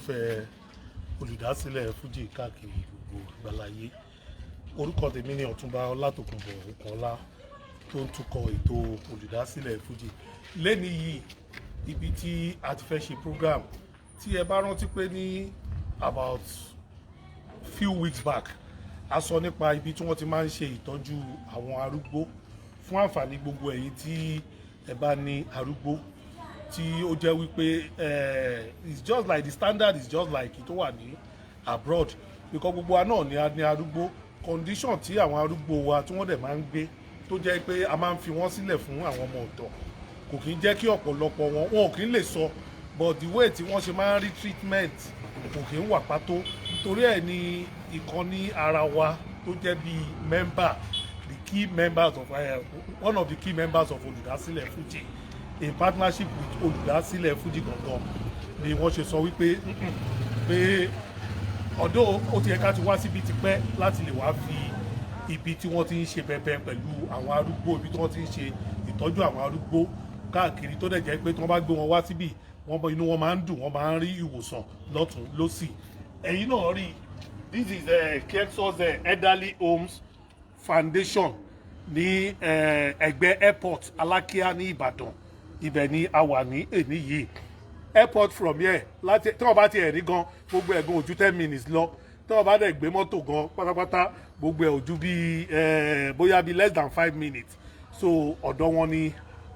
olólùfẹ́ olùdásílẹ̀ Fuji káàkiri gbogbo àgbáláyé. Orúkọ tèmi ni Ọ̀túnba Ọlátòkùnbọ̀ Òkúnọlá tó ń tukọ̀ ètò olùdásílẹ̀ Fuji. Lẹ́ni yìí ibi tí a ti fẹ́ ṣe program tí ẹ bá rántí pé ní about few weeks back a sọ nípa ibi tí wọ́n ti máa ń ṣe ìtọ́jú àwọn arúgbó fún àǹfààní gbogbo ẹ̀yin tí ẹ bá ní arúgbó tí ó jẹ́ wípé it's just like the standard is just like tó wà ní abroad because gbogbo wa náà ni a ní arúgbó condition tí àwọn arúgbó wa tí wọ́n dẹ̀ máa ń gbé tó jẹ́ pé a máa ń fi wọ́n sílẹ̀ fún àwọn ọmọ ọ̀dọ́ kò kí ń jẹ́ kí ọ̀pọ̀lọpọ̀ wọn ò kí ń lè sọ but the way tí wọ́n ṣe máa ń rí treatment kò kí ń wà pátó torí ẹ̀ ní ìkànnì ara wa tó jẹ́ bí member the key members of one of the key members of olùdásílẹ̀ Fuji in partnership with olùdásílẹ̀ Fuji gangan ni wọ́n ṣe sọ wípé pé ọ̀dọ̀ ó ti yẹ ká ti wá síbi tipẹ́ láti lè wá fi ibi tí wọ́n ti ń ṣe bẹbẹ pẹ̀lú àwọn arúgbó ibi tí wọ́n ti ń ṣe ìtọ́jú àwọn arúgbó káàkiri tó dẹ̀ jẹ́ pé tí wọ́n bá gbé wọn wá síbì inú wọn máa ń dùn wọ́n máa ń rí ìwòsàn lọ́tún lọ́sì. ẹ̀yin náà rí this is Kexos Elderly Homes Foundation ní ẹgbẹ́ airport Alákíá ní Ìbàdàn ibẹ̀ ni a wà ní èní yìí airport from here láti tí wọ́n bá ti rí gan gbogbo ẹ̀gbọ́n ojú 10 minutes lọ tí wọ́n bá dẹ̀ gbé mọ́tò gan pátápátá gbogbo ẹ̀ ojú bíi bóyá bíi less than 5 minutes so ọ̀dọ̀ wọn ni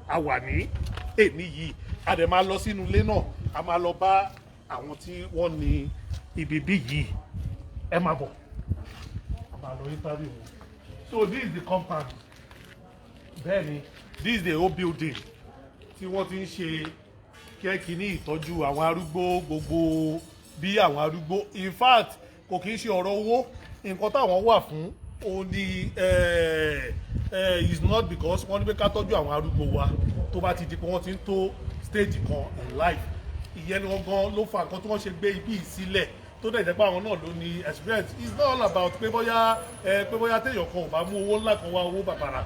a wà ní èní yìí a dẹ̀ máa lọ sínú ilé náà a máa lọ bá àwọn tí wọ́n ní ibi bí yìí ẹ máa bọ̀ a máa lọ interview wọn so this is the compound bẹ́ẹ̀ni this is the whole building tí wọ́n ti ń ṣe kẹ́kì ní ìtọ́jú àwọn arúgbó gbogbo bí àwọn arúgbó in fact kò kì í ṣe ọ̀rọ̀ owó nǹkan táwọn wà fún ó ní is not because wọ́n ní pé ká tọ́jú àwọn arúgbó wa tó bá ti di pé wọ́n ti ń tó stage kan in life ìyẹn ni wọ́n gan ló fa nǹkan tí wọ́n ṣe gbé ibi sílẹ̀ tó dẹ̀ jẹ́ pé àwọn náà ló ní experience it's not all about pé bóyá téèyàn kan ò bá mú owó ńlá kan wá owó bàbàrà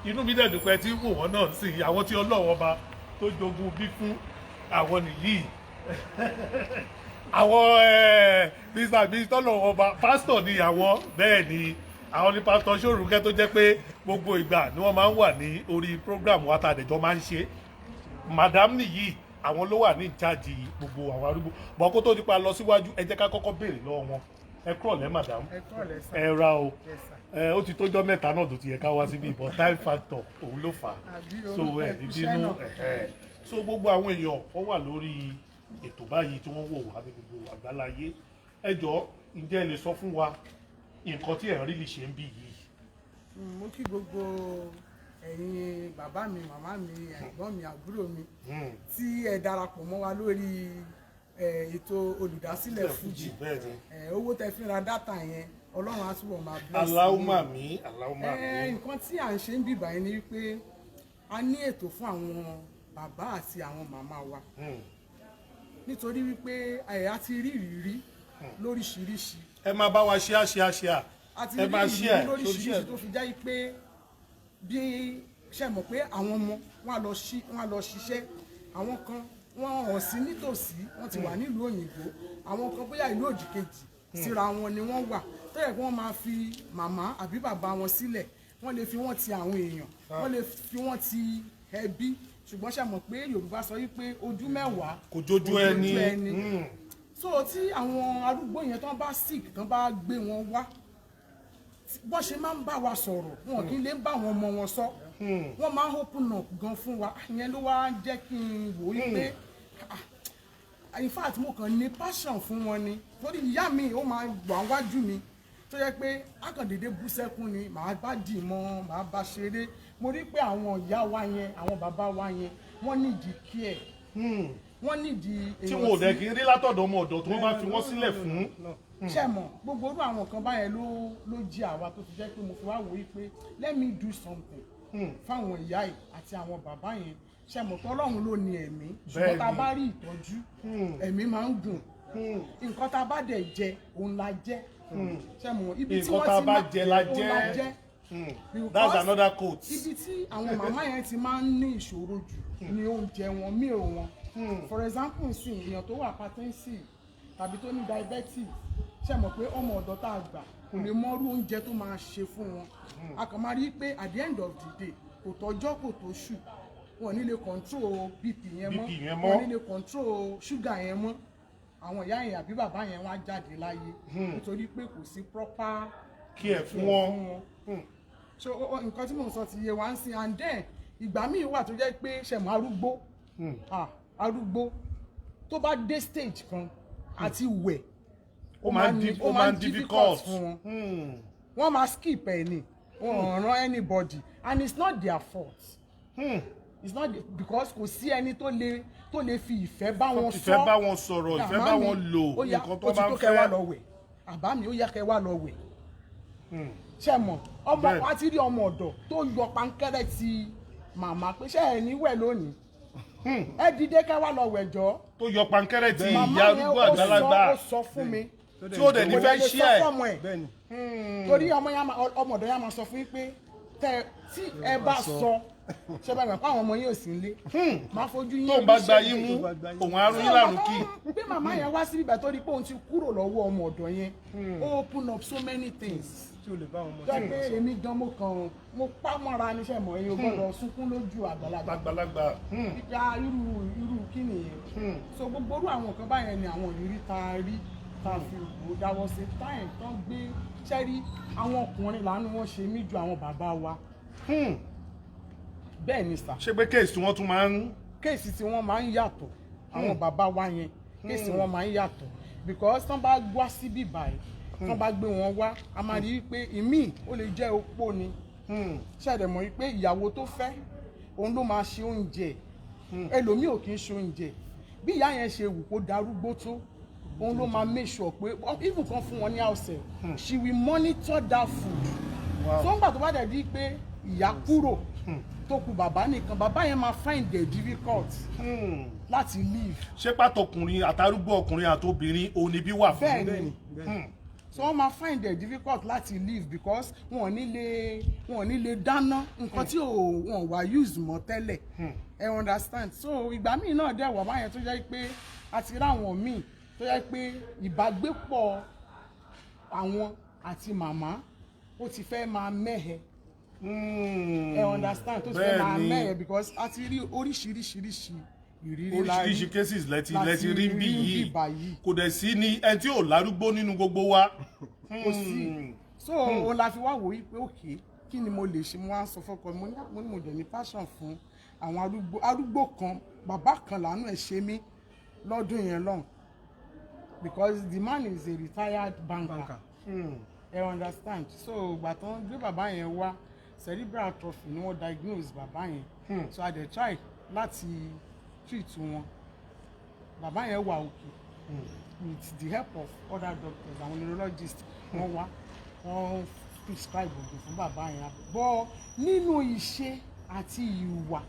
inú mi dẹ̀ dùpẹ́ tí wò wọ́n náà sì àwọn tí Ọlọ́run ọba tó jogún bí fún àwọn nìyí àwọn mr tọ́lọ̀ ọba pásítọ̀ ni àwọn bẹ́ẹ̀ ni àwọn ní pásítọ̀ Ṣórùnkẹ́ tó jẹ́ pé gbogbo ìgbà ni wọ́n máa ń wà ní orí program wa tá àdẹ̀jọ́ máa ń ṣe madam nìyí àwọn ló wà ní ìjáde gbogbo àwọn arúgbó bọ́ kó tó nípa lọ síwájú ẹ jẹ́ ká kọ́kọ́ béèrè lọ́wọ́ wọn ẹ kúrọ̀lẹ́ madam ẹ ra o ó ti tójọ́ mẹ́ta náà tó ti yẹ ká wá síbí but time factor òun ló fà á so ìbínú so gbogbo àwọn èèyàn wọ́n wà lórí ètò báyìí tí wọ́n wò wá ní gbogbo àgbáláyé ẹ jọ̀ọ́ ǹjẹ́ ẹ lè sọ fún wa nǹkan tí ẹ̀ ń rí lè ṣe ń bí yìí. mo kí gbogbo ẹ̀yin bàbá mi màmá mi ẹ̀gbọ́n mi àbúrò mi tí ẹ darapọ̀ mọ́ wa lórí ètò olùdásílẹ̀ Fuji owó tẹ fi ra dátà yẹn Ọlọ́run á túbọ̀ máa bless. Allahumma mi Allahumma mi. nǹkan tí à ń ṣe ń bíbá yẹn ni wípé a ní ètò fún àwọn bàbá àti àwọn màmá wa nítorí wípé a ti rí ìrírí lóríṣiríṣi. ẹ máa bá wa ṣe àṣìá ẹ máa ṣe ẹ lóríṣiríṣi tó fi jẹ́ pé bí ṣe mọ̀ pé àwọn ọmọ wọn á lọ ṣiṣẹ́ àwọn kan wọn hàn sí nítòsí wọn ti wà nílùú òyìnbó àwọn kan bóyá ìlú òdì kejì síra wọn ni wọ́n wà tó yẹ kí wọ́n máa fi màmá àbí bàbá wọn sílẹ̀ wọ́n lè fi wọ́n ti àwọn èèyàn wọ́n lè fi wọ́n ti ẹbí ṣùgbọ́n ṣe mọ̀ pé Yorùbá sọ wípé ojú mẹ́wàá kò jójú ẹni so tí àwọn arúgbó yẹn tán bá sick tán bá gbé wọn wá bọ́n ṣe máa ń bá wa sọ̀rọ̀ wọn kì í lè bá àwọn ọmọ wọn sọ wọ́n máa ń open up gan fún wa ìyẹn ló wá jẹ́ kí n wò ó pé in fact mo kàn ní passion fún wọn ni torí ìyá mi ó máa gbà wájú mi tó yẹ pé akàndédé bú sẹ́kún ni màá bá dì mọ́ màá bá ṣeré mo rí pé àwọn ìyá wa yẹn àwọn bàbá wa yẹn wọ́n nídìí care wọ́n nídìí tí wọn ò dẹ̀ kí n rí látọ̀dọ̀ ọmọ ọ̀dọ̀ tí wọ́n bá fi wọ́n sílẹ̀ fún. ṣe mọ̀ gbogbo orú àwọn kan báyẹn ló jí àwa tó fi jẹ́ pé mo fi wá wò ó pé let me do something fáwọn ìyá yìí àti àwọn bàbá yẹn ṣe mọ̀ pé Ọlọ́run ló ní ẹ̀mí ṣùgbọ́n tá a bá rí ìtọ́jú ẹ̀mí máa ń gùn nǹkan tá a bá dẹ̀ jẹ òun la jẹ ṣe mọ̀ ibi tí wọ́n ti máa òun la jẹ that's another quote. ibi tí àwọn màmá yẹn ti máa ń ní ìṣòro jù ni oúnjẹ wọn meal wọn for example nsìn èèyàn tó wà patency tàbí tó ní diabetes ṣe mọ̀ pé ọmọ ọ̀dọ́ tá a gbà kò lè mọ́rú oúnjẹ tó máa ṣe fún wọn a kàn máa rí i pé at the end of the day kò tọ́jọ́ kò tó ṣù wọn ní lè control bp yẹn mọ́ wọn ní lè control sugar yẹn mọ́ àwọn ìyá yẹn àbí bàbá yẹn wá jáde láyé nítorí pé kò sí proper care fún wọn. so nǹkan tí mò ń sọ ti yé wa ń sin and then ìgbà míì wà tó jẹ́ pé ṣẹ̀mọ́ arúgbó tó bá dé stage kan àti wẹ̀ ó máa ń difficult fún wọn wọ́n máa skip ẹ̀ ni wọ́n ràn anybody and it's not their fault it's not because kò sí ẹni tó lè fi ìfẹ́ bá wọn sọ ìfẹ́ bá wọn sọ̀rọ̀ ìfẹ́ bá wọn lò nǹkan tó bá ń fẹ́ àbá mi ó yá kẹ́ wá lọ wẹ̀ ṣe mọ̀ ọmọ wa ti rí ọmọ ọ̀dọ̀ tó yọ pankẹ́rẹ́ ti màmá pé ṣe ẹ̀ ní wẹ̀ lónìí ẹ dìde kẹ́ wá lọ wẹ̀ jọ tó yọ pankẹ́rẹ́ ti ìyá arúgbó àgbàlagbà màmá yẹn ó sọ fún mi tí ó dẹ̀ ní fẹ́ ṣí ẹ̀ torí ọmọ ọ̀dọ̀ yà máa sọ fún yín pé tí ẹ bá sọ ṣe bá gbà pé àwọn ọmọ yín ò sí nílé máa fojú yín tó ń bá gba yín mú òun àrùn yín lárùn kì í. bí màmá yẹn wá síbí ìgbà tó rí pé òun ti kúrò lọ́wọ́ ọmọ ọ̀dọ̀ yẹn ó open up so many things jẹ́ pé èmi gan mo pa mọ́ra níṣẹ́ mọ̀ ẹ̀yin gbọ́dọ̀ sunkún lójú àgbàlagbà ìgbà irú kí nìyẹn so gbogbo orú àwọn nǹkan báyẹn ni àwọn ìrírí tá a fi wò dáwọ́ sí táyẹ̀ tán gbé ṣẹ́rí àwọn ọkùnrin làánú wọn ṣe mí ju àwọn bàbá wa bẹ́ẹ̀ ni sà. ṣé pé kéèsì tí wọ́n tún máa ń. kéèsì tí wọ́n máa ń yàtọ̀ àwọn bàbá wa yẹn kéèsì wọn máa ń yàtọ̀ because tán bá wá síbí báyìí tán bá gbé wọn wá a máa rí i pé ìmíì ó lè jẹ́ opó ni ṣàdẹ̀ mọ̀ wípé ìyàwó tó fẹ́ òun ló máa ṣe oúnjẹ ẹlòmíì ò kì í ṣe oúnjẹ bí ìyá yẹn ṣe wù kó darúgbó tó òun ló máa make sure pé even kan fún wọn ní house she will monitor that food so ńgbà tó bá dẹ̀ di pé ìyá kúrò tó kù bàbá nìkan bàbá yẹn máa find it difficult láti live. ṣé pàtọkùnrin àtàrúgbó ọkùnrin àtobìnrin òun ni bí wà fún. bẹ́ẹ̀ni so wọ́n máa find it difficult láti live because wọn ò ní lè dáná nǹkan tí wọn wá use mọ́ tẹ́lẹ̀ ẹ understand so ìgbà míì náà dẹ̀ wà báyẹn tó jẹ́ pé àti ráwọn míì tó jẹ́ pé ìbágbépọ̀ àwọn àti màmá ó ti fẹ́ máa mẹ́hẹ ẹ understand tó ti fẹ́ máa mẹ́hẹ because a ti rí oríṣiríṣi ìrírí láyé oríṣiríṣi cases lẹ́ti rí bí yìí kò dẹ̀ sí ní ẹni tí ò lárúgbó nínú gbogbo wa. kò sí so o la fi wá wò yí pé òkè kí ni mo lè ṣe mo wá sọ fọkọ mo ní mo dẹ̀ ní passion fún àwọn arúgbó kan bàbá kan làánú ẹ̀ ṣe mí lọ́dún yẹn lọ́hùn because the man is a retired banker. You understand so ìgbà tó ń gbé bàbá yẹn wá cerebral atrophy ni wọ́n diagnose bàbá yẹn so I dey try láti treat wọn bàbá yẹn wà òkè with the help of other doctors àwọn neurologists wọ́n wá wọ́n prescribe oògùn fún bàbá yẹn bọ́ nínú ìṣe àti ìwà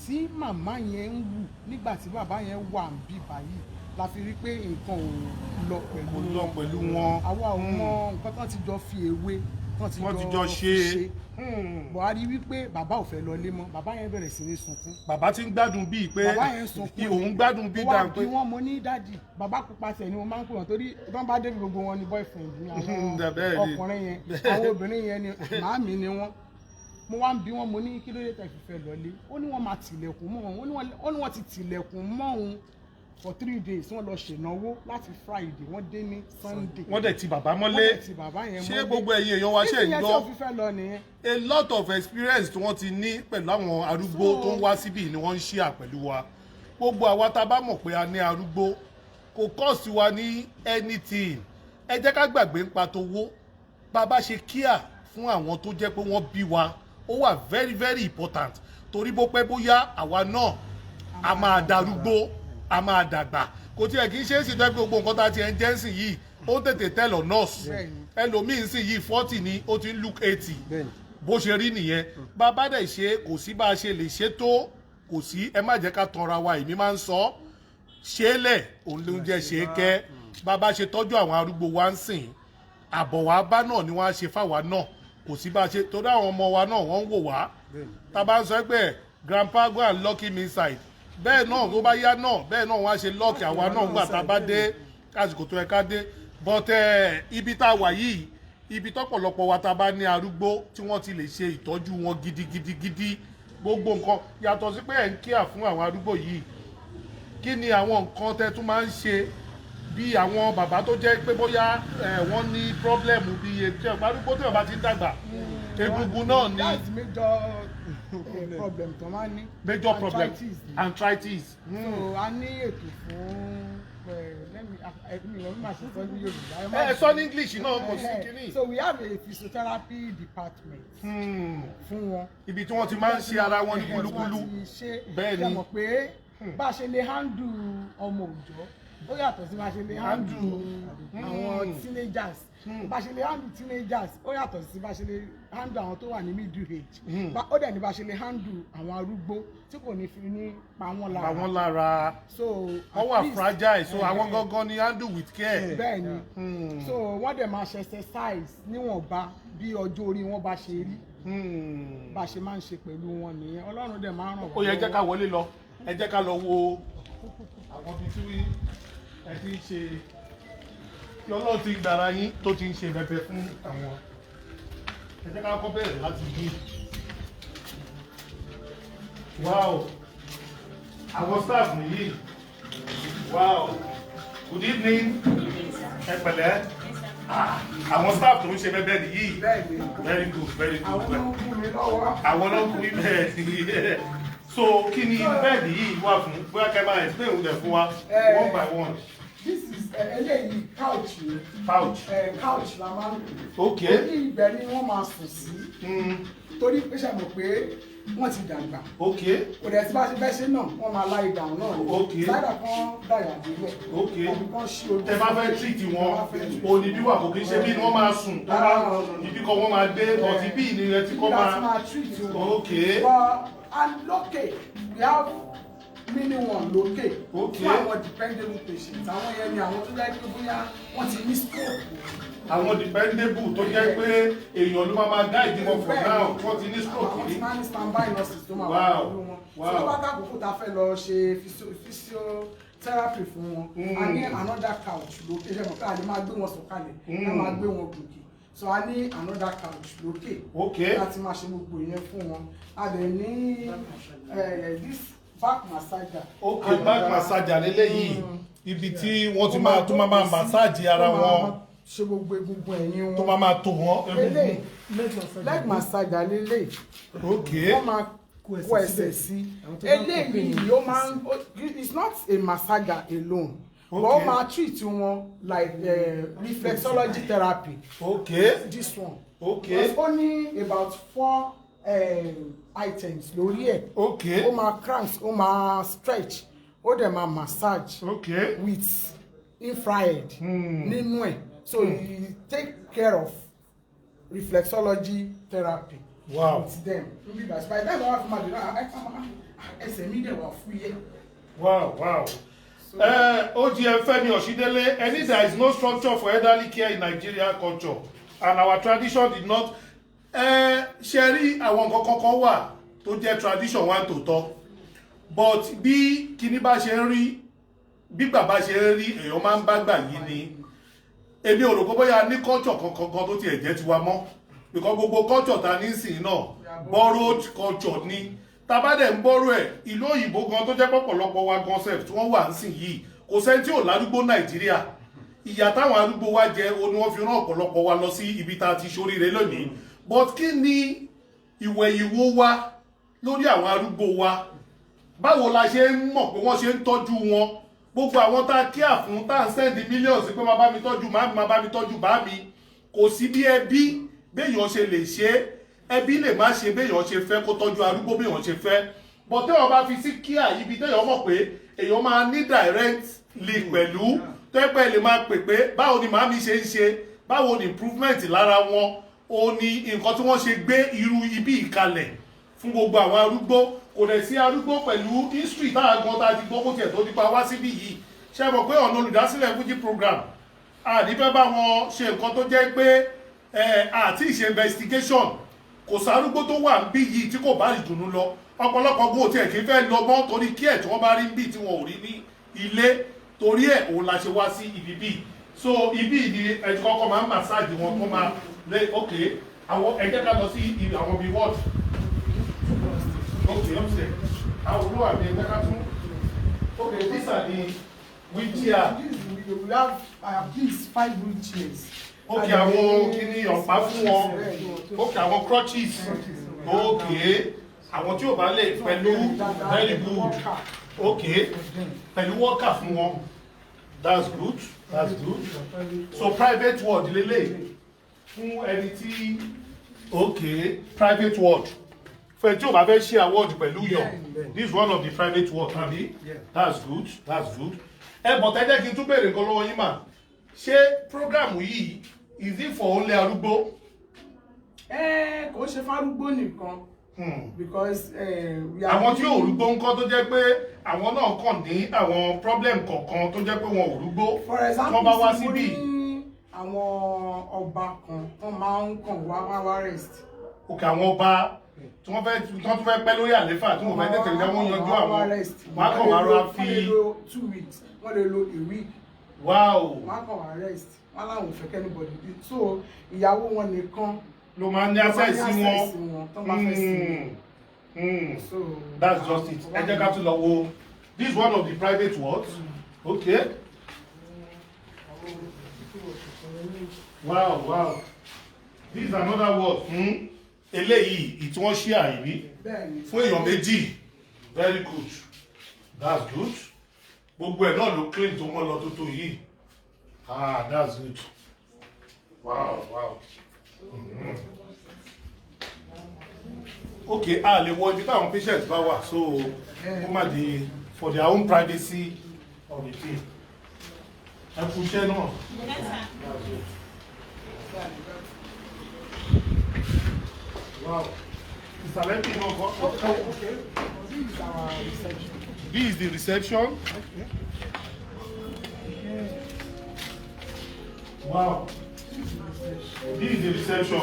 tí màmá yẹn ń wù nígbà tí bàbá yẹn wà ń bí báyìí la fi rí pé nǹkan ò lọ pẹ̀lú wọn àwa ò mọ nǹkan tán ti jọ fi èwe tán ti jọ ṣe buhari wípé bàbá ò fẹ́ lọlé mọ́ bàbá yẹn bẹ̀rẹ̀ sí ní sunkún. bàbá ti ń gbádùn bíi pé òun gbádùn bíi dáa pé. wọ́n bí wọ́n mo ní dádì bàbá pupa tẹ̀ ni mo máa ń pè wọ́n torí tán bá débi gbogbo wọn ni boyfriend ni àwọn ọkùnrin yẹn àwọn obìnrin yẹn ni màámi ni wọ́n mo wá ń bí wọn mo ní kí ló dé tẹ̀ fi fẹ́ lọlé ó ní wọ́n máa tilẹ̀kùn mọ́ òun ó ní wọ́n ti tilẹ̀kùn mọ́ òun for 3 days wọ́n lọ ṣènáwó láti Friday wọ́n dé ní Sunday. wọ́n dẹ̀ ti bàbá mọ́lé ṣé gbogbo ẹ̀yin èèyàn wa ṣe ń gbọ́ a lot of experience tí wọ́n ti ní pẹ̀lú àwọn arúgbó tó ń wá síbí ni wọ́n ń share pẹ̀lú wa gbogbo àwa tá a bá mọ̀ pé a ní arúgbó kò cost wa ní anything ẹ jẹ́ ká gbàgbé ń pa tówó bàbá ṣe kíà fún àwọn tó jẹ́ pé wọ́n bí wa ó wà very very important torí bó pẹ́ bóyá àwa náà a máa darúgbó a máa dàgbà kò tiẹ̀ kì í ṣe é sì tẹ́ gbogbo nǹkan tá a ti ẹ̀ ń jẹ́ sìn yìí ó tètè tẹ́lọ̀ nọ́ọ̀sì ẹlòmíín sì yìí 40 ni ó ti ń look 80 bó ṣe rí nìyẹn bàbá dẹ̀ ṣe kò sí bá a ṣe lè ṣe tó kò sí ẹ má jẹ́ ká tanra wa èmi máa ń sọ ṣe é lẹ̀ òun ló ń jẹ́ ṣe é kẹ́ bàbá ṣe tọ́jú àwọn arúgbó wa ń sìn àbọ̀ wa bá náà ni wọ́n á ṣe fáwa náà kò sí bá a ṣe torí àwọn ọmọ wa náà wọ́n ń wò wá tá a bá ń sọ pé grandpa go and lock him inside bẹ́ẹ̀ náà tó bá yá náà bẹ́ẹ̀ náà wọ́n á ṣe lọ́ọ̀kì àwa náà gbà tá a bá dé kásìkò tó yẹ ká dé but ibi tá a wà yìí ibi tọ́pọ̀lọpọ̀ wa tá a bá ní arúgbó tí wọ́n ti lè ṣe ìtọ́jú wọn gidigidi gbogbo nǹkan yàtọ̀ sí pé ẹ̀ ń kíà fún àwọn arúgbó yìí kí ni àwọn nǹkan tẹ́ tún máa ń ṣe bí àwọn bàbá tó jẹ́ pé bóyá wọ́n ní pọ́blẹ́mù bí ètò arúgbó tí wọ́n bá ti ń dàgbà egungun náà ni that's major problem tó máa ń ní. major problem arthritis. So a ní ètò fún ẹ̀mí ìwọ̀n máa ṣe sọ ní Yorùbá. ẹ sọ ní English náà kò sí kínní. So we have a physiotherapy department fún wọn. ibi tí wọ́n ti máa ń ṣe ara wọn ní kúlúkúlú bẹ́ẹ̀ ni ṣe mọ̀ pé bá a ṣe lè handle ọmọ òòjọ́ ó yàtọ̀ sí bá a ṣe lè handle àwọn teenagers bá a ṣe lè handle teenagers ó yàtọ̀ sí bá a ṣe lè handle àwọn tó wà ní middle age ó dẹ̀ ní bá a ṣe lè handle àwọn arúgbó tí kò ní fi ní pa wọ́n lára. pa wọ́n lára so wọ́n wà fragile so àwọn gangan ni handle with care. bẹ́ẹ̀ ni so wọ́n dẹ̀ máa ṣe exercise níwọ̀nba bí ọjọ́ orí wọn bá ṣe rí bá a ṣe máa ń ṣe pẹ̀lú wọn nìyẹn Ọlọ́run dẹ̀ máa ń ràn wọ́n. ó yẹ jẹ́ ká wọlé lọ ẹ jẹ́ ká lọ wo àwọn ibi tí ẹ ti ń ṣe tí Ọlọ́run ti gbàrà yín tó ti ń ṣe bẹ̀bẹ̀ fún àwọn ẹ jẹ́ ká kọ́ bẹ̀rẹ̀ láti bí wow àwọn staff nìyí wow good evening ẹ pẹ̀lẹ́ àwọn staff tó ń ṣe bẹ̀bẹ̀ nìyí very good very good àwọn náà ń kú mi lọ́wọ́. àwọn náà ń kú ibẹ̀ nìyí so kí ni bẹ́ẹ̀dì yìí wà fún bóyá kẹ́ máa explain rẹ̀ fún wa one by one. This is eléyìí couch ni. Couch. Couch la máa ń lò. Ok. Orí ibẹ̀ ni wọ́n máa sùn sí. Torí pé ṣe mọ̀ pé wọ́n ti dàgbà. Ok. Kò dẹ̀ tí bá ṣe fẹ́ ṣe náà wọ́n máa lie down náà ni. Ok. Sáyidà kan dàyà délẹ̀. Ok. Àbí kan ṣí ojú. Tẹ bá fẹ́ treat wọn òní bí wà kò kí ń ṣe bí wọ́n máa sùn tó bá ibi kan wọ́n máa dé ọtí bí ìnira tí kò máa. Láti máa treat wọn. Ok. And lókè we have mini one lókè Okay. fún àwọn dependable patients àwọn yẹn ni àwọn tó jẹ́ pé bóyá wọ́n ti ní stroke. àwọn dependable tó jẹ́ pé èèyàn ló máa guide wọn for now wọ́n ti ní stroke àwọn rí. tí máa ní standby nurses tó máa wà pẹ̀lú wọn. Wow. tó bá kákòókò tá a fẹ́ lọ ṣe physiotherapy fún wọn a ní another couch lókè ṣe mọ̀ pé a lè máa gbé wọn sọ̀kalẹ̀ a máa gbé wọn gòkè so a ní another couch lókè láti máa ṣe gbogbo ìyẹn fún wọn a lè ní this back massager. ok back massager lélẹ́yìí ibi tí wọ́n ti máa tún máa massage ara wọn ṣe gbogbo egungun ẹ̀yìn wọn tó máa tò wọ́n egungun. leg massager lélẹ̀ ok wọ́n máa kó ẹsẹ̀ sí eléyìí ó máa ń it's not a massager alone but ó máa treat wọn like reflexology therapy. okay this one. okay it's only about 4 items lórí ẹ̀. okay ó máa crank ó máa stretch ó dẹ̀ máa massage. okay with infrared nínú ẹ̀ so you take care of reflexology therapy. wow with them by the time wọ́n fi máa dè náà ẹsẹ̀ mi dẹ̀ wà fúyẹ́. wow wow. OGM Femi Oshidele, any there is no structure for elderly care in Nigeria culture and our tradition did not ṣe rí àwọn nǹkan kankan wà tó jẹ́ tradition wa tòótọ́ but bí kíní bá ṣe ń rí bí bàbá ṣe ń rí èèyàn máa ń bá gbà yìí ni èmi ò rò pé bóyá ní culture kankan tó tiẹ̀ jẹ́ tiwa mọ́ because gbogbo culture ta ní sìn náà borrowed culture ni tabadẹ̀ ń bọ́rọ̀ ẹ̀ ìlú òyìnbó gan tó jẹ́ pọ̀pọ̀lọpọ̀ wa concept wọ́n wà ń sìn yìí kò sẹ́ni tí ò lárúgbó nàìjíríà ìyà táwọn arúgbó wa jẹ o ni wọ́n fi rán ọ̀pọ̀lọpọ̀ wa lọ sí ibi tá a ti ṣoríire lónìí but kí ni ìwẹ̀yìnwó wa lórí àwọn arúgbó wa báwo la ṣe ń mọ̀ pé wọ́n ṣe ń tọ́jú wọn gbogbo àwọn tá a kíà fún tá à ń sẹ́ndì millions pé máa bá mi tọ́jú màmí máa bá mi tọ́jú bàmí kò sí bí ẹbí béèyàn ṣe lè ṣe ẹbí lè má ṣe béèyàn ṣe fẹ́ kó tọ́jú arúgbó béèyàn ṣe fẹ́ but téèyàn bá fi sí kíà ibi téèyàn mọ̀ pé èèyàn máa ní direct link pẹ̀lú tẹ́pẹ́ lè máa pè pé báwo ni màmí ṣe ń ṣe báwo ni improvement lára wọn ó ní nǹkan tí wọ́n ṣe gbé irú ibi ìkalẹ̀ fún gbogbo àwọn arúgbó kò dẹ̀ sí arúgbó pẹ̀lú history táwọn gan tá a ti gbọ́ kó tiẹ̀ tó nípa wá síbí yìí ṣe mọ̀ pé ọ̀nà olùdásílẹ̀ Fuji program àdìfẹ́ bá wọn ṣe nǹkan tó jẹ́ pé àti ìṣe investigation kò sárúgbó tó wà níbí yìí tí kò bá ìdùnnú lọ ọ̀pọ̀lọpọ̀ gbó tiẹ̀ kí fẹ́ lọ mọ́ torí kí ẹ̀ tí wọ́n bá rí níbí tí wọn ò rí ní ilé torí ẹ̀ òun la ṣe wá sí ibi bíi so ibi ni ẹ kọ́kọ́ máa ń massage wọn kọ́ máa lé ok àwọn ẹ jẹ́ ká lọ sí àwọn bíi wọ́ọ̀dù ok upstairs àwọn olówó àbí ẹ jẹ́ ká tún ok these are the wheelchair. We have these 5 wheelchairs. ok àwọn kíní ọ̀pá fún wọn ok àwọn crutches ok àwọn tí ò bá lè pẹ̀lú very good ok pẹ̀lú worker fún wọn that's good so private ward lélẹ̀ fún ẹni tí ok private ward fún ẹni tí ò bá fẹ́ share ward pẹ̀lú yàn this is one of the private ward abi that's good ẹ bọ̀ tẹ́jẹ́ kí n tún béèrè nǹkan lọ́wọ́ yín mà ṣé program yìí is it for only arúgbó. Kò ṣe fárúgbó nìkan. Because àwọn tí ò rúgbó ńkọ́ tó jẹ́ pé àwọn náà kàn ní àwọn problem kọ̀ọ̀kan tó jẹ́ pé wọn ò rúgbó wọ́n bá wá síbí. àwọn ọba kan wọ́n máa ń kàn wá rest. òkè àwọn ọba tí wọ́n fẹ́ pẹ́ lórí àléfà tí wọ́n fẹ́ tètè jẹ́ wọ́n yanjú àwọn wọ́n á kàn wá ra fi. wọ́n lè lo 2 weeks wọ́n lè lo a week. wow. wọ́n á kàn wá rest wọ́n láwọn ò fẹ́ kẹ́nìbọ̀dì so ìyàwó wọn nìkan ló máa ní access sí wọn. So that's just it. ẹ jẹ́ ká tún lọ wo this is one of the private wards okay. wow this is another ward fún eléyìí ìtí wọ́n ṣí àìrí fún èèyàn méjì very good that's good gbogbo ẹ̀ náà ló clean tó mọ́ lọ tó tó yìí that's good wow. Okay, lè wọ ibi táwọn patients bá wà so ó má di for their own privacy of the team. ẹ kú iṣẹ́ náà. Wow. ìsàlẹ̀ bí náà kọ́. Okay. This is our reception. This is the reception. Wow. This is the reception.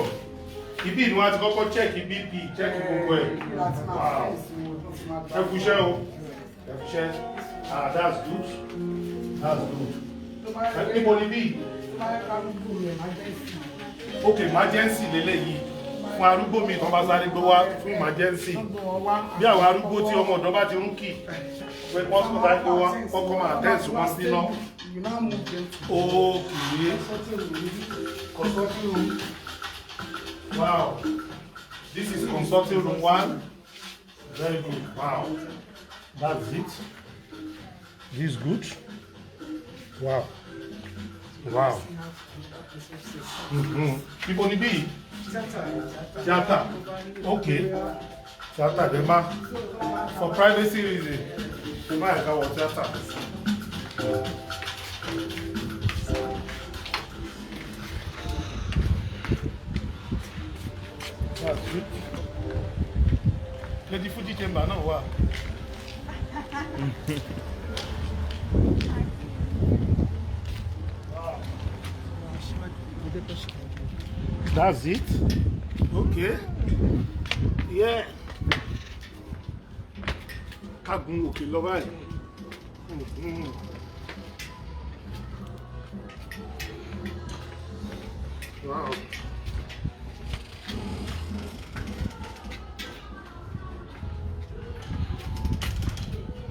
Ibi ni wọ́n ti kọ́kọ́ check BP, check gbogbo ẹ̀. Wow. Ẹ kú iṣẹ́ o. Ẹ kú iṣẹ́. That's good. Níbo ni bí? Ok, emergency lélẹ́yìí. Fún arúgbó mi tán bá sáré gbé wá fún emergency. Bí àwọn arúgbó tí ọmọ ọ̀dọ́ bá ti rún kì. Pé hospital gbé wá, kọ́kọ́ máa tẹ̀sí wọn síná. Okay. Consulting room. Wow. This is consulting room 1. Very good. Wow. That's it. This is good. Wow. People need be. Theater. Okay. Theater. They ma for privacy reason. They might have a theater. That's good. Lady Fuji chamber náà wà. That's it. Okay. Yeah. Kagun òkè lọ báyìí.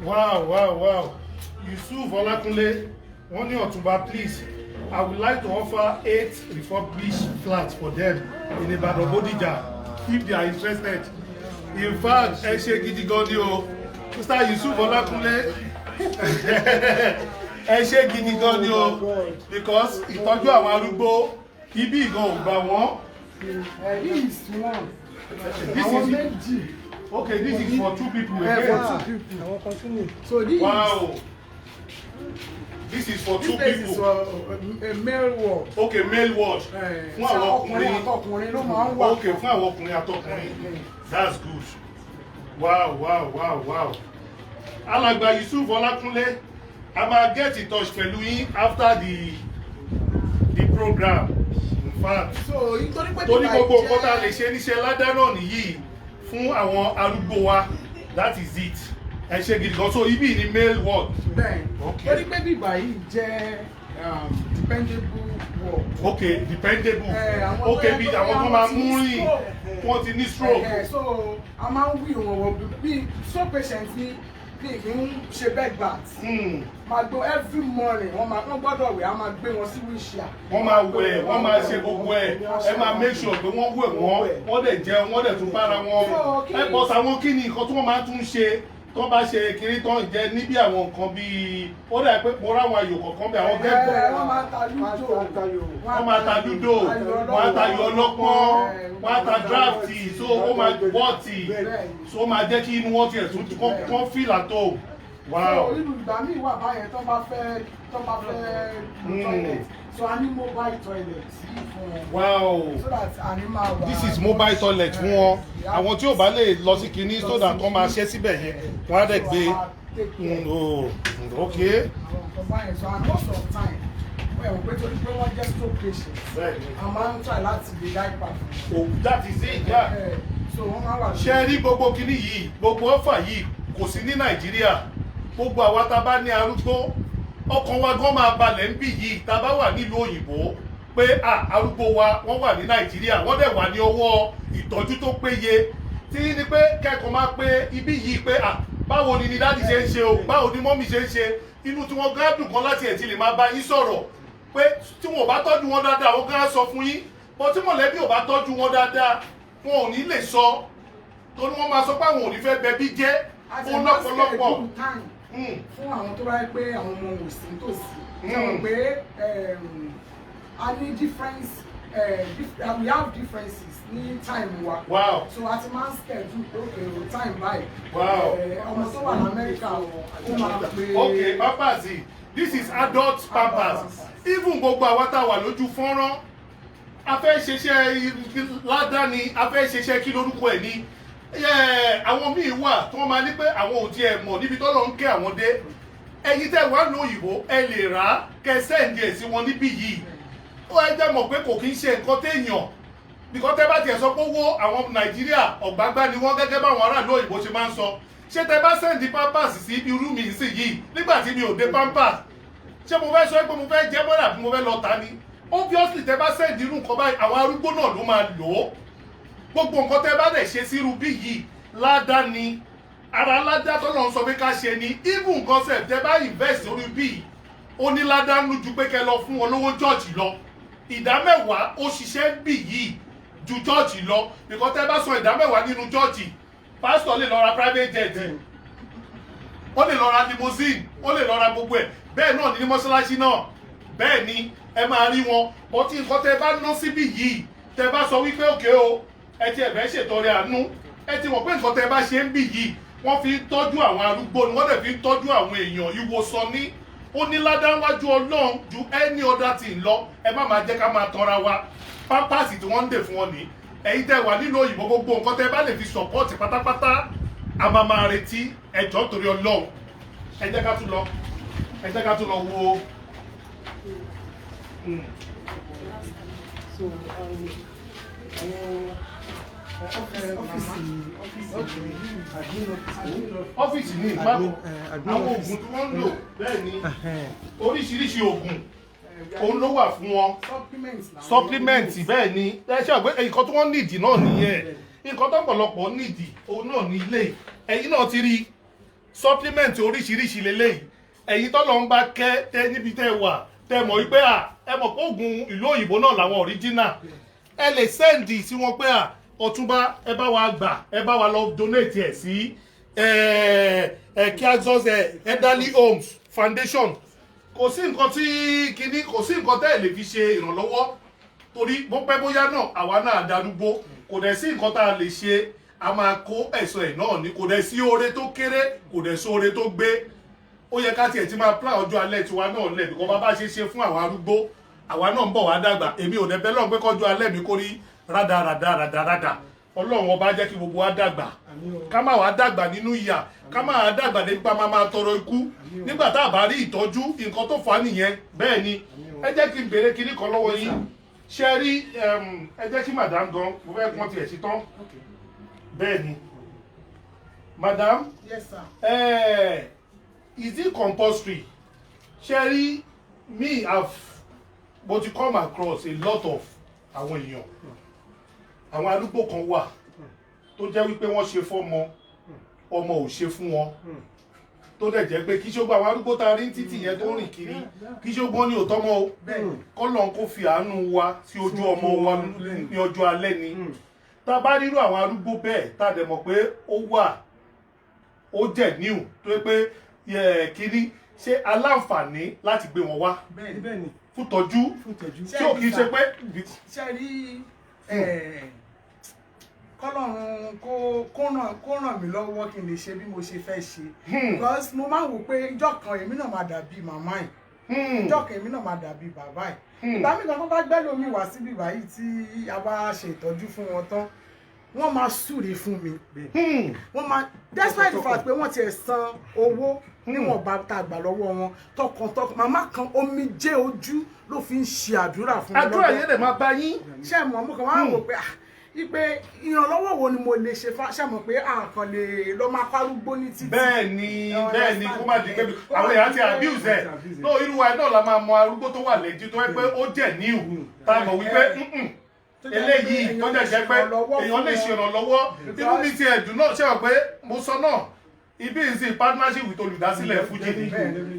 Wow. Wow. Yusuf Olakunle, wọ́n ní Ọ̀túnba, please. I would like to offer 8 refurbished flats for them in Ibadan Bodija if they are interested. In fact, ẹ ṣé gidi gan ni o. Mr. Yusuf Olakunle, ẹ ṣé gidi gan ni o because ìtọ́jú àwọn arúgbó ibi ìgan ò gbà wọ́n. This is one. This is okay. This is for 2 people. For 2 people. I will continue. So this. Wow. This is for 2 people. This is a male ward. Okay, male ward. Fún àwọn ọkùnrin ló máa ń wà. Okay, fún àwọn ọkùnrin àtọkùnrin. That's good. Wow. Alàgbà Yusuf Olakunle, I ma get in touch pẹ̀lú yín after the program. In fact, so torí gbogbo nǹkan tá a lè ṣe níṣẹ́ ládá náà nìyí fún àwọn arúgbó wa. That is it. ẹ ṣe gidi gan so ibi ni male ward. bẹ́ẹ̀ Okay. torí pé bíbá yìí jẹ́ dependable ward. ok dependable àwọn ok bí àwọn tó máa mú rìn wọ́n ti ní stroke. so a máa ń wí wọn wọ bí stroke patient ní bí kì í ṣe bed bath. máa gbọ́ every morning wọ́n gbọ́dọ̀ wẹ̀ á máa gbé wọn sí wheelchair. wọ́n máa wẹ̀ wọ́n máa ṣe gbogbo ẹ̀ ẹ máa make sure pé wọ́n wẹ̀ wọ́n dẹ̀ jẹun wọ́n dẹ̀ tún bára wọn ẹ bọ̀ sáwọn kí ni nǹkan tí wọ́n máa tún ṣe tó bá ṣe kiri tán jẹ níbi àwọn nǹkan bíi ó dà pé mo ráwọn ayò kọ̀ọ̀kan bí àwọn gẹ́gbọ̀n wọ́n máa ta lúdò wọ́n máa ta dúdò wọ́n á ta yọ ọlọ́pọ́n wọ́n á ta drafti so ó máa wọ́ọ̀tì so ó máa jẹ́ kí inú wọn tiẹ̀ tún kán feel at home. Wow. So nínú ìgbà míì wà báyẹn tó bá fẹ́ toilet so a ní mobile toilet fún wọn. Wow. So that a ní máa wà. This is mobile toilet fún wọn àwọn tí ò bá lè lọ sí kinní so that wọ́n máa ṣẹ́ síbẹ̀ yẹn wọ́n á dẹ̀ gbé ok. àwọn nǹkan báyẹn so and most of the time wọ́n ẹ̀wọ̀n pé torí pé wọ́n jẹ́ stroke patient a máa ń try láti lè diaper fún oh that is it yeah. So wọ́n máa wà. ṣe rí gbogbo kinní yìí gbogbo ọ̀fà yìí kò sí ní Nàìjíríà gbogbo àwa tá a bá ní arúgbó ọkàn wa gan máa balẹ̀ ń bì yìí tá a bá wà nílùú òyìnbó pé arúgbó wa wọ́n wà ní Nàìjíríà wọ́n dẹ̀ wà ní ọwọ́ ìtọ́jú tó péye tí ní pé kẹ́kọ̀ọ́ máa pé ibí yìí pé báwo ni dáàdì ṣe ń ṣe o báwo ni mọ́mì ṣe ń ṣe inú tí wọ́n gán dùn kan láti ẹ̀ ti lè máa bá yín sọ̀rọ̀ pé tí wọn ò bá tọ́jú wọn dáadáa wọ́n gán sọ fún yín bọ́ tí mọ̀lẹ́bí ò bá tọ́jú wọn dáadáa wọn ò ní lè sọ torí wọ́n máa sọ pé àwọn ò ní fẹ́ bẹbí jẹ́ fún lọ́pọ̀lọpọ̀. Fún àwọn tó bá yẹ pé àwọn ọmọ ò sí tòsí sọ pé a ní difference we have differences ní time wa. Wow. So a ti máa ń schedule okay time báyìí. Wow. Ọmọ tó wà ní Amẹ́ríkà ó máa pè. Okay, pampers this is adult pampers even gbogbo àwa tá a wà lójú fọ́nrán a fẹ́ ṣiṣẹ́ ládàáni a fẹ́ ṣiṣẹ́ kí lórúkọ ẹ̀ ní àwọn míì wà tí wọ́n máa ní pé àwọn ò tiẹ̀ mọ̀ níbi tọ́lọ́ ń kẹ́ àwọn dé ẹ̀yin tẹ́ wà ní òyìnbó ẹ lè rà á kẹsẹ́ ǹdí ẹ̀ sí wọn níbí yìí ó ẹ jẹ́ mọ̀ pé kò kí ń ṣe nǹkan téèyàn nìkan tẹ́ bá tiẹ̀ sọ pé owó àwọn Nàìjíríà ọ̀gbágbá ni wọ́n gẹ́gẹ́ báwọn aráàlú òyìnbó ṣe máa ń sọ ṣé tẹ́ bá sẹ́ǹdì pampers sí irú mi sí yìí nígbà tí mi ò dé pampers ṣé mo fẹ́ sọ pé mo fẹ́ jẹ́ bọ́dà bí mo fẹ́ lọ ta ni obviously tẹ́ bá sẹ́ǹdì irú nǹkan báyìí àwọn arúgbó náà ló máa lò ó gbogbo nǹkan tẹ́ bá dẹ̀ ṣe sí irú bí yìí ládá ni ara ládá tó lọ́n sọ pé ká ṣe ni even concept tẹ́ bá invest orí bí ó ní ládá ń lójú pé kẹ́ lọ fún wọn lówó church lọ ìdámẹ́wàá ó ṣiṣẹ́ bí yìí ju church lọ because tẹ́ bá sọ ìdámẹ́wàá nínú church pastor lè lọ ra private jet ó lè lọ ra limousine ó lè lọ ra gbogbo ẹ̀ bẹ́ẹ̀ náà ní mọ́ṣáláṣí náà bẹ́ẹ̀ ni ẹ máa rí wọn ọtí nǹkan tẹ́ bá ná síbí yìí tẹ́ bá sọ wípé òkè o ẹ ti ẹ̀fẹ́ ṣètọrẹ àánú ẹ ti mọ̀ pé nǹkan tẹ́ bá ṣe ń bì yìí wọ́n fi ń tọ́jú àwọn arúgbó ni wọ́n dẹ̀ fi ń tọ́jú àwọn èèyàn ìwòsàn ní ó ní ládáwájú Ọlọ́run ju any other thing lọ ẹ má máa jẹ́ ká máa tanra wa pápásì tí wọ́n ń dè fún wọn ní ẹ̀yin tẹ́ wà nílò òyìnbó gbogbo nǹkan tẹ́ bá lè fi support pátápátá a máa máa retí ẹjọ́ torí Ọlọ́run ẹ jẹ́ ká tún lọ wo. ọ́fíìsì ní ìpapò àwọn oògùn tí wọ́n ń lò bẹ́ẹ̀ ni oríṣiríṣi oògùn òun ló wà fún wọn supplement bẹ́ẹ̀ ni ẹ ṣe àgbẹ̀ nǹkan tí wọ́n nídìí náà nìyẹn nǹkan tó pọ̀lọpọ̀ nídìí òun náà ní ilé ẹ̀yin náà ti rí supplement oríṣiríṣi lélẹ́yìí ẹ̀yin tó lọ ń bá kẹ́ tẹ́ níbi tẹ́ wà tẹ́ mọ̀ wípé ẹ mọ̀ pé oògùn ìlú òyìnbó náà làwọn original ẹ lè sẹ́ǹdì sí wọn pé Ọ̀túnba ẹ bá wa gbà ẹ bá wa lọ donate ẹ sí Kiaxos Elderly Homes Foundation kò sí nǹkan tí kinní kò sí nǹkan tẹ́ ẹ lè fi ṣe ìrànlọ́wọ́ torí bó pẹ́ bóyá náà àwa náà darúgbó kò dẹ̀ sí nǹkan tá a lè ṣe a máa kó ẹ̀sọ́ ẹ̀ náà ni kò dẹ̀ sí oore tó kéré kò dẹ̀ sí oore tó gbé ó yẹ ká tiẹ̀ ti máa plan ọjọ́ alẹ́ tiwa náà lẹ̀ bí kò bá ṣe ṣe fún àwọn arúgbó àwa náà ń bọ̀ wá dàgbà èmi ò dẹ̀ bẹ́ lọ́n pé kọjú alẹ́ mi kórí rádaràdaràdaràdà Ọlọ́run ọba jẹ́ kí gbogbo wa dàgbà ká má wá dàgbà nínú ìyà ká má wá dàgbà nípa máa tọrọ ikú nígbà tá a bá rí ìtọ́jú nǹkan tó fà á nìyẹn bẹ́ẹ̀ ni ẹ jẹ́ kí n béèrè kinní kan lọ́wọ́ yín ṣe rí ẹ jẹ́ kí madam gan mo fẹ́ kàn tiẹ̀ sí tán bẹ́ẹ̀ ni madam. Yes, sir. Is it compulsory? Sherry, me but you come across a lot of àwọn èèyàn àwọn arúgbó kan wà tó jẹ́ wípé wọ́n ṣe fọ́mọ ọmọ ò ṣe fún wọn tó dẹ̀ jẹ́ pé kí ṣó gba àwọn arúgbó tá a rí títì yẹn tó rìn kiri kí ṣó gbọ́n ní òótọ́ mọ́ o kọ́lọ́n kó fi àánú wa sí ojú ọmọ wa ní ọjọ́ alẹ́ ni tá a bá rírú àwọn arúgbó bẹ́ẹ̀ tá a dẹ̀ mọ̀ pé ó jẹ́ níù tó yẹ pé kiri ṣé aláǹfààní láti gbé wọn wá fún tọ́jú tí ò kì í ṣe pé. ṣe rí kọ́lọ́run kó ràn mí lọ́wọ́ kí n lè ṣe bí mo ṣe fẹ́ ṣe because mo máa ń wò pé ìjọ́ kan èmi náà máa dàbí màmá ẹ̀ ìjọ́ kan èmi náà máa dàbí bàbá ẹ̀ ìgbà mi kan tó bá gbẹ́ lómi wá síbí báyìí tí a bá ṣe ìtọ́jú fún wọn tán wọ́n máa súre fún mi wọ́n máa despite the fact pé wọ́n ti san owó níwọ̀n bá tá a gbà lọ́wọ́ wọn tọkàntọkàn màmá kan omijé ojú ló fi ń ṣe àdúrà fún mi lọ́dọ̀ àdúrà yẹn lè máa bá yín. ṣé mọ̀ mo kàn wá wò pé ipe ìrànlọ́wọ́ wo ni mo lè ṣe ṣé mọ̀ pé àkàn lè lọ máa kárúgbó ní títì. bẹ́ẹ̀ni kó má di pé àwọn èèyàn ti abuse ẹ no irú wa náà la máa mọ arúgbó tó wà lẹ́jì tó yẹ pé ó jẹ́ níhù tá a mọ̀ wípé eléyìí tó dẹ̀ jẹ́ pé èèyàn lè ṣèrànlọ́wọ́ inú mi ti ẹ̀dùn náà ṣe wọ̀ pé mo sọ náà ibi ìsìn partnership with olùdásílẹ̀ Fuji ni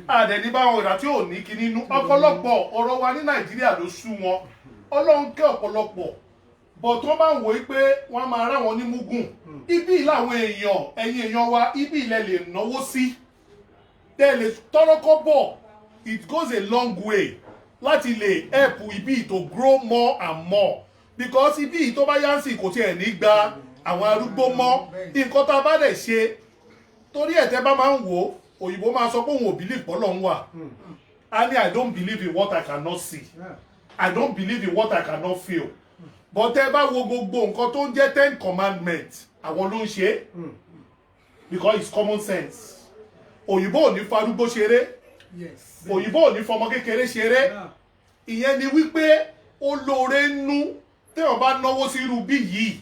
àdẹ̀ní báwọn ìrà tí ò ní kí nínú ọ̀pọ̀lọpọ̀ ọ̀rọ̀ wa ní Nàìjíríà ló sú wọn Ọlọ́run kẹ́ ọ̀pọ̀lọpọ̀ bọ̀ tó bá ń wò pé wọ́n máa rá wọn ní mugun ibi làwọn èèyàn ẹ̀yin èèyàn wa ibi ilẹ̀ lè náwó sí tẹ́lẹ̀ tọ́rọ́kọ́ bọ̀ it goes a long way láti lè help ibi to grow more and more because ibi tó bá yánsì kò tiẹ̀ ní gba àwọn arúgbó mọ́ nǹkan tá a bá dẹ̀ ṣe torí ẹ̀ tẹ́ bá máa ń wò òyìnbó máa sọ pé òun ò believe pọ́lọ́ ń wà á ní I don't believe in what I cannot see I don't believe in what I cannot feel but tẹ́ bá wo gbogbo nǹkan tó ń jẹ́ 10 commandments àwọn ló ń ṣe because it's common sense òyìnbó ò ní farúgbó ṣeré òyìnbó ò ní fọmọ kékeré ṣeré ìyẹn ni wípé ó lóore nú téèyàn bá náwó sí irú bí yìí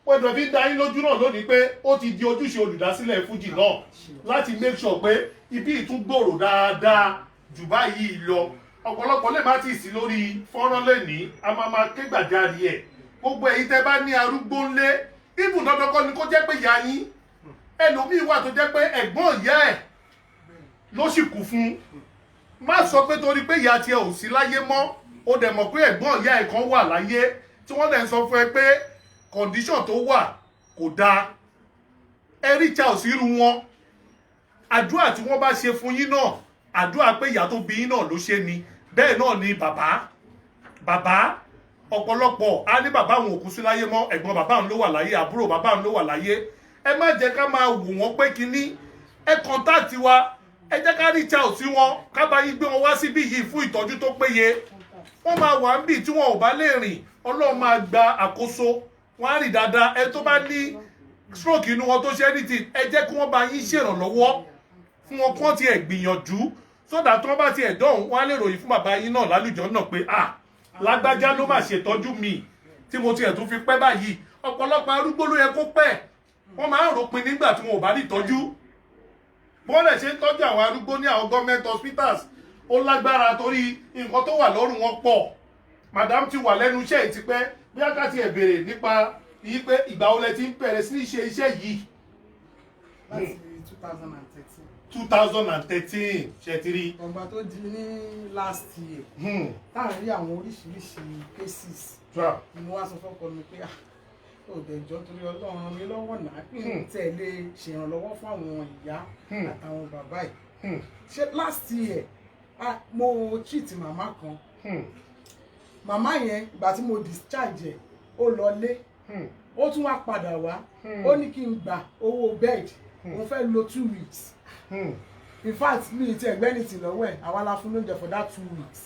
pẹ̀lú fi dá yín lójú náà lónìí pé ó ti di ojúṣe olùdásílẹ̀ Fuji náà láti make sure pé ibi ìtúngbòrò dáadáa jù báyìí lọ ọ̀pọ̀lọpọ̀ lè má tì sí lórí fọ́nrán lẹ́ni a máa ké gbàjarì ẹ̀ gbogbo èyí tẹ́ bá ní arúgbó ńlé ibùn dandan kọ́ ni kó jẹ́ pé ìyá yín ẹlòmíín wà tó jẹ́ pé ẹ̀gbọ́n ìyá ẹ̀ ló sì kú fún má sọ pé torí pé ìyá tiẹ̀ ò sí láyé mọ́ ó dẹ̀ mọ̀ pé ẹ̀gbọ́n ìyá ẹ̀ kan wà láyé tí wọ́n dẹ̀ ń sọ fún ẹ pé condition tó wà kò dáa ẹ reach out sí irú wọn àdúrà tí wọ́n bá ṣe fún yín náà àdúrà pé ìyá tó bí yín náà ló ṣe ni bẹ́ẹ̀ náà ni bàbá ọ̀pọ̀lọpọ̀ á ní bàbá àwọn òkú sí láyé mọ́ ẹ̀gbọ́n bàbá òun ló wà láyé àbúrò bàbá òun ló wà láyé ẹ má jẹ́ ká máa wò wọ́n pé kinní ẹ contact wa ẹ jẹ́ ká reach out sí wọn ká bá yín gbé wọn wá síbí yìí fún ìtọ́jú tó péye wọ́n máa wà ń bì tí wọn ò bá lè rìn Ọlọ́run máa gba àkóso wọn á rìn dáadáa ẹ tó bá ní stroke inú wọn tó ṣe anything ẹ jẹ́ kí wọ́n bá yín ṣèrànlọ́wọ́ fún wọn kí wọ́n tiẹ̀ gbìyànjú sódà tí wọ́n bá tiẹ̀ dọ̀hún wọ́n á lè ròyìn fún bàbá yín náà lálùjọ náà pé lágbájá ló máa ṣètọ́jú mi tí mo tiẹ̀ tún fi pẹ́ báyìí ọ̀pọ̀lọpọ̀ arúgbó ló yẹ kó pẹ́ wọ́n máa ń ròpin nígbà tí wọn ò bá ní ìtọ́jú bọ́n lẹ̀ ṣe ń tọ́jú àwọn arúgbó ní àwọn government hospitals ó lágbára torí nǹkan tó wà lọ́rùn wọn pọ̀ madam ti wà lẹ́nu iṣẹ́ yìí ti pẹ́ bí àkàtì ẹ̀ béèrè nípa yìí pé ìgbà wo lẹ ti ń bẹ̀rẹ̀ sí ní ṣe iṣẹ́ yìí. láti 2013. 2013 ṣe ti rí. ọgbà tó di ní last year táà rí àwọn oríṣiríṣi cases ni mo wá sọ fọ́kọ mi pé òdẹ̀jọ́ torí Ọlọ́run ràn mí lọ́wọ́ náà kí n tẹ̀lé ṣèrànlọ́wọ́ fún àwọn ìyá àtàwọn bàbá yìí ṣe last year mo treat màmá kan màmá yẹn ìgbà tí mo discharge ẹ̀ ó lọlé ó tún wá padà wá ó ní kí n gba owó bed òun fẹ́ lo 2 weeks in fact mi ti ẹgbẹ́ ní ti lọ́wọ́ ẹ̀ àwa la fún lóúnjẹ for that 2 weeks.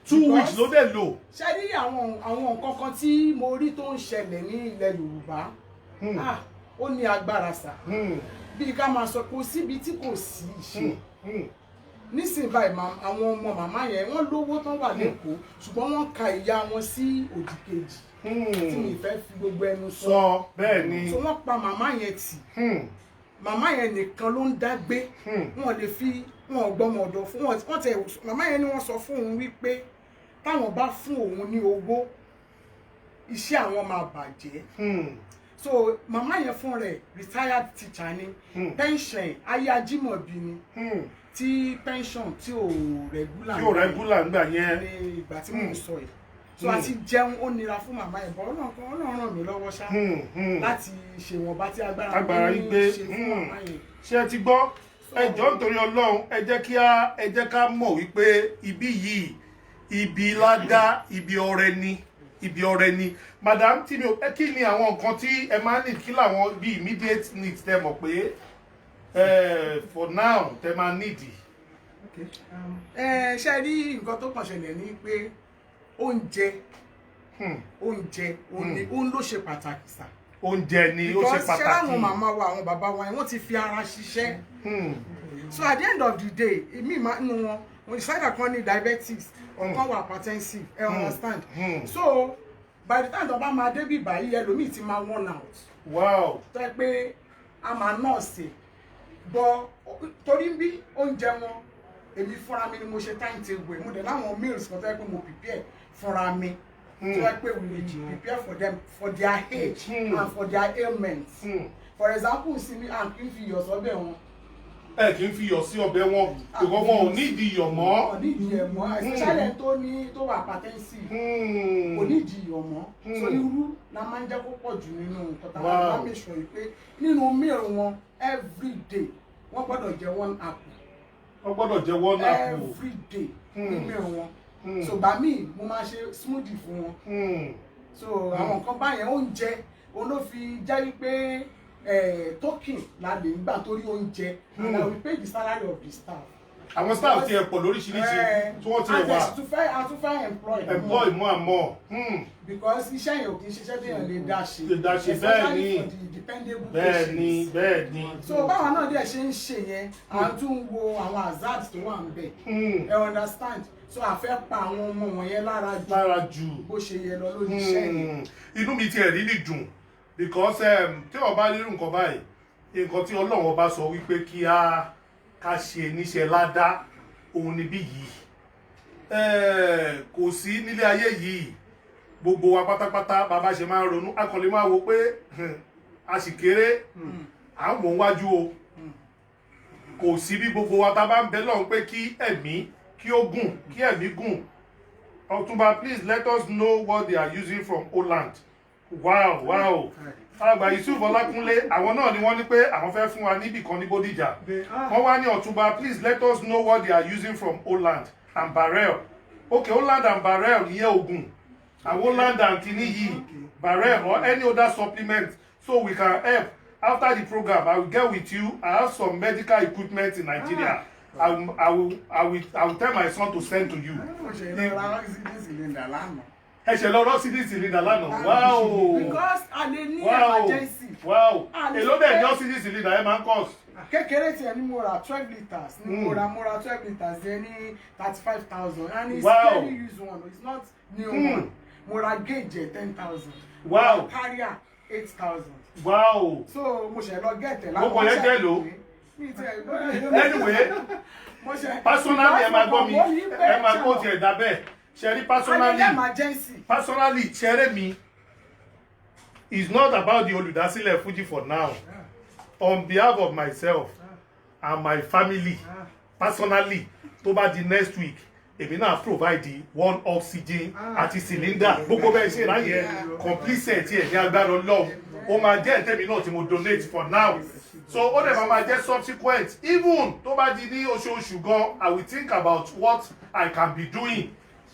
2 weeks ló dẹ̀ lò. ṣé rí àwọn nǹkan kan tí mo rí tó ń ṣẹlẹ̀ ní ilẹ̀ Yorùbá ó ní agbára sà bí ká máa sọ pé síbi tí kò sí ìṣe nísìnyí báyìí àwọn ọmọ màmá yẹn wọ́n lówó tán wà lẹ́kọ̀ọ́ ṣùgbọ́n wọ́n ka ìyá wọn sí òdì kejì tí mi fẹ́ fi gbogbo ẹnu sọ bẹ́ẹ̀ ni tí wọ́n pa màmá yẹn tì màmá yẹn nìkan ló ń dá gbé wọn lè fi wọn gbọmọ ọ̀dọ̀ fún wọn tẹ màmá yẹn ni wọ́n sọ fún òun wípé táwọn bá fún òun ní owó iṣẹ́ àwọn máa bàjẹ́ so màmá yẹn fún rẹ̀ retired teacher ni pension ayé ajímọ̀bí ni tí pension tí ò regular ńgbà yẹn ní ìgbà tí mò ń sọ yìí so àti jẹun ó nira fún màmá yẹn bọ́ Ọlọ́run ràn mí lọ́wọ́ ṣá láti ṣèwọ̀nba tí agbára yín gbé ṣe fún màmá yẹn. ṣé ẹ ti gbọ́ ẹ jọ̀ọ́ nítorí Ọlọ́run ẹ jẹ́ ká mọ̀ wípé ibi yìí ibi ládá ibi ọrẹ ni madam tí mi ò kí ni àwọn nǹkan tí ẹ máa need kí làwọn bí immediate needs tẹ mọ̀ pé for now tẹ máa need. ṣe rí nǹkan tó kàn ṣẹlẹ̀ ní pé oúnjẹ òun ló ṣe pàtàkì sá. Oúnjẹ ni ó ṣe pàtàkì. because ṣé àwọn màmá wa àwọn bàbá wa wọ́n ti fi ara ṣiṣẹ́. So at the end of the day èmi máa ń nu wọn when decide kan ní diabetes or kan wà hypertensive understand. So by the time tó bá máa débi báyìí ẹlòmíì ti máa worn out. Wow. tó yẹ pé a máa nọ́ọ̀sì bọ́ torí bí oúnjẹ wọn èmi fúnra mi ni mo ṣe timetable mo dẹ̀ láwọn meals kan tó yẹ pé mo prepare fúnra mi tó yẹ pé we prepare for them for their age and for their ailments. For example sinmi à ń kí n fi iyọ̀ sọ́bẹ̀ wọn. Ẹ kì í fi iyọ̀ sí ọbẹ̀ wọn because wọn ò nídìí iyọ̀ mọ́. Ò nídìí ẹ̀ mọ́ especially tó wà hypertensive kò nídìí iyọ̀ mọ́ so irú la máa ń jẹ́ kó pọ̀ jù nínú nǹkan tá a bá make sure pé nínú meal wọn every day wọ́n gbọ́dọ̀ jẹ one apple. Wọ́n gbọ́dọ̀ jẹ one apple every day ní meal wọn so bá mi mo máa ṣe smoothie fún wọn so àwọn nǹkan báyẹn oúnjẹ òun ló fi jẹ́ wípé token la lè gbà torí oúnjẹ and I will pay the salary of the staff. Àwọn staff ti ẹ̀ pọ̀ lóríṣiríṣi tí wọ́n ti ẹ̀ wà. a tún fẹ́ employ more and more. Because iṣẹ́ yẹn ò kì í ṣiṣẹ́ tí èèyàn lè dá ṣe. bẹ́ẹ̀ ni bẹ́ẹ̀ ni. So báwa náà dẹ̀ ṣe ń ṣe yẹn à ń tún wo àwọn hazard tó wà ń bẹ̀. ẹ understand so a fẹ́ pa àwọn ọmọ wọ̀nyẹn lára jù bó ṣe yẹ lọ lórí iṣẹ́ yẹn. Inú mi ti ẹ̀ rí lè dùn because tí ọba rírun nǹkan báyìí nǹkan tí Ọlọ́run ọba sọ wípé kí ká ṣe níṣẹ́ ládá òun níbí yìí kò sí nílé ayé yìí gbogbo wa pátápátá bàbá ṣe máa ń ronú akọ̀lẹ̀ máa wo pé a sì kéré à ń wò wájú o kò sí bí gbogbo wa tá bá ń bẹ lọ́hùn pé kí ẹ̀mí kí ó gùn kí ẹ̀mí gùn. Ọ̀túnba, please let us know what they are using from Holland. Wow. Àgbà Yusuf Ọlákúnlé àwọn náà ni wọ́n ní pé àwọn fẹ́ fún wa níbì kan ní Bódìjà. Wọ́n wá ní Ọ̀túnba, please let us know what they are using from Holland and Barrel. Okay, Holland and Barrel ìyẹn Ògùn. And Holland and kini yìí Barrel or any other supplement so we can help. After the program, I will get with you. I have some medical equipment in Nigeria. I will tell my son to send to you. Ẹ ṣe lọ oxygen cylinder lánàá. Wow. Because a lè ní emergency. Wow. Èló dẹ̀ ní oxygen cylinder ẹ máa ń cost. Kékeré tí ẹni mo ra 12 litres ní mo ra 12 litres yẹn ní 35,000 and it's very used one, it's not new one. Mo ra gauge 10,000. Wow. Carrier 8,000. Wow. So mo ṣe lọ get ẹ láwọn. Mo kò yẹ jẹ́ lò. Anyway, personally ẹ máa gbọ́ mi ẹ máa kó tiẹ̀ dábẹ́. Sherry, personally, Sherry me is not about the Olùdásílẹ̀ Fuji for now. On behalf of myself and my family, personally, tó bá di next week, èmi náà provide the one oxygen àti cylinder. Gbogbo bẹ́ẹ̀ ṣe ráyè complete set ẹ̀ ní agbára Ọlọ́run. Ó máa jẹ́ ẹ̀tẹ́mi náà tí mo donate for now. So ó dẹ̀ máa jẹ́ subsequent. Even tó bá di ní oṣooṣù gan, I will think about what I can be doing.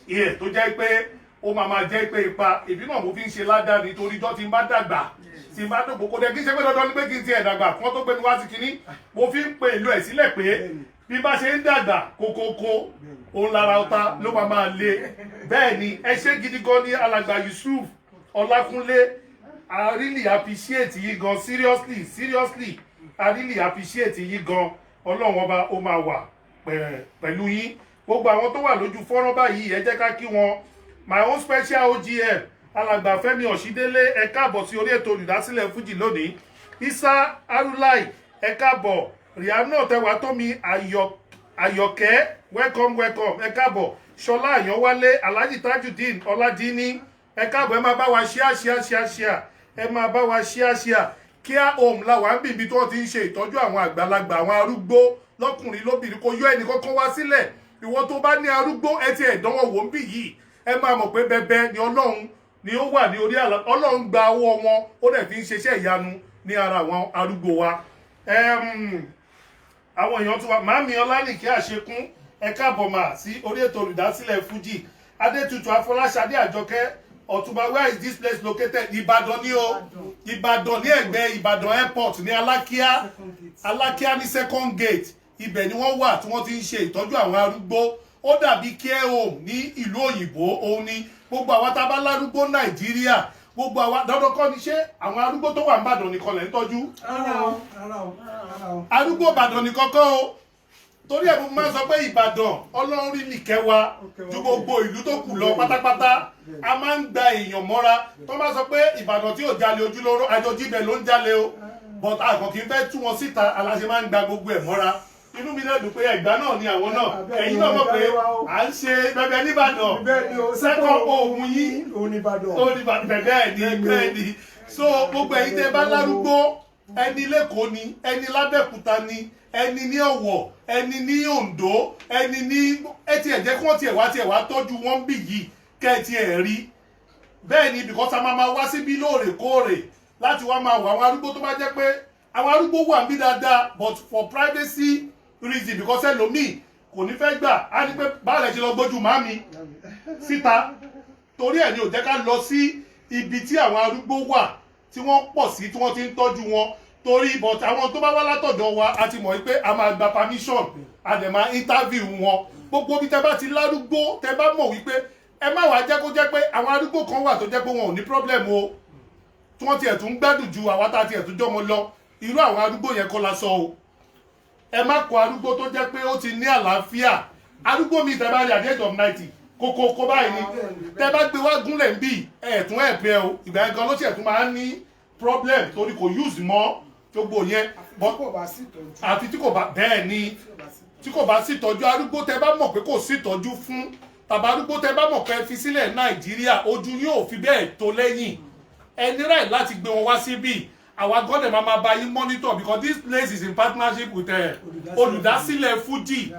Ìyẹn tó jẹ́ pé ó máa jẹ́ pé ipa èbí náà mo fi ń ṣe ládàá nítorí ijọ́ tí n bá dàgbà tí n bá dògbò kó dẹ̀ kí n ṣe pé dandan ní pé kí n ti ẹ̀ dàgbà kí wọ́n tó gbé mi wá sí kinní mo fi ń pe ìlú ẹ̀ sílẹ̀ pé bí bá ṣe ń dàgbà kókókó òun lára ọ̀tá ló máa le. Bẹ́ẹ̀ ni ẹ ṣé gidi gan ní alàgbà Yusuf Ọlákúnlé. I really appreciate yín gan seriously I really appreciate yín gan. Ọlọ́run ọba ó máa wà pẹ̀lú yín. Gbogbo àwọn tó wà lójú fọ́nrán báyìí ẹ jẹ́ ká kí wọn. My own special OGM alàgbà Fẹ́mi Ọ̀ṣídélé ẹ káàbọ̀ sí orí ètò Olùdásílẹ̀ Fuji lónìí. Isa Arulai ẹ káàbọ̀ Rihanna tẹwàá tómi Àyọ̀kẹ́ welcome ẹ káàbọ̀ Ṣọlá Àyànwálé Alhaji Tajudeen Ọládìní ẹ káàbọ̀ ẹ máa bá wa ṣíà ẹ máa bá wa ṣíà Care Home làwọn bìbí tí wọ́n ti ń ṣe ìtọ́jú àwọn àgbàlagbà àwọn arúgbó lọ́kùnrin lóbìnrin kò yọ ẹnì kankan wá sílẹ̀ ìwọ tó bá ní arúgbó ẹ ti ẹ̀dánwò wò ń bì yìí ẹ máa mọ̀ pé bẹbẹ ni Ọlọ́run ni ó wà ní orí àlà Ọlọ́run gba ọwọ́ wọn ó dẹ̀ fi ń ṣeṣẹ́ ìyanu ní ara àwọn arúgbó wa àwọn èèyàn tó wà màámi Ọlánìkẹ́ Àṣekún ẹ káàbọ̀ mà sí orí ètò olùdásílẹ̀ Fuji Adétutù Afọláṣadé Àjọkẹ́ Ọ̀túnba where is this place located Ìbàdàn ní o Ìbàdàn ní ẹ̀gbẹ́ Ìbàdàn airport ní Alákíá ní second gate ibẹ̀ ni wọ́n wà tí wọ́n ti ń ṣe ìtọ́jú àwọn arúgbó ó dàbí care home ní ìlú òyìnbó òun ni gbogbo àwa tá a bá lárúgbó Nàìjíríà gbogbo àwa dandan kọ́ ni ṣé àwọn arúgbó tó wà ní Ìbàdàn nìkan lẹ̀ ń tọ́jú arúgbó Ìbàdàn nìkan kọ́ o torí ẹ̀ mo máa ń sọ pé Ìbàdàn Ọlọ́run rí nìkẹ́ wa ju gbogbo ìlú tó kù lọ pátápátá a máa ń gba èèyàn mọ́ra tó máa sọ pé Ìbàdàn tí ò jalè ojúlóró àjọjí ibẹ̀ ló ń jalè o but àkàn kì í fẹ́ tú wọn síta aláṣẹ máa ń gba gbogbo ẹ̀ mọ́ra inú mi náà dùn pé Ẹ̀gbá náà ni àwọn náà ẹ̀yin náà mọ̀ pé à ń ṣe bẹbẹ nìbàdàn second ohun yìí oníbàdàn bẹ́ẹ̀ ni so gbogbo ẹ̀yin tẹ́ bá lárúgbó ẹni lẹ́kọ̀ọ́ ni ẹni lábẹ́òkúta ni ẹni ní Ọ̀wọ̀ ẹni ní Oǹdó ẹni ní ẹtì ẹ̀jẹ̀ kí wọ́n tiẹ̀ wá tọ́jú wọn bì yìí kẹ́ẹ̀tì ẹ̀ rí bẹ́ẹ̀ ni because a máa wá síbí lóòrèkóòrè láti wá máa wọ àwọn arúgbó tó bá jẹ́ pé àwọn arúgbó wà níbí dáadáa but for privacy reason because ẹlòmíì kò ní fẹ́ gbà á ní pé báàlẹ̀ ṣe lọ gbójú màmí síta torí ẹ̀ ni ò jẹ́ ká lọ sí ibi tí àwọn arúgbó wà tí wọ́n pọ̀ sí tí wọ́n ti ń tọ́jú wọn torí but àwọn tó bá wá látọ̀dọ̀ wa a ti mọ̀ pé a máa gba permission a dẹ̀ máa interview wọn gbogbo bí tẹ bá ti lárúgbó tẹ bá mọ̀ wípé ẹ má wàá jẹ́ kó jẹ́ pé àwọn arúgbó kan wà tó jẹ́ pé wọn ò ní problem o tí wọ́n tiẹ̀ tún gbádùn ju àwa tá a tiẹ̀ tún jọmọ lọ irú àwọn arúgbó yẹn kọ́ la sọ o ẹ má kọ arúgbó tó jẹ́ pé ó ti ní àlàáfíà arúgbó mi tẹ bá rí at the age of 90 kókó báyìí ni tẹ bá gbé wá gúnlẹ̀ ń bì ẹ̀ẹ̀tún ẹ̀pẹ́ o ìgbà yẹn gan ló tiẹ̀ tún máa ń ní problem torí kò use mọ́ gbogbo yẹn àti tí kò bá bẹ́ẹ̀ ni tí kò bá sí ìtọ́jú arúgbó tẹ bá mọ̀ pé kò sí ìtọ́jú fún tàbí arúgbó tẹ bá mọ̀ pé fi sílẹ̀ Nàìjíríà ojú yóò fi bẹ́ẹ̀ tó lẹ́yìn ẹni ráì láti gbé wọn wá síbí àwa gọ́dẹ̀ máa bá yín monitor because this place is in partnership with olùdásílẹ̀ Fuji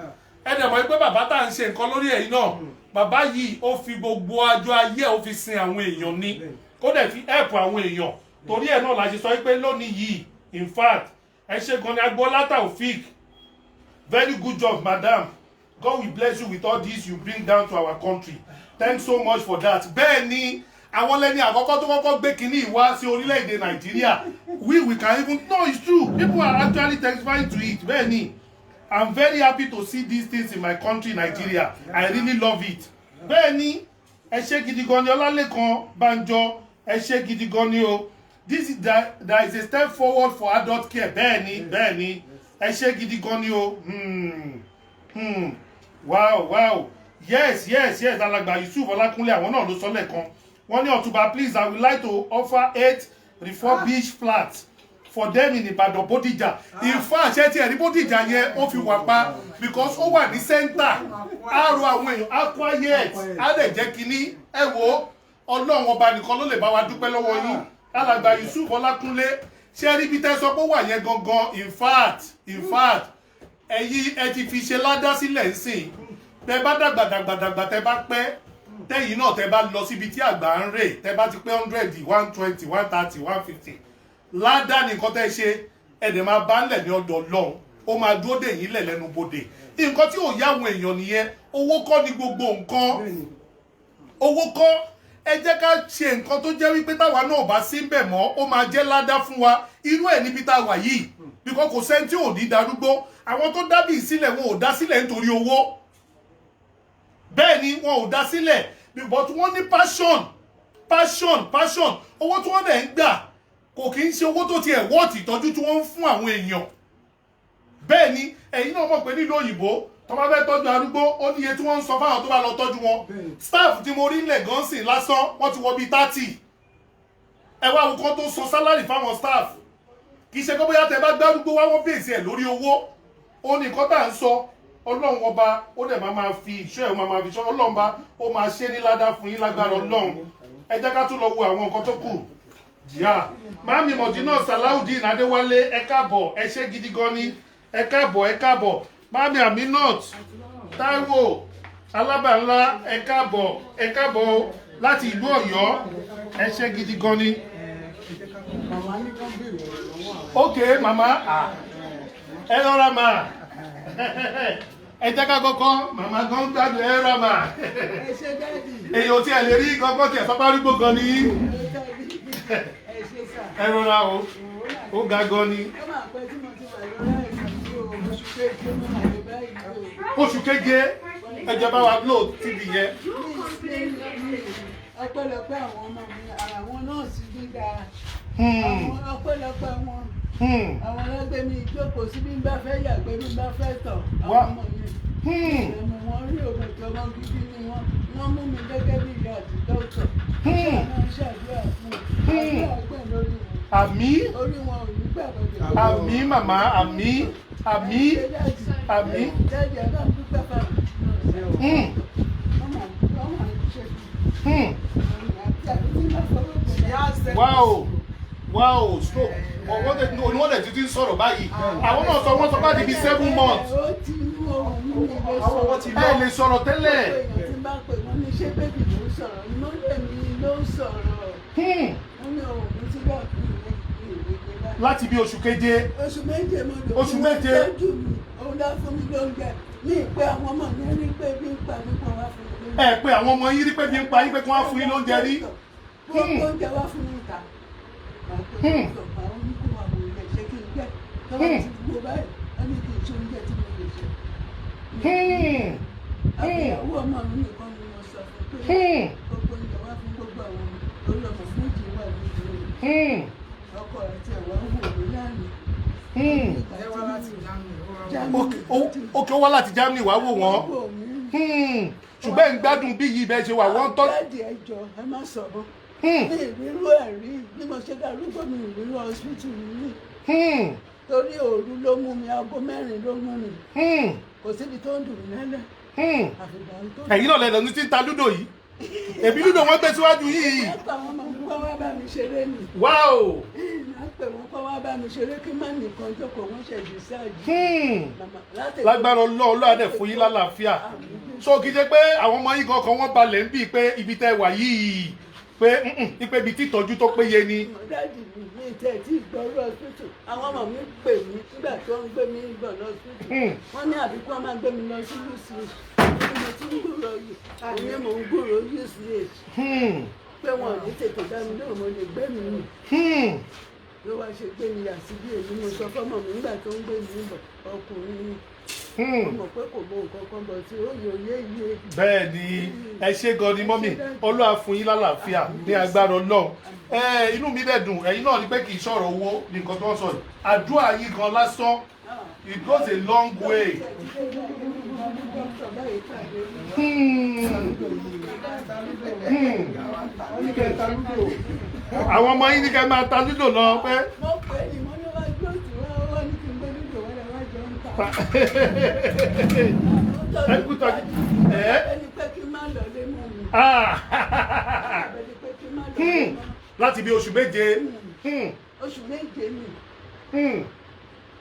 ẹ̀dẹ̀ mọ̀ pé bàbá tá à ń ṣe nǹkan lórí ẹ̀yìn náà bàbá yìí ó fi gbogbo àjọ ayé ó fi sin àwọn èèyàn ni ó dẹ̀ fi help àwọn èèyàn torí ẹ̀ náà la ṣe sọ pé lónìí yìí in fact ẹ ṣe gan ni Agboola Taofeek very good job madam God will bless you with all this you bring down to our country thanks so much for that bẹ́ẹ̀ ni àwọn lẹ́ni àkọ́kọ́ tó kọ́kọ́ gbé kínní ìwá sí orílẹ̀-èdè Nàìjíríà we can even no it's true people are actually testifying to it bẹ́ẹ̀ ni I'm very happy to see these things in my country Nigeria I really love it bẹ́ẹ̀ ni ẹ ṣé gidi gan ni Ọlálékan Bánjọ ẹ ṣé gidi gan ni o there is a step forward for adult care bẹ́ẹ̀ ni ẹ ṣé gidi gan ni o wow yes alàgbà Yusuf Ọlákúnlé àwọn náà ló sọ lẹ́ẹ̀kan wọ́n ní Ọ̀túnba please I would like to offer 8 refurbished flats for them in Ìbàdàn Bódìjà in fact ṣé tí ẹ̀rí Bódìjà yẹn ó fi wà pa because ó wà ní center á ro àwọn èèyàn á quiet á lè jẹ́ kínní ẹ wo Ọlọ́run ọba nìkan ló lè bá wa dúpẹ́ lọ́wọ́ yín alàgbà Yusuf Ọlákúnlé ṣé rí bí tẹ́ sọ pé ó wà yẹn gangan in fact ẹ̀yin ẹ ti fi ṣe ládá sílẹ̀ ńsìn tẹ́ bá dàgbà tẹ́ bá pẹ́ tẹ́yìn náà tẹ́ bá lọ síbi tí àgbà ń rè tẹ́ bá ti pé 100 120 130 150 ládá nìkan tẹ́ ṣe ẹ̀dẹ̀ máa bá ń lẹ̀ ní ọ̀dọ̀ Ọlọ́run ó máa dúró dè yín lẹ̀ lẹ́nu bodè nǹkan tí ò yá àwọn èèyàn nìyẹn owó kọ́ ni gbogbo nǹkan owó kọ́ ẹ jẹ́ ká ṣe nǹkan tó jẹ́ wípé táwa náà bá sí ń bẹ̀ mọ́ ó máa jẹ́ ládá fún wa irú ẹ̀ níbi tá a wà yìí bíkọ́ kò sẹ́ni tí ò ní darúgbó àwọn tó dábì sílẹ̀ wọn ò dá sílẹ̀ nítorí owó bẹ́ẹ̀ ni wọn ò dá sílẹ̀ but wọ́n ní passion owó tí wọ́n dẹ̀ ń gbà kò kí ń ṣe owó tó tiẹ̀ wọ́ọ̀tì ìtọ́jú tí wọ́n ń fún àwọn èèyàn bẹ́ẹ̀ ni ẹ̀yin náà mọ̀ pé nílùú òyìnbó tó bá fẹ́ tọ́jú arúgbó ó ní iye tí wọ́n ń sọ fáwọn tó bá lọ tọ́jú wọn staff tí mo rí ilẹ̀ gan sìn lásán wọ́n ti wọ bíi 30 ẹ wá nǹkan tó sọ sálárì fáwọn staff kì í ṣe kó bóyá tẹ bá gbárùgbó wá wọ́n bèèsì ẹ̀ lórí owó ó ní nǹkan tá à ń sọ ọlọ́run ọba ó dẹ̀ máa fi ìṣọ́ ẹ̀ máa fi ṣọ́ ọlọ́run bá ó máa ṣe ní ládàá fún yín lágbára ọlọ́run ẹ jẹ́ ká tún lọ wo àwọn nǹkan tó kù yá Màámi Mọ̀dínà Salaudeen Adéwálé ẹ káàbọ̀ ẹ ṣé gidi gan ni ẹ káàbọ̀ Màámi Aminat Táíwò Alábànlá ẹ káàbọ̀ láti ìlú Ọ̀yọ́ ẹ ṣé gidi gan ni. Ok màmá ẹ rọra mà ẹ jẹ́ ká kọ́kọ́ màmá gan gbádùn ẹ rọra mà èyàn tí ẹ lè rí kọ́kọ́ tí ẹ sọ́pá arúgbó gan ni ẹ rọra ó ga gan ni. Oṣù keje ẹjẹ bá wa blow tv yẹn. Ọpẹ́lọpẹ́ àwọn ọmọ mi ara wọn náà sì gbígbà ọpẹ́lọpẹ́ wọn àwọn ọlọ́gbẹ́ mi ìjókòó sí bí n bá fẹ́ yàgbẹ́ bí n bá fẹ́ tọ̀ àwọn ọmọ yẹn ẹ̀mú wọn rí ògùn tí ọmọ gidi ni wọ́n mú mi gẹ́gẹ́ bí ìyá àti dókítà wọ́n ṣàdúrà fún àdúrà ọgbẹ́ lórí wọn. Àmín. Orí wọn ò ní gbàgbọ́. Àmín màmá àmín. Jáde ẹ̀ náà dúpẹ́ fáwọn. Wow, stroke. Wọ́n dẹ̀ títí ń sọ̀rọ̀ báyìí. Àwọn náà sọ wọ́n sọ bá di bí 7 months. Ẹ lè sọ̀rọ̀ tẹ́lẹ̀. Láti bí oṣù keje. Oṣù méje. Òun dá fún mi lóúnjẹ. Ní ìpè àwọn ọmọ mi rí pé bí ń pa nípa wá fún mi. Ẹ pé àwọn ọmọ yín rí pé bí ń pa yín pé kí wọ́n fún yín lóúnjẹ rí. Wọ́n kó oúnjẹ wá fún mi ìta. Àwọn oníkó wà wò ilẹ̀ ṣé kí n jẹ́. Tọ́wọ́ ti gbogbo báyìí, wọ́n ní kí n ṣe oúnjẹ tí mo lè ṣe. Àbẹ̀yàwó ọmọ mi nìkan ni mo sọ fún pé gbogbo oúnjẹ wá fún gbogbo àwọn olùọmọ méjì wà nídìí. Ọkọ rẹ̀ tí ẹ̀wọ̀n ń wò mí lánàá. Ókè ó wá láti Germany wá wò wọ́n. Ṣùgbọ́n ń gbádùn bí yìí bẹ́ẹ̀ ṣe wà wọ́n tọ́. Dáàdì ẹjọ́ ẹ má sọ̀rọ̀. Ní ìrírú ẹ̀rí bí mo ṣe darúgbó mi ìrírú hospital mi. Torí òru ló mú mi, aago 4 ló mú mi. Kò síbi tó ń dùn mí lẹ́lẹ̀. Ẹ̀yin náà lẹ́nu tí ń ta lúdò yìí. Èbí lúdò wọ́n gbé síwájú yìí. Ẹ pa àwọn ọmọ mi kọ́ wá bá mi ṣeré ni. Wow! Ẹ pè wọ́n kọ́ wá bá mi ṣeré kí má nìkan jókòó wọ́n ṣe discharge. Lágbára Ọlọ́run á dẹ̀ fún yín lálàáfíà. So kì í ṣe pé àwọn ọmọ yín kankan wọ́n balẹ̀ ń bì pé ibi tẹ́ wà yìí pé ibi tí ìtọ́jú tó péye ni. Dáàdì mi tẹ̀ tí ìgbọ́rọ̀ hospital àwọn ọmọ mi pè mí nígbà tí wọ́n ń gbé mi gbọ̀ lọ hospital. Wọ́n ní àbí kí wọ́n máa gbé mi lọ sí UCH. Mo ti ń gbúrò yìí àní mò ń gbúrò UCH. Pé wọn ò ní tètè dá mi lóhùn mo lè gbé mi nù. Ló wá ṣe gbé mi yà sí bí èyí mo sọ fọ́mọ mi nígbà tó ń gbé mi bọ̀ ọkùnrin ni. Mọ̀ pé kò mọ nǹkan kan bọ̀ tí ó yòóyé yé. Bẹ́ẹ̀ ni ẹ ṣé gan ni mọ́mì Ọlọ́run á fún yín lálàáfíà ní agbára Ọlọ́run. Inú mi dẹ̀ dùn ẹ̀yin náà rí pé kì í sọ̀rọ̀ owó ní nǹkan tó ń sọ yìí. Àdúrà yín gan lásán it goes a long way. Àwọn ọmọ yín ní kẹ́ máa ta lúdò lọ pé. Mo pè é ní mo ní wá gbé òtún wá ní kí n gbé lúdò wọ́n lè wá jẹun ta. Ẹ kú tọ́jú. Ẹni pé kí n má lọ lé mọ́ mi. Ẹni pé kí n má lọ lé mọ́. Láti bí oṣù méje. Oṣù méje ni.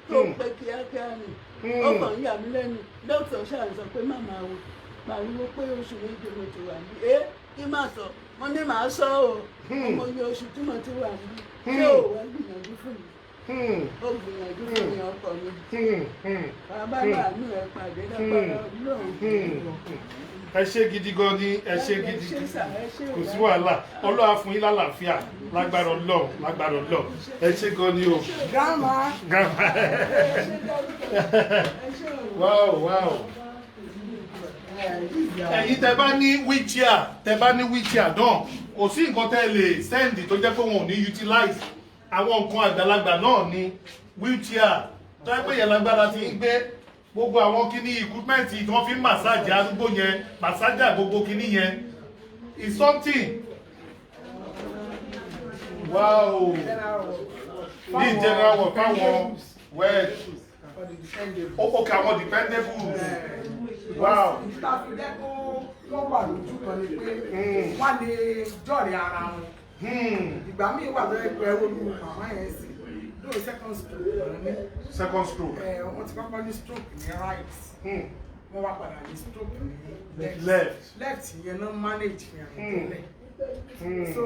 Tó pé kíákíá ni. Ó kàn ń yà mí lẹ́nu. Dókítà ṣáà sọ pé màmá o pariwo pé oṣù méje mo ti wà ní. Kí má sọ, mo ní màá sọ o. Ọmọ iye oṣù tí mo ti wà ní. Ṣé ò wá gbìyànjú fún mi? Ó gbìyànjú fún mi ọkọ mi. Bàbá láàánú ẹ pàdé lágbára Ọlọ́run. Ẹ ṣé gidi gan ni ẹ ṣé gidi kò sí wàhálà Ọlọ́run á fún yín lálàáfíà lágbára Ọlọ́run ẹ ṣé gan ni o. Grandma. Wow. Ẹ̀yin tẹ́ bá ní wheelchair náà kò sí nǹkan tẹ́ lè send tó jẹ́ pé wọn ò ní utilize àwọn nǹkan àgbàlagbà náà ní wheelchair tó yẹ pé yẹn lágbára ti ń gbé gbogbo àwọn kíní equipment tí wọ́n fi ń massage arúgbó yẹn massager gbogbo kíní yẹn is something. Wow. ní general ward fáwọn well for the dependable. ó kà àwọn dependable wow ìta fi jẹ́ kó wọ́n wà lójú kan ni pé wọ́n lè jọ̀rẹ̀ ara wọn. ìgbà míì wà lọ́wọ́ ẹgbẹ́ olú màmá yẹn sí lórí second stroke wọn ní. second stroke wọ́n ti kọ́kọ́ ní stroke ní right wọ́n wá padà ní stroke ní left yẹn náà manage yẹn tẹ́lẹ̀. so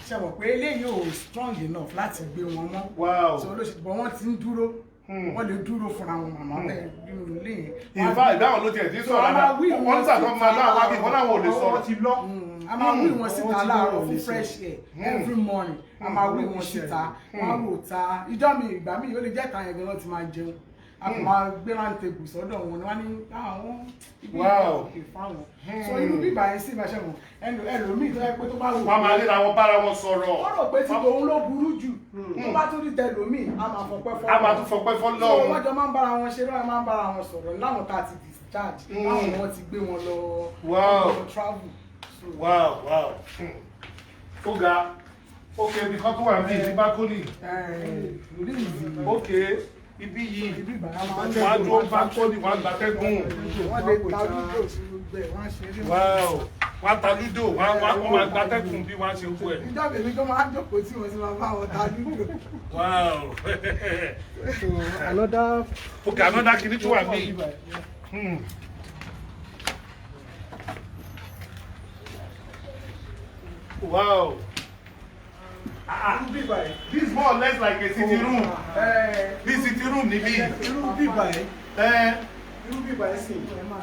ṣe mọ̀ pé eléyìí ò strong enough láti gbé wọn mọ́. wow so olóṣèlú bọ́ wọ́n ti ń dúró wọ́n lè dúró fúnra wọn màmá bẹ́ẹ̀ nínú ilé yẹn. ìfà ìdáhùn ló tiẹ̀ tí sọ̀rọ̀ dáadáa wọ́n ń sàtọ́ máa dáhùn wákì wọ́n láwọn ò lè sọ̀rọ̀ ti lọ. a máa wí wọn síta láàárọ̀ fún fresh air every morning a máa wí wọn síta wọn á wò ta ìjọ mi ìgbà mi ó lè jẹ́ ìta yẹn gan-an ti máa jẹun a kò máa gbé round table sọ́dọ̀ wọn ni wọ́n ní àwọn ibi ìgbà fáwọn so inú bíbá yẹn sì máa ṣe wọn ẹlòmíì tó yẹ pé tó bá wù. wọ́n máa léra wọn bára wọn sọ̀rọ̀. wọ́n rò pé tí tòun ló burú jù tó bá tún rí tẹlòmíì a máa fọpẹ́ fọ́. a máa tún fọpẹ́ fọ́ so lọ́wọ́. wọ́n jọ máa ń bára wọn ṣe lọ́wọ́ máa ń bára wọn sọ̀rọ̀ láwọn tá a ti discharge láwọn ni wọ́n ti gbé wọn lọ travel. wow wow ó ga ok ibi kan tó wà ní ìdí bákólì ok ibi yìí wọ́n á dúró bákólì wọ́n á gbàtẹ́gùn wọ́n lè ta lúdò sí gbogbo ẹ̀ wọ́n á ṣe eré wọn. wow wọ́n á ta lúdò wọ́n máa gbàtẹ́gùn bí wọ́n á ṣe kú ẹ̀. ìjọba èmi tó máa ń jókòó tí wọ́n ti máa bá wọn ta lúdò. wow so another. ok another kìíní tó wà ní. wow. This is more or less like a sitting room. This sitting room níbí. Irú bíbà ẹ̀. Irú bíbà ẹ̀ sì.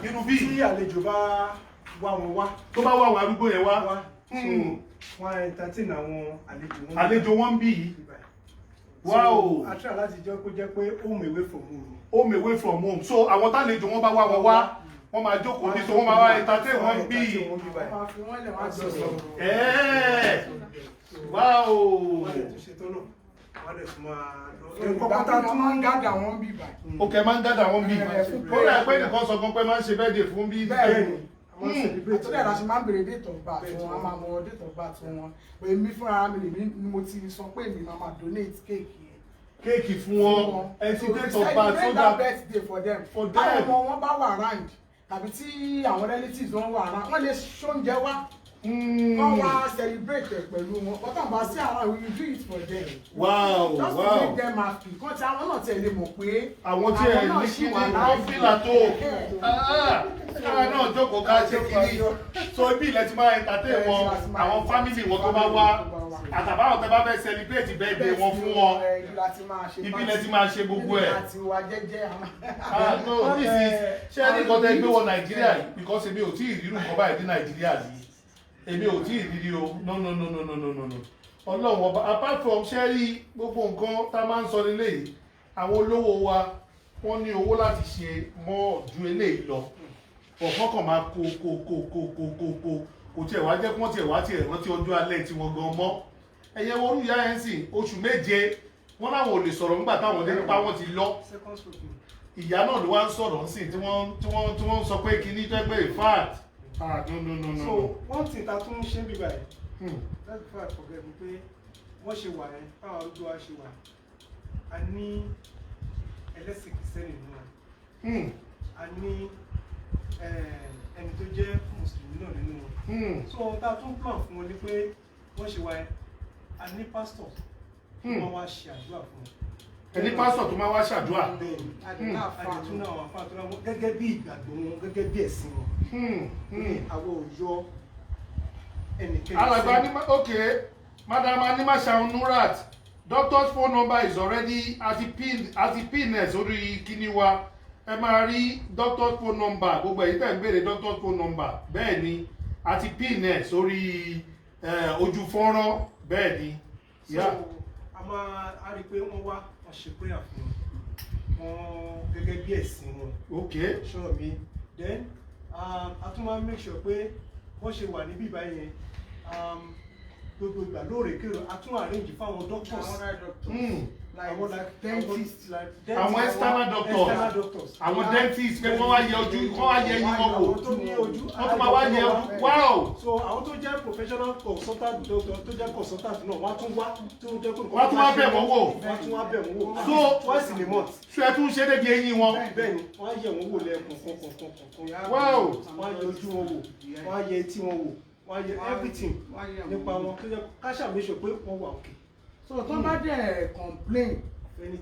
Irú bí. Tí àlejò bá wá wọn wá. Tó bá wá àwọn arúgbó yẹn wá. So wọ́n entertain àwọn àlejò wọn. Àlejò wọn bí yìí. Wow. A try láti jẹ́ kó jẹ́ pé home away from home. Home away from home. So àwọn tálejò wọn bá wá wọn wá. Wọ́n máa jókòó bí so wọ́n máa wá entertain wọn bí. wọ́n máa fi wọ́n lẹ̀ wọ́n á jọ sọ̀rọ̀. Wow. Wọ́n lè tún ṣe tán náà. Wọ́n lè tún máa lọ. ìgbà tá a tún máa ń gádà wọn bí báyìí. Ok máa ń gádà wọn bí. Ó yà pé nìkan sọ fún pé máa ń ṣe birthday fún bí. bẹ́ẹ̀ni àtúndì àdá ṣe máa ń béèrè date of birth wọn a máa mọ date of birth wọn èmi fúnra mi lèmi ni mo ti sọ pé èmi máa máa donate cake yẹn. Kéèkì fún wọn ẹtí date of birth so that birthday for them. For them. báwo ọmọ wọn bá wà round tàbí tí àwọn relatives wọn wà round wọ́n lè ṣóúnjẹ wá. wọ́n wá celebrate pẹ̀lú wọn bọ́tà bá sí àwọn we will do it for them. wow just wow. to make them happy kọ́ tí àwọn náà tẹ̀lé mọ̀ pé àwọn tí ẹ ní kí ni wọ́n fìlà tó káà náà jókòó ká ṣe kiri so ibi ilẹ̀ ti máa entertain wọn àwọn family wọn tó bá wá àtàbáwọn tẹ bá fẹ́ celebrate birthday wọn fún wọn ibi ilẹ̀ ti máa ṣe gbogbo ẹ̀. no this is ṣé ẹni kan tẹ gbé wọ Nàìjíríà yìí because èmi ò tí ì rírun kan báyìí ní Nàìjíríà yìí èmi ò tí ì rírí o no Ọlọ́run ọba apart from ṣẹ́rí gbogbo nǹkan tá a máa ń sọ nílé yìí àwọn olówó wa wọ́n ní owó láti ṣe mọ́ ju eléyìí lọ ọ̀kan kan máa kó kò tiẹ̀ wá jẹ́ kí wọ́n tiẹ̀ wá tiẹ̀ rántí ọjọ́ alẹ́ tí wọ́n gan mọ́ ẹ̀yẹ wọn olùyá ẹ̀ ń sìn oṣù méje wọ́n láwọn ò lè sọ̀rọ̀ nígbà táwọn dé nípa wọ́n ti lọ ìyá náà ló wá ń sọ̀rọ̀ ń sìn tí wọ́n sọ pé kíní jẹ́ pé in fact no. So one thing ta tún ṣe bíbá ẹ̀ that's why I forget mi pé wọ́n ṣe wà ẹ́ báwọn arúgbó wa ṣe wà a ní ẹlẹ́sìn kìsẹ́nì nínú wọn a ní ẹni tó jẹ́ mùsùlùmí náà nínú wọn so ohun tá a tún plan fún wọn ni pé wọ́n ṣe wà ẹ́ a ní pásítọ̀ tó máa wá ṣe àdúrà fún wọn. Ẹni pásítọ̀ tó máa wá ṣàdúrà. Àdìtún náà wà fún àtúnra wọn gẹ́gẹ́ bí ìgbàgbọ́ wọn gẹ́gẹ́ bí ẹ̀sìn wọn. Àwọn òòjọ́ ẹnikẹ́ni. Alàgbà ní okay Madam Animashaun Nurat doctor's phone number is already àti pin ẹ̀ sórí kíní wa ẹ máa rí doctor's phone number gbogbo èyí tẹ̀ ń béèrè doctor's phone number bẹ́ẹ̀ ni àti pin ẹ̀ sórí ojú fọ́nrán bẹ́ẹ̀ ni. So a máa a rí i pé wọ́n wá wọ́n ṣe prayer fún wọn gẹ́gẹ́ bí ẹ̀sìn wọn. Okay. Sure mi then a tún máa make sure pé wọ́n ṣe wà níbí báyìí yẹn gbogbo ìgbà lóòrèkèrè a tún arrange fáwọn doctors. àwọn like dentist àwọn external doctors àwọn dentist pé wọ́n wá yẹ ojú wọ́n wá yẹ eyín wọn wò àwọn tó ní ojú wọ́n tún máa wá yẹ ojú wow. so àwọn tó jẹ́ professional consultant doctor tó jẹ́ consultant náà wọ́n á tún wá tó jẹ́ kó wọ́n tún wá bẹ̀ wọ́n wò wọ́n tún wá bẹ̀ wọ́n wò so twice in a month. ṣé ẹ tún ṣe débi eyín wọn. bẹ́ẹ̀ni wọ́n á yẹ wọ́n wò lẹ́ẹ̀kọ̀ọ̀kan wow. wọ́n á yẹ ojú wọn wò wọ́n á yẹ etí wọn wò wọ́n á yẹ everything nípa wọn tó yẹ ká ṣàmìṣọ pé wọ́n wà òkè. so tó bá dẹ̀ complain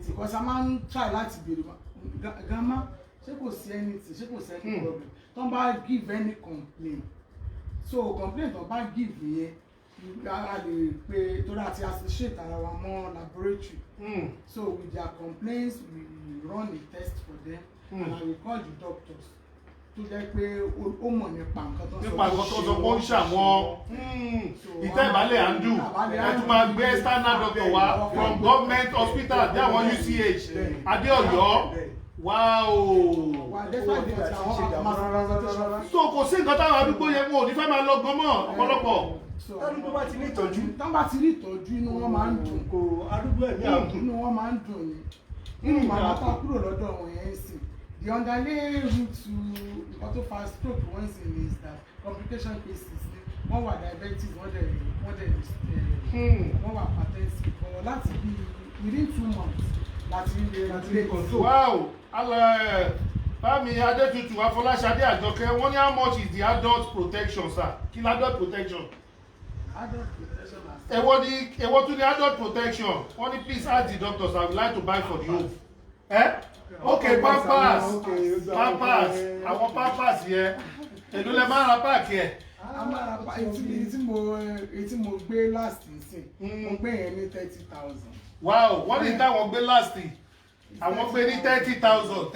because a máa ń try láti béèrè gama ṣé kò sí anything ṣé kò sí any problem tó bá give any complaint so complaint tó bá give yẹn a lè pe torí àti associate ara wa mọ́ laboratory so with their complaints we run a test for them and I will call the doctors tó jẹ́ pé ó mọ̀ nípa nǹkan tó sọ nípa nǹkan tó sọ pé ó ń ṣàwọn ìtẹ́ ìbálẹ̀ àndù ẹ tún máa gbé standard doctor wá from government hospital bí àwọn UCH Adéọ̀yọ́ wow. so kò sí nǹkan táwọn àdúgbò yẹn wọn ò ní fẹ́ máa lọ gan mọ́ ọ̀pọ̀lọpọ̀. àdúgbò bá ti ní ìtọ́jú. tán bá ti rí ìtọ́jú inú wọn máa ń dùn. kò àdúgbò ẹ̀mí àgùn. inú wọn máa ń dùn ni inú màmá tá kúrò lọ́dọ̀ wọn yẹn ń sìn. The underlying route to nǹkan tó fa stroke one thing is that complication cases ni wọ́n wà diabetes wọ́n wà hypertensive but láti bí within 2 months láti lè control. wow bámi Adétutù Afọláṣadé Àjọkẹ́ wọ́n ní how much is the adult protection sir kí ni adult protection. Adult protection èwo tún ní adult protection wọ́n ní please ask the doctors I would like to buy for the home. Okay, pampers àwọn pampers yẹn èlò lẹ máa ra páàkì ẹ. ètí mo gbé last nsìn mo gbé yẹn ní 30,000. wow wọ́n ní táwọn gbé last àwọn gbé ní 30,000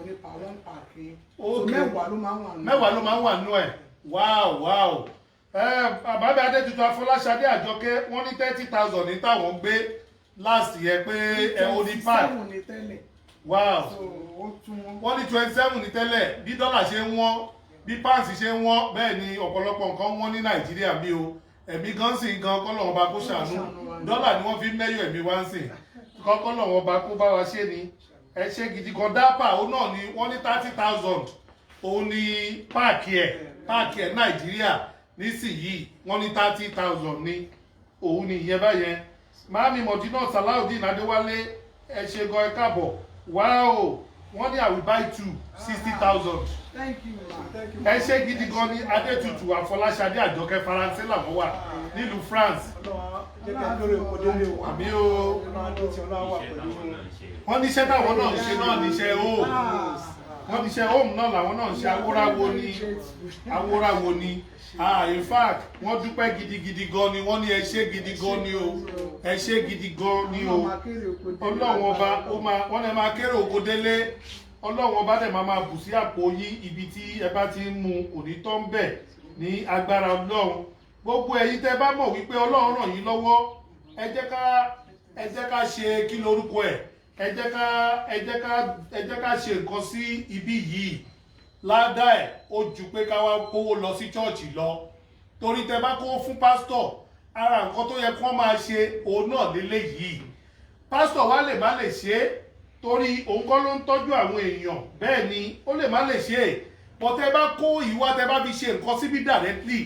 nípa one pack yẹn okay mẹ́wàá ló máa ń wà nínú ẹ̀ wow bàbá Adétutù Afọláṣadé Àjọkẹ́ wọ́n ní 30,000 ní táwọn gbé last yẹn pé ẹ ò ní pack wow wọ́n ní 27 ní tẹ́lẹ̀ bí dọ́là ṣe ń wọ́n bí pounds ṣe ń wọ́n bẹ́ẹ̀ ni ọ̀pọ̀lọpọ̀ nǹkan wọ́n ní Nàìjíríà bí o ẹ̀mí gan sì gan kọ́lọ́wọ́n bá kó ṣàánú dọ́là ni wọ́n fi mẹ́yọ̀ ẹ̀mí wá ń sìn kọ́lọ́wọ́n bá kó bá wa ṣe ni ẹ ṣe gidi kan dápà òun náà ni wọ́n ní 30,000 òun ni páàkì ẹ̀ Nàìjíríà nísìnyìí wọ́n ní 30,000 ní òun ni ìyẹn báyẹn Màámi Mọ̀dínà Salaudeen Adéwálé ẹ ṣe gan ẹ káàbọ̀ wow wọ́n ní I will buy 60,000. Thank you. ẹ ṣe gidi gan ni Adétutù Afọláṣadé Àjọkẹ́ Faransé làwọn wà nílùú France. àmì o wọ́n ní iṣẹ́ táwọn náà ń ṣe náà níṣẹ́ home wọ́n ní iṣẹ́ home náà làwọn náà ń ṣe awóráwo ni in fact wọ́n dúpẹ́ gidigidi gan ni wọ́n ní ẹ ṣé gidi gan ni o ẹ ṣé gidi gan ni o Ọlọ́run ọba wọ́n lè máa kéré oko délé Ọlọ́run ọba dẹ̀ máa bù sí àpò yín ibi tí ẹ bá ti ń mu òní tó ń bẹ̀ ní agbára Ọlọ́run gbogbo ẹ̀yin tẹ́ bá mọ̀ wípé Ọlọ́run ràn yín lọ́wọ́ ẹ jẹ́ ká ṣe kí lórúkọ ẹ̀ ẹ jẹ́ ká ṣe nǹkan sí ibi yìí ládà ẹ̀ ó ju pé ká wá kówó lọ sí chọ́ọ̀chì lọ torí tẹ́ bá kówó fún pásítọ̀ ara nǹkan tó yẹ kí wọ́n máa ṣe òun náà lélẹ́yìí pásítọ̀ wa lè má lè ṣe é torí òun kọ́ ló ń tọ́jú àwọn èèyàn bẹ́ẹ̀ ni ó lè má lè ṣe é bọ́ tẹ́ bá kó ìwà tẹ́ bá fi ṣe nǹkan síbí directly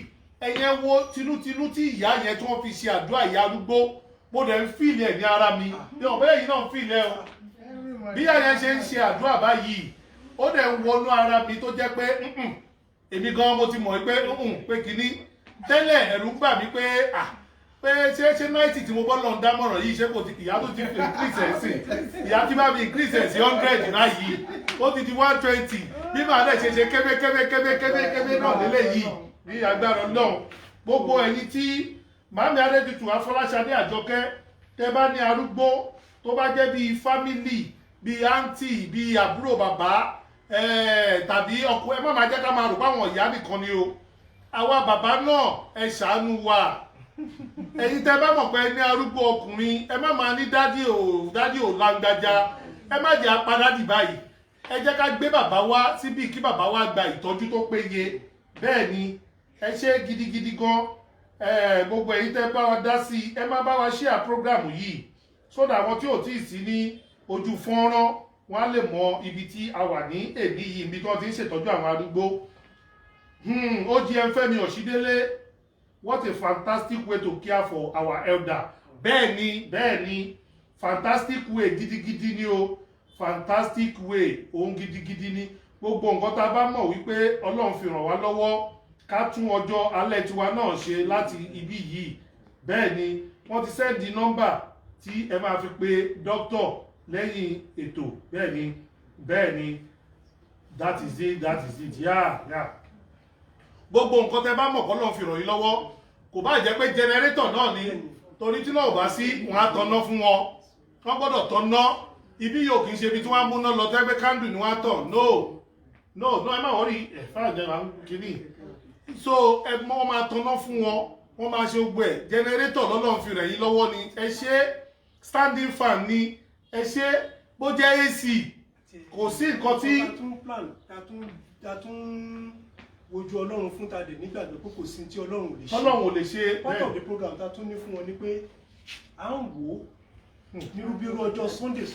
ẹ̀yẹn wo tinútinú tí ìyá yẹn tí wọ́n fi ṣe àdúrà ìyá arúgbó mo dẹ̀ ń fìlẹ̀ ẹ̀ ní ara mi yọ̀ bẹ́ẹ̀ yìí náà ń fìlẹ̀ o bí ìyá yẹn ṣe ń ṣe àdúrà báyìí ó dẹ̀ ń wọnú ara mi tó jẹ́ pé èmi gan mo ti mọ̀ pé kínní tẹ́lẹ̀ ẹ̀rù ń bà mí pé ṣé 90 tí mo bọ́ lọ́n dámọ̀ràn yìí ṣé kò ti ìyá tó ti fi increase ẹ̀ sí ìyá tí bá fi increase ẹ̀ sí 100 báyìí ó ti di 120 bí màá dẹ̀ ṣe kébé náà lélẹ̀ yìí ní agbára náà gbogbo ẹ̀yin tí Màámi Adétutù Afọláṣadé Àjọkẹ́ tẹ́ bá ní arúgbó tó bá jẹ́ bíi family bíi aunty bíi àbúrò bàbá tàbí ọkọ ẹ má máa jẹ́ ká máa rò páwọn ìyá nìkan ni o àwa bàbá náà ẹ ṣàánú wa ẹ̀yin tẹ́ bá mọ̀ pé ní arúgbó ọkùnrin ẹ má máa ní dádì ò lágbájá ẹ má jẹ́ apádádì báyìí ẹ jẹ́ ká gbé bàbá wá síbí kí bàbá wá gba ìtọ́jú tó péye bẹ́ẹ̀ ni ẹ ṣe gidigidi gan gbogbo ẹ̀yin tẹ́ bá wa dá sí ẹ má bá wa share program yìí sódà àwọn tí ò tí ì sí ní ojú fọ́nrán wọ́n á lè mọ ibi tí a wà ní èdè yìí ibi tí wọ́n ti ń ṣètọ́jú àwọn arúgbó. OGM Fẹ́mi Ọ̀ṣídélé, what a fantastic way to care for our elder. bẹ́ẹ̀ ni fantastic way gidigidi ni o, fantastic way ohun gidigidi ni. Gbogbo nǹkan tá a bá mọ̀ wípé Ọlọ́run fi ràn wá lọ́wọ́ ká tún ọjọ́ alẹ́ tiwa náà ṣe láti ibí yìí. Bẹ́ẹ̀ ni wọ́n ti sẹ́ndì nọ́mbà tí ẹ máa fi pe dókítà lẹ́yìn ètò. Bẹ́ẹ̀ ni that is it yeah. Gbogbo nǹkan tẹ́ bá mọ̀ k'Ọlọ́run fi ràn yín lọ́wọ́, kò bá jẹ́ pé jẹnẹrétọ̀ náà ni, torí tí náà ò bá sí wọn á tanná fún wọn, wọ́n gbọ́dọ̀ tanná. Ibi yóò kì í ṣe ibi tí wọ́n á múná lọ tẹ́gbẹ́ kándù ni wọ́n á tàn. No ẹ má wọ́rí ẹ̀fà jẹ́ kìíní. So ẹ mọ́ máa tanná fún wọn, wọ́n máa ṣe gbogbo ẹ̀. Jẹnẹrétọ̀ l'Ọlọ́run fi ràn yín lọ́wọ́ ni ẹ ṣe, standing fan ni ẹ ṣe, bó jẹ́ AC kò sí nǹkan tí ta tún ojú Ọlọ́run fún tàdé nígbàgbọ́ pé kò sí tí Ọlọ́run ò lè ṣe. part of the program ta tún ní fún wọn ni pé à ń wò ó nírúbírú ọjọ́ Sunday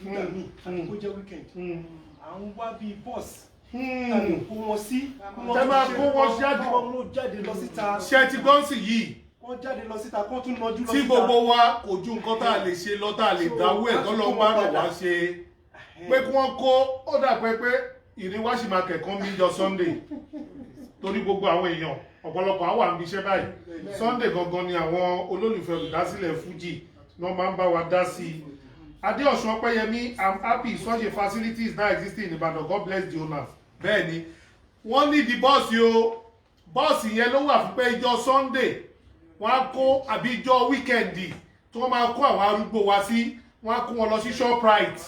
nígbà míì àti kó jẹ́ weekend à ń wá bíi bus tàbí kó wọn sí jáde lọ síta. ṣe ti gbọ́nsì yìí wọ́n jáde lọ síta kó tún nọjú lọ síta. tí gbogbo wa kò ju nǹkan tá a lè ṣe lọ tá a lè dáwọ́ ẹ̀ tọ́lọ́ bá rọ̀ wá ṣe pé kí wọ́n kó ó dà pé ìrìn wá sì máa kẹ̀kọ́ mi jọ Sunday torí gbogbo àwọn èèyàn ọ̀pọ̀lọpọ̀ àwọn àmì iṣẹ́ báyìí. Sunday gangan ni àwọn olólùfẹ́ olùdásílẹ̀ Fuji náà máa ń bá wa dá sí i. Adéọ̀sùn Ọpẹ́yẹmí, I'm happy such a facility is now existing in Ibadan. God bless the owners. Bẹ́ẹ̀ ni wọ́n ní di bọ́ọ̀sì o, bọ́ọ̀sì yẹn ló wà fún pé ìjọ Sunday wọ́n á kó àbí ìjọ wíkẹ̀ndì tí wọ́n máa kó àwọn arúgbó wa sí, wọ́n á kó wọn lọ sí Shoprite,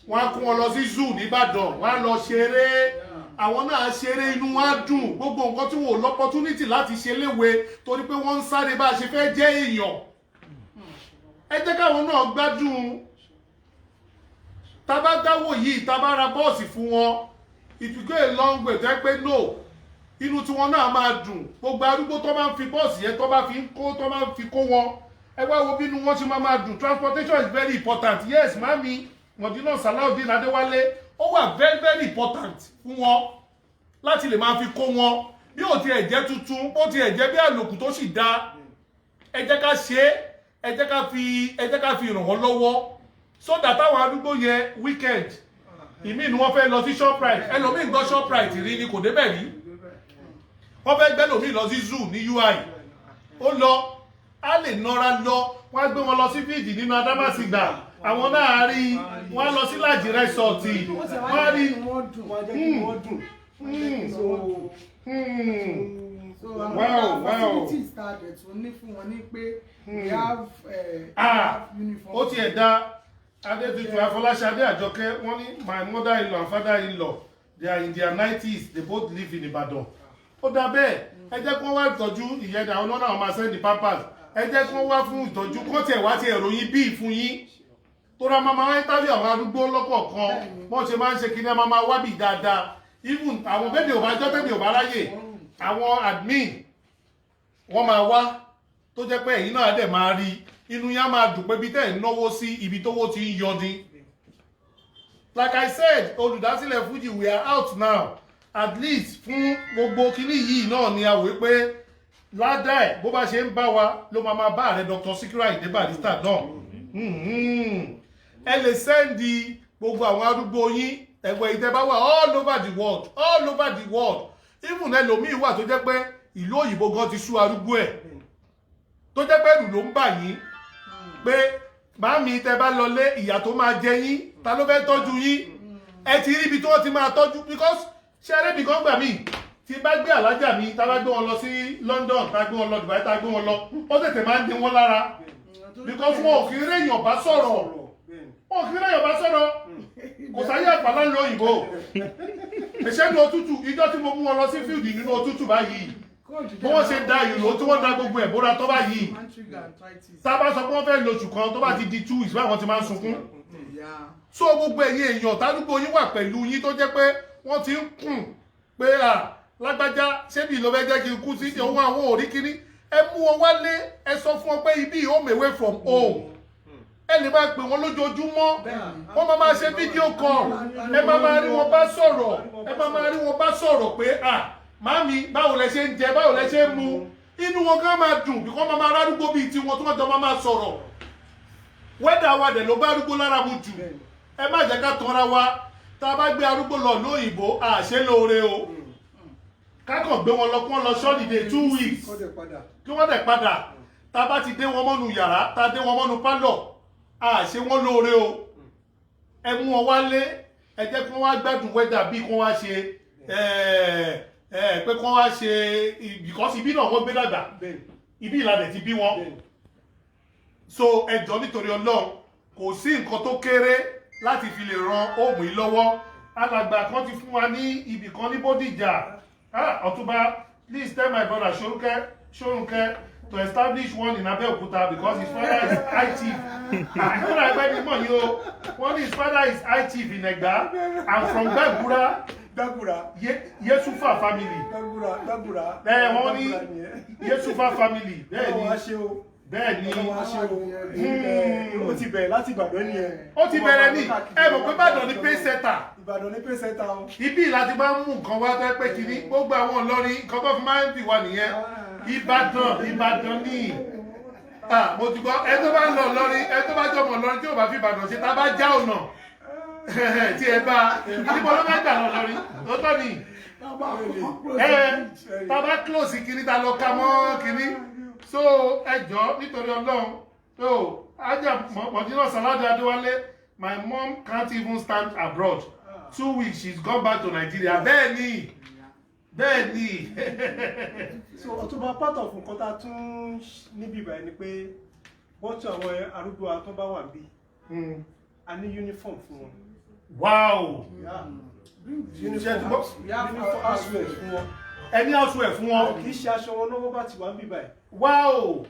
wọ́n á kó wọn lọ sí zoo nìbàdàn, wọ́n á lọ ṣeré, àwọn náà ṣeré inú wa dùn. Gbogbo nǹkan tí wọ́n ò lọ́pọ́túnítì láti ṣe léwe torí pé wọ́n ń sáré bá a ṣe fẹ́ jẹ́ èèyàn. Ẹ jẹ́ káwọn náà gbádùn. Tá bá dáwọ́ yìí, tá bá ra bọ́ọ̀sì fún wọn, it will go a long way. Tẹ́ pé no, inú tí wọ́n náà máa dùn. Gbogbo arúgbó tó máa ń fi bọ́ọ̀sì yẹn tó máa ń fi kó wọn, ẹ wá wo bínú wọn ṣe máa dùn. Transportation is very important. Yes, mami Mọ̀dínà Salaudeen Adéwálé, ó wà very important fún wọn láti lè máa fi kó wọn. Bí ó tiẹ̀ jẹ́ tuntun, ó tiẹ̀ jẹ́ bí àlòkù tó sì dá, ẹ jẹ́ ká ṣe é, ẹ jẹ́ ká fi ràn wọ́n lọ́wọ́. So that táwọn arúgbó yẹn weekend ìmí ni wọ́n fẹ́ lọ sí Shoprite, ẹlòmíì gbọ́ Shoprite rí ni kò débẹ̀ rí, wọ́n fẹ́ gbẹ́ lòmíì lọ sí zoo ní UI, ó lọ á lè nọra lọ, wọ́n á gbé wọn lọ sí fíìdì nínú Adámàsìgbà, àwọn náà rí, wọ́n á lọ sí Lájì rẹ́sọ̀tì, wọ́n á rí wow facilities tá a dẹ̀ tún ní fún wọn ní pé we have uniform. Ó tiẹ̀ dá Adétutù Afọláṣadé Àjọkẹ́, wọ́n ní my mother-in-law and father-in-law they are in their 90s, they both live in Ibadan. Ó dá bẹ́ẹ̀, ẹ jẹ́ kí wọ́n wá ìtọ́jú ìyẹn àwọn náà náà máa send pampers, ẹ jẹ́ kí wọ́n wá fún ìtọ́jú kọ́ tiẹ̀ wá tiẹ̀ ròyìn bíi fún yín. Tó ra máa wá interview àwọn arúgbó lọ́kọ̀ọ̀kan, wọ́n ṣe máa ń ṣe kí ní máa wá bì dáadáa. Even àwọn bébì ò bá jọ́ bébì ò bá ráyè, àwọn admin wọ́n máa wá tó jẹ́ pé ẹ̀yin náà dẹ̀ máa rí, inú yá máa dùn pé bí tẹ́ ń náwó sí ibi tówó ti ń yọdín. Like I said, olùdásílẹ̀ Fuji, we are out now. At least fún gbogbo kíní yìí náà ni a wé pé ládà ẹ̀ bó bá ṣe ń bá wa ló máa bá ààrẹ Dr. Sikiru Ayinde Barrister náà. Ẹ lè sẹ́ndì gbogbo àwọn arúgbó yín ẹgbẹ́ ìtẹ́ bá wà all over the world. Even ẹlòmíì wà tó jẹ́ pé ìlú òyìnbó gan ti sú arúgbó ẹ̀, tó jẹ́ pé ẹ̀rù ló ń bà yín pé màámi tẹ́ bá lọlé ìyà tó máa jẹ yín, ta ló fẹ́ tọ́jú yín. Ẹ ti rí ibi tí wọ́n ti máa tọ́jú, because ṣé ẹrẹ́bì kan gbà mí tí bá gbé alájà mi tá bá gbé wọn lọ sí London, tá gbé wọn lọ Dubai, tá gbé wọn lọ, ó tètè máa ń dín wọn lára, because wọn ò kí réèyàn bá sọ̀rọ̀, kò sáyé àpàlà ń lo òyìnbó. Ìṣẹ́nu òtútù, ìjọ tí mo mú wọn lọ sí fíìdì nínú òtútù báyìí, bí wọ́n ṣe da ìrò tí wọ́n da gbogbo ẹ̀bóra tó báyìí, tá bá sọ pé wọ́n fẹ́ lo oṣù kan tó bá ti di 2 weeks báwọn ti máa ń sunkún. So gbogbo ẹ̀yin èèyàn tádúgbò yín wà pẹ̀lú yín tó jẹ́ pé wọ́n ti ń kùn pé lágbájá ṣébì ló fẹ́ jẹ́ kí n kú sí ohun àwọn òrí kíní, ẹ mú wọn wálé ẹ sọ fún wọn pé ibi home away from home ẹ lè máa pè wọn lójoojúmọ́ wọ́n máa ṣe fídíò call ẹ máa rí wọn bá sọ̀rọ̀ ẹ máa rí wọn bá sọ̀rọ̀ pé màmí báwo lẹ ṣe ń jẹ báwo lẹ ṣe ń mu inú wọn gan máa dùn bí wọ́n máa rárúgbó bíi tiwọn tó wọ́n jọ máa sọ̀rọ̀ wẹ́dà wa dẹ̀ ló bá arúgbó lára mu jù ẹ má jẹ́ ká tanra wa tá a bá gbé arúgbó lọ lóyìnbó àṣẹ lóore o kákàn gbé wọn lọ kí wọ́n lọ ṣọ́ọ̀dìdè 2 weeks kí wọ́n dẹ̀ padà tá a bá ti dé wọn mọ́nu yàrá tá a dé wọn mọ́nu pálọ̀ àṣẹ wọn lóore o ẹ mú wọn wálé ẹ jẹ́ kí wọ́n wá gbádùn wẹ́dà bí kí wọ́n wá ṣe pé kí wọ́n wá ṣe because ibi náà wọ́n gbé dàgbà ibi ìlànà ti bí wọn so ẹjọ́ nítorí Ọlọ́run kò sí nǹkan tó kéré láti fi lè ran òmù yìí lọ́wọ́ alàgbà kan ti fún wa ní ibì kan ní Bódìjà Ọ̀túnba please tell my brother Ṣórúnkẹ́ to establish one in Abeokuta because his father is IT. Àkúrà ẹgbẹ́ ni mọ̀ yìí o wọ́n ní his father is IT in Ẹ̀gbá and from Gbàgúrà Yesufa family. Wọ́n ní Yesufa family bẹ́ẹ̀ ni ó ti bẹ̀rẹ̀ láti Ìbàdàn ni ẹ. Ó ti bẹ̀rẹ̀ ní ẹ mọ̀ pé Ìbàdàn ni pay center. Ìbàdàn ní pay center o. Ibi láti máa ń mú nǹkan wá tó pé kìíní gbogbo àwọn Ìlọrin nǹkan tó fi máa ń bì wá nìyẹn. Ìbàdàn ní mo ti gbọ́ ẹ tó bá ń lọ Ìlọrin ẹ tó bá jọmọ Ìlọrin tí ò bá fi Ìbàdàn ṣe tá bá já ọ̀nà tí ẹ bá níbo ló máa ń gbà lọ Ìlọrin tó tọ́ ni tá bá close kìíní tá lọ ka mọ́ kìíní so ẹjọ́ nítorí Ọlọ́run tó ajá Mọ̀dínà Sàládì Adéwálé my mom can't even stand abroad 2 weeks she's gone back to Nigeria bẹ́ẹ̀ ni so Ọ̀túnba part of nǹkan tá a tún níbí báyìí ni pé bọ́tù àwọn arúgbó tó bá wà bí a ní uniform fún wọn. Wow! Uniform houseware fún wọn. Ẹni houseware fún wọn. Kì í ṣe aṣọ wọn lọ́wọ́ bá ti wà níbí báyìí. Wow!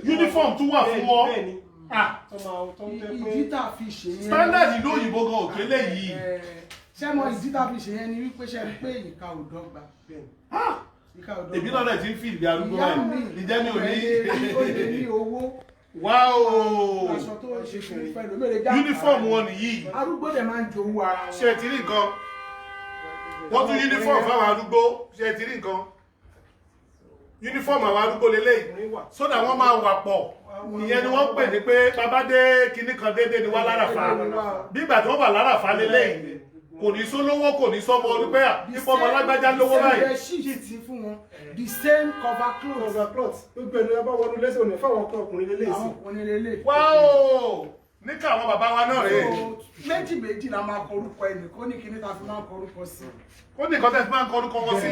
Uniform tún wà fún wọn. Bẹ́ẹ̀ni. Ìdí tá a fi ṣe yẹn. Standard ìlú òyìnbó gan òkèlè yìí. Ṣé mo ìdí tá a fi ṣe yẹn ni wípé ṣe rí pé ìka ò dọ́gba. Èmi náà lè ti ń fi ìdí arúgbó báyìí. Ìjẹ́ mi ò ní. Ó lè ní owó. Wow! Aṣọ tó ṣe fún ìfẹ́ lómìnira já. Uniform wọn nìyí. Arúgbó dẹ̀ máa ń jowó ara wọn. Ṣé ẹ ti rí nǹkan? Wọ́n tún uniform fáwọn arúgbó. Ṣé ẹ ti rí nǹkan? Uniform àwọn arúgbó lélẹ́yìí. Sódà wọ́n máa wà pọ̀. Ìyẹn ni wọ́n pè ní pé bàbá dé kinní kan déédéé ni wá láràfà. Bí ìgbà tí wọ́n wà láràfà lélẹ́yìí. Kò ní sólówó kò ní sọ́mọ olùgbé ipò ọmọ alágbájá lówó báyìí. The same sheet fún wọn. The same cover cloth. Gbogbo ẹni ọba wọnú lẹ́sẹ̀ òní fáwọn ọkùnrin lélẹ́yìí. Àwọn ọkùnrin lélẹ́yìí. Wow! Níkà àwọn bàbá wa náà rèé. Méjì la máa kọ orúkọ ẹnì kó ní kíní ta fi máa kọ orúkọ sí. Ó ní nǹkan tẹ́ fi máa ń kọ orúkọ wọn sí.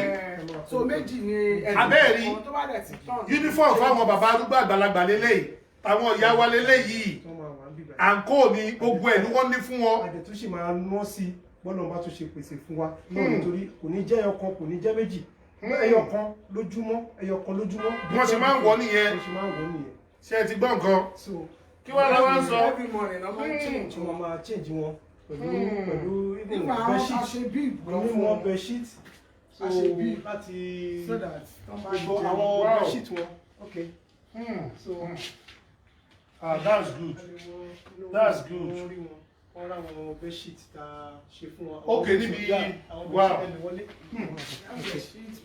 So méjì ni Abẹ́ẹ̀rí tó bá dẹ̀ ti tán. uniform fáwọn bàbá arúgbó àgbàlagbà lélẹ́yìí. Àwọn ìyá wa lélẹ́yìí. Àǹkó ni gbogbo ẹ̀ ni wọ́n ní fún wọn. Àdètú sì máa ná sí bọ́lá bá tún ṣe pèsè fún wa náà nítorí kò ní jẹ́ ẹyọkan kò ní jẹ́ méjì ẹyọkan lójúmọ́. Bí wọ́n ṣe máa ń wọ̀ nìyẹn. Ṣé ẹ ti gbọ́ nǹkan? Kí wọ́n lọ́wọ́ ń sọ? Every morning wọ́n máa ń change wọ́n máa change wọn pẹ̀lú nípa àwọn aṣebí wọn bedsheet aṣebí láti so that gbogbo àwọn bedsheet wọn. Okay. So that's good. That's good. Wọ́n rá àwọn bedsheet tá a ṣe fún wọn. Okay, níbi wow.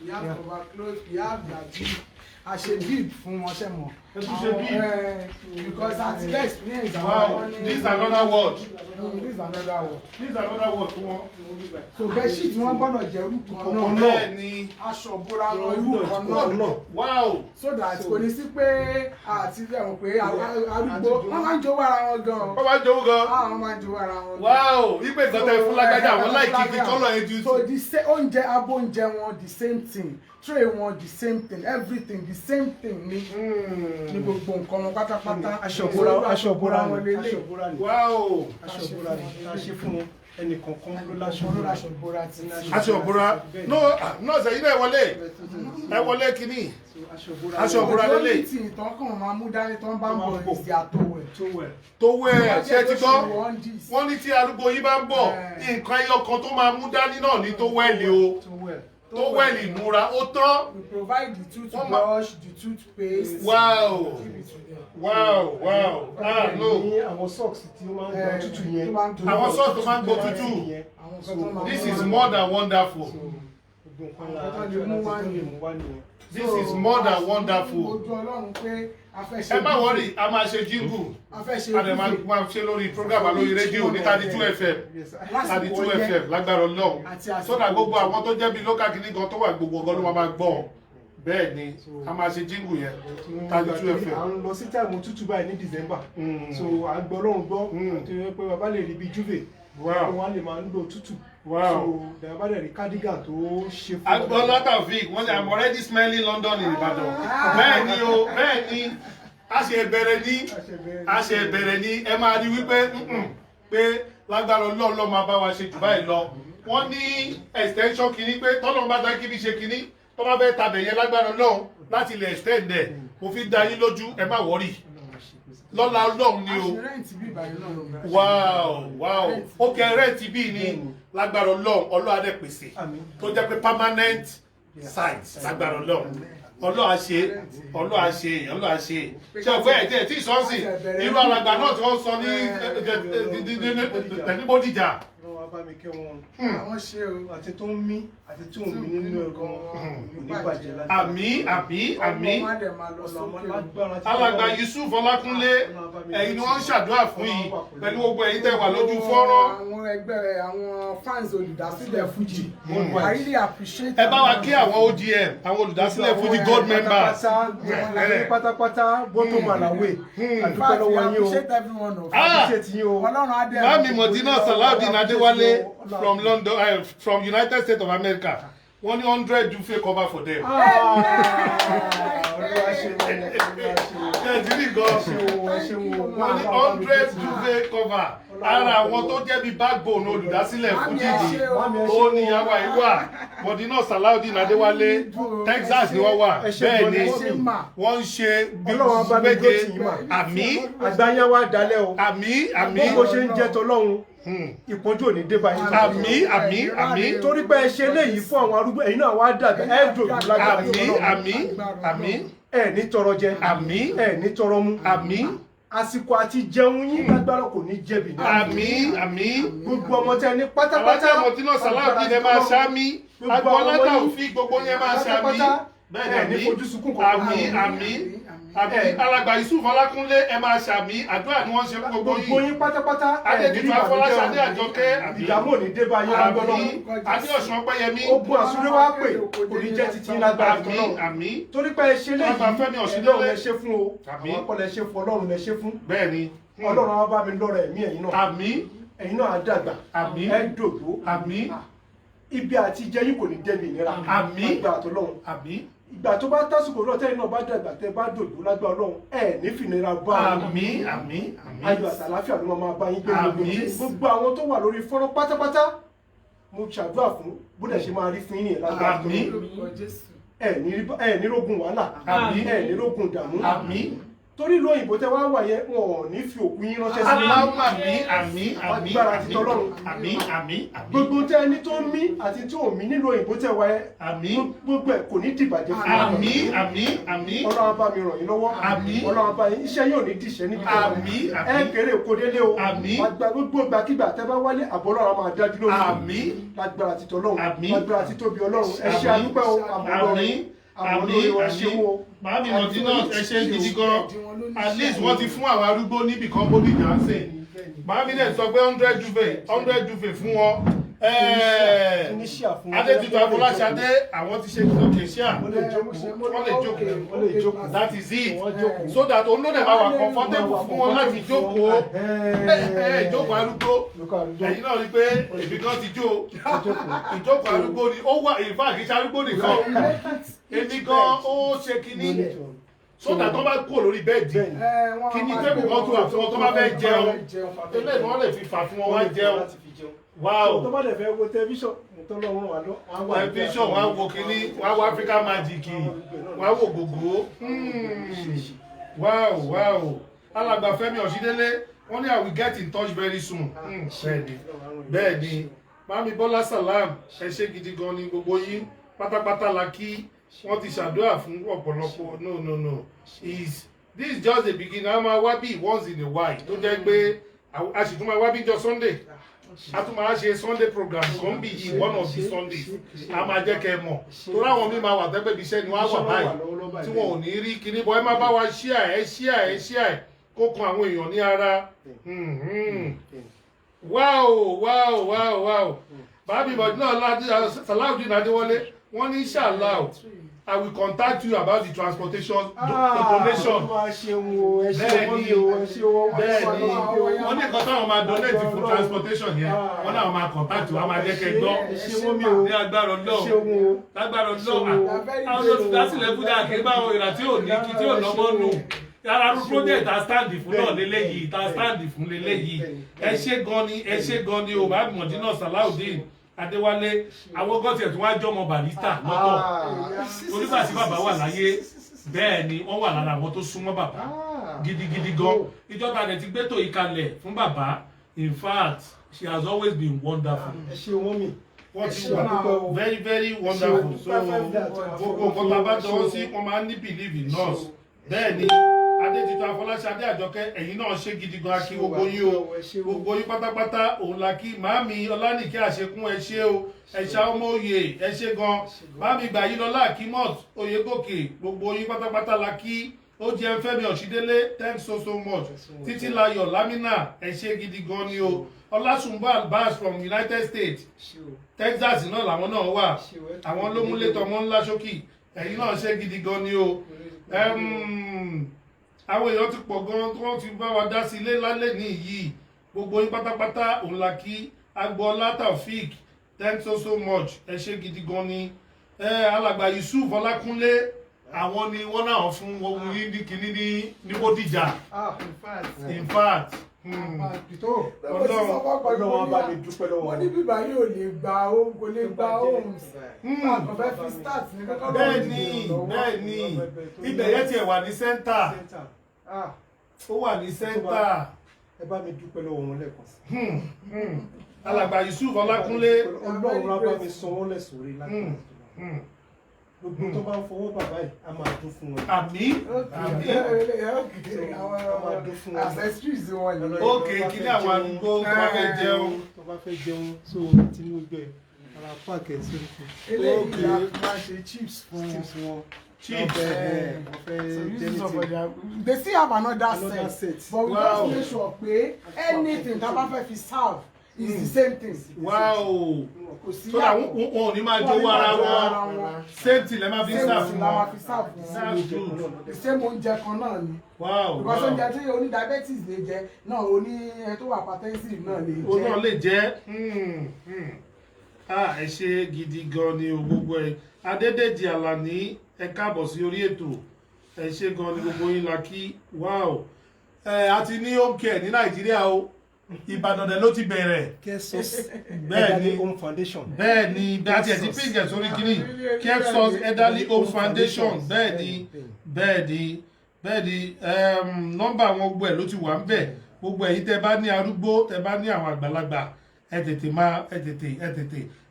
We have overcloth, we have gbàgbé aṣebí fún wọn ṣe mọ̀. Because that's the experience. Wow, this is another word. This is another word. This is another word fún wọn. So bedsheet wọn gbọ́dọ̀ jẹ́ irú kan náà. Bẹ́ẹ̀ ni. Aṣọ ìbora wọn irú kan náà. Wow. So that kò ní sí pé àti ẹ̀wọ̀n pé arúgbó wọ́n máa ń jowó ara wọn gan. Wọ́n máa ń jowó gan. Wọ́n máa ń jowó ara wọn gan. Wow, ìpè ìtọ́tẹ̀ fún lágbájá àwọn láìkí kí kọ́lọ̀ ẹ̀ ju. So the same oúnjẹ abóúnjẹ wọn the same thing tray wọn the same thing everything the same thing ni gbogbo nǹkan wọn pátápátá. Aṣọ ìbora wọn lélẹ̀. Wow. Aṣọ ìbora ni a ṣe fún wọn. Ẹnì kọ̀ọ̀kan ló láṣọ ìbora tí aṣọ ìbora no ṣèyí náà ẹ wọlé kínní aṣọ ìbora lélẹ̀. tí ìtàn kan máa mú dání tó ń bá ń bọ̀ ìsì àtọwẹ̀. Tówẹ̀ ṣé ti gbọ́ wọ́n ní tí arúgbó yìí bá ń bọ̀ nǹkan ẹyọ kan tó máa mú dání náà ní tówẹ̀lì o. tówẹ́lì ìnura ó tán. We provide the toothbrush, the toothpaste. Wow. Give it to them. Wow. No. ní àwọn socks tí ó máa ń gba tútù yẹn. Àwọn socks tó máa ń gbó tútù. Àwọn nǹkan tó máa This mú is wá. more than wonderful. This is more than wonderful. Ojú Ọlọ́run pé a fẹ́ ṣe. Ẹ má wọrí, a máa ṣe jingle. A fẹ́ ṣe. A dẹ̀ máa ṣe lórí program lórí rédíò ní 32 FM. 32 FM lágbára Ọlọ́run. Sọ́dà gbogbo àwọn tó jẹ́ bí local kìíní gan tó wà gbogbo ọgọ́ ló máa gbọ́. Bẹ́ẹ̀ ni, a máa ṣe jingle yẹn. 32 FM. À ń lọ sí táìmù tútù báyìí ní December. So à ń gbọ́ Ọlọ́run gbọ́. Àti pé bàbá lè rí bí Juve. Wọ́n lè máa ń lo tútù. So bàbá lè rí cardigan tó ṣe fún Agbọ́lá Taofeek, wọ́n ní I'm already smelling London in Ìbàdàn. Bẹ́ẹ̀ ni o, bẹ́ẹ̀ ni. A ṣe bẹ̀rẹ̀ ní ẹ máa rí wípé pé lágbára Ọlọ́run ló máa bá wa ṣe jù báyìí lọ. Wọ́n ní extension kìíní pé tọ́lọ́run bá dá kíbi ṣe kìíní tó bá fẹ́ tabẹ̀ yẹn lágbára Ọlọ́run láti lè extend ẹ̀. Mo fi dá yín lójú ẹ má wọ́rì. Lọ́la Ọlọ́run ni o. Wow. Ó kẹ rẹ́ǹtì bíi ní lágbára Ọlọ́run á dẹ̀ pèsè. Tó jẹ́ pé permanent site lágbára Ọlọ́run á ṣe. Ṣé ọ̀gbẹ́ ẹ̀jẹ̀ tí ìsọ́nsìn irú alàgbà náà tí wọ́n sọ ní Bódìjà. bá mi kẹ́ wọn. Àwọn ṣe o. Àti tó ń mí àti tí ò ń mí nínú ẹ̀kọ́ oníbàjẹ́ láti. Àmín. Alàgbà Yusuf Ọlákúnlé ẹ̀yin ni wọ́n ń ṣàdúrà fún yìí pẹ̀lú gbogbo ẹ̀yin tẹ́ wà lójú fọ́nrán. Àwọn ẹgbẹ́ àwọn fans olùdásílẹ̀ Fuji. I really appreciate. Ẹ bá wa kí àwọn OGM àwọn olùdásílẹ̀ Fuji gold members. Pátápátá bọ́tò màláwé. Àdúpẹ́ lọ́wọ́ yín o. Appreciate everyone of Ọlọ́run adé. Mami Modina Salaudeen Adéwálé from London, from United States of America. 100 Juve cover for them. Wọ́n ní 100 Juve cover. Ara àwọn tó jẹ́ bí backbone olùdásílẹ̀ Fuji ó ní àwa ìwà Modina Salaudeen Adéwálé Texas ni wọ́n wà. Bẹ́ẹ̀ ni wọ́n ń ṣe gbẹ́gbẹ́ àmín. Àgbáyé wa dalẹ̀ o. Àmín. Bó ṣe ń jẹ́ tọ́lọ́run. Ìpọ́njú ò ní dé bá yín. Àmín. Torí pé ẹ ṣe léyìí fún àwọn arúgbó ẹ̀yin náà wá dàgbà ẹ dòdò lágbára àmín. Ẹ ní tọrọ jẹ. Àmín. Ẹ ní tọrọ mu. Àmín. Àsìkò àti jẹun yín lágbára kò ní jẹ̀bi náà. Àmín. Gbogbo ọmọ tẹ ní pátápátá. Alájà Modina Salaudeen ẹ máa ṣámí. Agbọ́lá Taofeek gbogbo yẹn máa ṣámí. Bẹ́ẹ̀ ni fojú sunkún kan. Àmín. Alàgbà Yusuf Ọlákúnlé ẹ máa ṣàmì àdúrà ni wọ́n ṣe fún gbogbo yìí. Gbogbo yín pátápátá. Adétutù Afọláṣadé Àjọkẹ́ ìdààmú ò ní dé bá yín lágbọ́nà. Adéọ̀sán Ọpẹ́yẹmí. Ogun àsúré wá pè kò ní jẹ́ títí lágbára tọ́lọ́. Àmín. Torí pé ẹ ṣe léyìí Ọlọ́run lẹ ṣe fún o. Àwọn akọ́ lẹ ṣe fún Ọlọ́run lẹ ṣe fún. Bẹ́ẹ̀ni. Ọlọ́run á bá mi lọ́rọ̀ ẹ̀mí ẹ̀yin náà. Àmín. Ẹ̀yin náà á dàgbà. Àmín. Ẹ dòdò. Àmín. Ibi àti jẹ yín kò ní débi ìnira. Àmín. Lágbára tọ́lọ́run. Àmín. Ìgbà tó bá tásìkò náà tẹ́yìn náà bá dàgbà tẹ́ bá dòdò lágbára Ọlọ́run ẹ̀ ní fìnira bá Àmín. Ayọ̀ àtàláfíà ló máa bá yín gbé gbogbo àwọn tó wà lórí fọ́nrán pátápátá mo ṣàdúrà fún bódà ṣe máa rí fún yín lágbára Àmín. ẹ̀ ní rógun wàhálà ẹ̀ ní rógun ìdààmú torí ìlú òyìnbó tẹ wá wà yẹn wọn ò ní fi òkú yín ránṣẹ́ sí agbára ti tọ́lọ́run gbogbo tẹ ẹni tó ń mí àti tí ò mí nílùú òyìnbó tẹ wá yẹn gbogbo ẹ̀ kò ní dìbàjẹ́ fún yín Ọlọ́run bá mi ràn yín lọ́wọ́ Ọlọ́run bá yín iṣẹ́ yóò ní dìṣẹ́ níbi tó ẹ kéré òkò délé o gbogbo ìgbàkigbà tẹ bá wálé àbọ̀ Ọlọ́run máa dájú lórí lágbára ti tọ́lọ́run lágbára ti tóbi Ọlọ́run ẹ ṣe àdúpẹ́ o àmín. Màámi Modina ẹ ṣe gidi gan. At least wọ́n ti fún àwọn arúgbó níbì kan Bódìjà ń sè. Màámi náà sọ pé 100 Juve fún wọn. Adétutù Afọláṣadé àwọn ti ṣe kìlọ̀kìṣíà. Wọ́n lè jókòó. That is it. So that olóòdè máa wà comfortable fún wọn láti jókòó. Ìjókòó arúgbó. Ẹ̀yin náà rí pé èmi kan ti jó. Ìjókòó arúgbó ni ó wà ìfáàkì arúgbó nìkan. Èmi gan ó ṣe kínní sódà tó bá kó lórí bẹ́ẹ̀dì kínní tébù kan tó wà fún wọn tó bá fẹ́ jẹun eléyìí wọ́n lè fi fà fún wọn wá jẹun. Wow. Tó bá dẹ̀ fẹ́ wo tẹlifíṣọ̀n tọ́lọ́run wà lọ. Tẹlifíṣọ̀n wọ́n á wo kínní wọ́n á wo African Magic wọ́n á wo gògó. Wow. Alàgbà Fẹ́mi Ọ̀ṣídélé wọ́n ní I will get in touch very soon. Bẹ́ẹ̀ni Mami Bọ́lá Salam ẹ ṣé gidi gan ni gbogbo yín pátápátá la kí wọ́n ti ṣàdúrà fún ọ̀pọ̀lọpọ̀ no this is just the beginning. A máa wá bí once in a while tó jẹ́ pé a sì tún máa wá bí jọ Sunday a tún máa ṣe Sunday program kan bí yìí one of the Sundays a máa jẹ́ kẹ́ mọ̀ torí àwọn míì máa wà tẹ́gbẹ́ ibi iṣẹ́ ni wọ́n á wà báyìí tí wọn ò ní rí kíní bọ́ ẹ má bá wa share ẹ kó kan àwọn èèyàn ní ara wow bàbí ìbọ̀dí náà Salaudeen Adéwọlé wọ́n ní inshallah I will contact you about the transportation donation. Bẹ́ẹ̀ni wọ́n ní nǹkan táwọn máa donate fún transportation yẹn wọ́n náà máa contact you wọ́n máa jẹ́ kẹ́ gbọ́ ní agbára Ọlọ́run lágbára Ọlọ́run àwọn olùdásílẹ̀ fújà kì í bá àwọn ìrà tí ò ní kí tí ò lọ́mọ́ nù yàrá project ta stand fún náà lélẹ́yìí ta stand fún lélẹ́yìí ẹ ṣé gan ni o bá Mọ̀dínà Salaudeen Adéwálé àwọn gọ́tì ẹ̀ tí wọ́n á jọmọ Barrister lọ́tọ̀ onígbà tí bàbá wà láyé bẹ́ẹ̀ ni wọ́n wà lára àwọn tó súnmọ́ bàbá gidigidi gan ìjọba rẹ̀ ti gbétò ìkalẹ̀ fún bàbá in fact she has always been wonderful. ẹ ṣe wọ́n mi wọ́n ti wà very wonderful so gbogbo nǹkan tá a bá dánwó sí wọ́n máa ń ní believe in us bẹ́ẹ̀ ni Adétutù Afọláṣadé Àjọkẹ́ ẹ̀yin náà ṣe gidi gan akí gbogbo yín o gbogbo yín pátápátá òun la kí màámi Ọlánìkẹ́ Àṣekún ẹ ṣé o ẹ̀ṣà ọmọ òye ẹ ṣé gan màámi Gbàyílọlá Akimot Oyègòkè gbogbo yín pátápátá la kí ó jẹ́ Fẹ́mi Ọ̀ṣídélé thanks so much Títílayọ̀ Lámínà ẹ ṣé gidi gan ni o Ọlásùnbọ̀ Albas from United States Texas náà làwọn náà wà àwọn ló múlé tọmọ ńlá ṣókì ẹ̀yin náà ṣe gidi gan ni o àwọn èèyàn ti pọ̀ gan tí wọ́n ti bá wa dá sí ilé lálẹ́ ní yìí gbogbo yín pátápátá òun la kí Agboola Taofeek thanks so much ẹ ṣé gidi gan ni alàgbà Yusuf Ọlákúnlé àwọn ni wọ́n náà fún ohun yín ní kinní ní Bódìjà in fact Ọlọ́run bá mi dúpẹ́ lọ́wọ́ wọ́n ní bíbá yóò lè gba ohun kò lè gba ohun àkọ́fẹ́ fi start ní kọ́kọ́ bẹ́ẹ̀ni ibẹ̀ yẹn tiẹ̀ wà ní center ó wà ní center ẹ bá mi dúpẹ́ lọ́wọ́ wọn lẹ́ẹ̀kan sí. alàgbà Yusuf Ọlákúnlé Ọlọ́run á bá mi san wọ́n lẹ́sùn rí láti gbogbo tó bá ń fọwọ́ bàbá yìí a máa dún fún wọn. àmín accessories wọn ni. ok kí ni àwọn àdúgbò tó bá fẹ́ jẹun. tó bá fẹ́ jẹun so Tinubu ẹ̀ ara páàkì ẹ̀ sórí fún. eléyìí la máa ṣe chips fún wọn. chips they still have another set but we just make sure pé anything tá a bá fẹ́ fi serve is the same thing. wow so that wọn ò ní máa jowó ara wọn same thing lè máa fi serve fún wọn the same oúnjẹ kan náà ni. wow because oúnjẹ tí oní diabetes lè jẹ náà oní ẹ tó wà hypertensive náà lè jẹ. o náà lè jẹ ẹ ṣe gidi gan ni o gbogbo ẹ Adédèjì Àlàní ẹ káàbọ̀ sí orí ètò ẹ ṣe gan ni gbogbo yín la kí wow a ti ní home care ní Nàìjíríà o Ìbàdàn dẹ̀ ló ti bẹ̀rẹ̀ bẹ́ẹ̀ni Home Foundation bẹ́ẹ̀ni bí a ti ẹ̀ ti pínkẹ̀ sórí kínní Kepsos Elderly Home Foundation bẹ́ẹ̀ni nọ́mbà wọn gbogbo ẹ̀ ló ti wà ń bẹ̀ gbogbo ẹ̀yin tẹ́ bá ní arúgbó tẹ́ bá ní àwọn àgbàlagbà ẹ tètè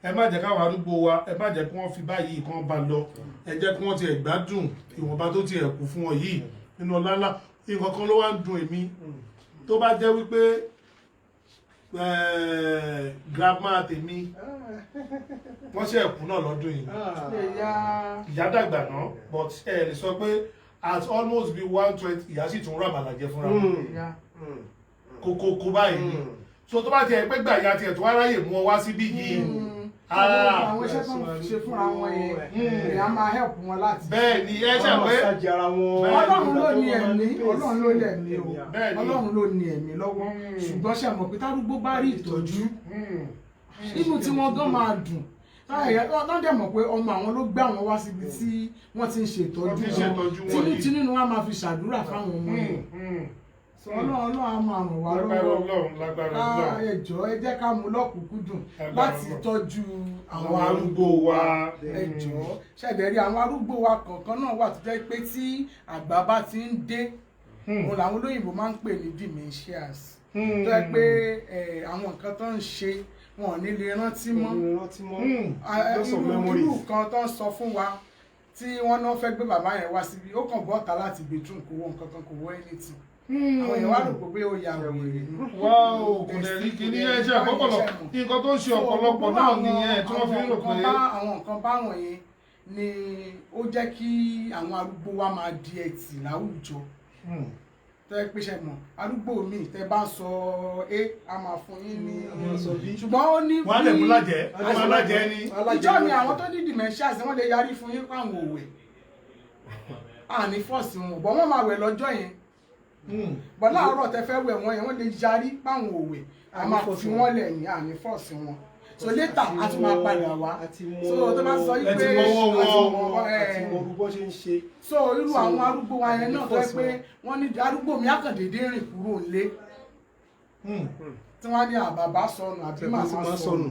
ẹ má jẹ́ káwọn arúgbó wa ẹ má jẹ́ kí wọ́n fi báyìí kan bá lọ ẹ jẹ́ kí wọ́n ti ẹ̀ gbádùn ìwọ̀nba tó ti ẹ̀ kú fún wọn yìí nínú ọláńlá nǹkan kan ló wá ń dùn èmi tó bá jẹ́ wípé grandma tèmi wọ́n ṣe ẹ̀kú náà lọ́dún yìí ìyá dàgbà náà but ẹ lè sọ pé at almost be 120 ìyá sì tún ràbàlà jẹ fúnra wọn kókó báyìí so tó bá tiẹ̀ pé gbà ìyá tiẹ̀ tó wá ráyè mú ọ wá síbí yìí àwọn iṣẹ́ tó ń ṣe fúnra wọn yẹn èèyàn máa help wọn láti. bẹ́ẹ̀ ni ẹ ṣe pé Ọlọ́run ló ní ẹ̀mí Ọlọ́run ló ní ẹ̀mí o Ọlọ́run ló ní ẹ̀mí lọ́wọ́ ṣùgbọ́n ṣe mọ̀ pé tárúgbó bá rí ìtọ́jú inú tí wọ́n gan máa dùn wọ́n dẹ̀ mọ̀ pé ọmọ àwọn ló gbé àwọn wá síbi tí wọ́n ti ń ṣètọ́jú wọn tinú ni wọ́n máa fi ṣàdúrà fáwọn ọmọ yẹn Ọlọ́run á máa ràn wá lọ́wọ́ ẹ jọ̀ọ́ ẹ jẹ́ ká mú lọ́kùnkúndùn láti tọ́jú àwọn arúgbó wa ẹ jọ̀ọ́ ṣẹ̀dẹ̀rí àwọn arúgbó wa kọ̀ọ̀kan náà wà tó jẹ́ pé tí àgbà bá ti ń dé òun làwọn olóyìnbó máa ń pè ní dementias tó jẹ́ pé àwọn nǹkan tó ń ṣe wọn ò ní lè rántí mọ́ memories. irú kan tó ń sọ fún wa tí wọ́n náà fẹ́ gbé bàbá yẹn wá síbi ó kàn bọ́ta láti bedroom kò wọ nǹkan kan kò wọ anything àwọn èèyàn wá rò pé ó ya wèrè ni. wáò kò dẹ̀ rí kí ní ẹ̀ṣẹ̀ àkọ́kọ̀lọ̀ nǹkan tó ń ṣe ọ̀pọ̀lọpọ̀ náà nìyẹn tí wọ́n fi ń rò pé. àwọn nǹkan báwọn yẹn ni ó jẹ́ kí àwọn arúgbó wa máa di ẹtì láwùjọ tẹ́ pé ṣe mọ̀ arúgbó mi tẹ́ bá sọ a máa fún yín ní ṣùgbọ́n ó ní bí wọ́n á lè mú lájẹ́ wọ́n á lájẹ́ ní. ìjọ mi àwọn tó ní dementia wọ́n lè yarí fún yín fáwọn òwe àní fọ́ọ̀sì wọn bọ́ wọ́n máa wẹ̀ lọ́jọ́ yẹn bọ́ láàárọ̀ tẹ́ fẹ́ wẹ̀ wọ́n yẹn wọ́n lè yarí fáwọn òwe a máa fi wọ́n lẹ̀ ní àní fọ́ọ̀sì wọn so later a tún máa padà wá so tó bá sọ yí pé so irú àwọn arúgbó wa yẹn náà tó yẹ pé wọ́n ní arúgbó mi àkàndédé rìn kúrò nílé tí wọ́n ní àbàbá sọnù àbí màmá sọnù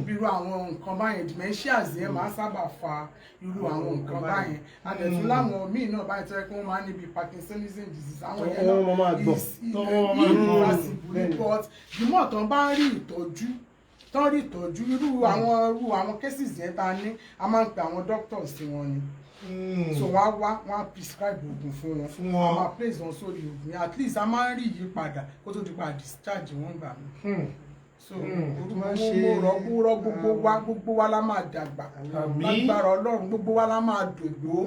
irú àwọn nǹkan báyẹn dementias yẹn máa ń sábà fa irú àwọn nǹkan báyẹn àdẹ̀tún láwọn míì náà báyìí tó yẹ kí wọ́n máa ń níbi Parkinsonism disease àwọn yẹn náà is irreversible but jùmọ̀ tán bá ń rí ìtọ́jú tán rí ìtọ́jú irú àwọn cases yẹn ta ní a máa ń pe àwọn doctors sí wọn ni so wọ́n á prescribe oògùn fún wọn a máa place wọn sórí oògùn yẹn at least a máa ń rí ìyípadà kó tó di pa discharge wọn gbà mí so mo rọ gbogbo wa la máa dàgbà lágbára Ọlọ́run gbogbo wa la máa dògbò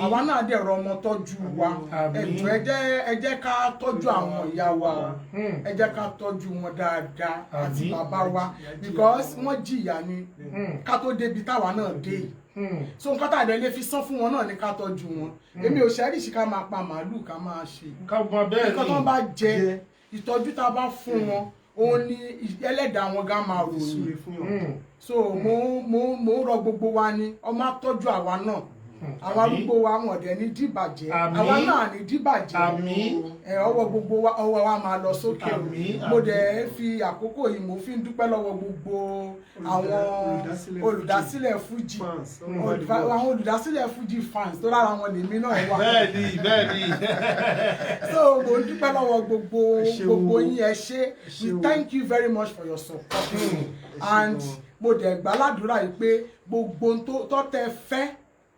àwa náà dẹ̀ rọ ọmọ tọ́jú wa ẹ̀jọ̀ ẹ jẹ́ ká tọ́jú àwọn ìyá wa ẹ jẹ́ ká tọ́jú wọn dáadáa àti bàbá wa because wọ́n jìyà ni ká tó débi táwa náà dé so nǹkan tá a dẹ̀ lè fi san fún wọn náà ni ká tọ́jú wọn èmi ò ṣẹ́rìṣì ká máa pa màálù ká máa ṣe nǹkan tó bá jẹ ìtọ́jú tá a bá fún wọn ó ní ẹlẹ́dàá wọn gan máa ròyìn so mo rọ gbogbo wa ni ọmọ àtọ́jú àwa náà àwọn arúgbó wa wọn dẹ̀ ní dìbàjẹ́ àwa náà ní dìbàjẹ́ ọwọ́ gbogbo wa ọwọ́ wa máa lọ sókè mo dẹ̀ fi àkókò yìí mo fi ń dúpẹ́ lọ́wọ́ gbogbo àwọn olùdásílẹ̀ Fuji àwọn olùdásílẹ̀ Fuji fans tó lára wọn lèmi náà wà bẹ́ẹ̀ni so mo dúpẹ́ lọ́wọ́ gbogbo yín ẹ ṣé we thank you very much for your support and mo dẹ̀ gbàládùra yìí pé gbogbo tó tẹ́ fẹ́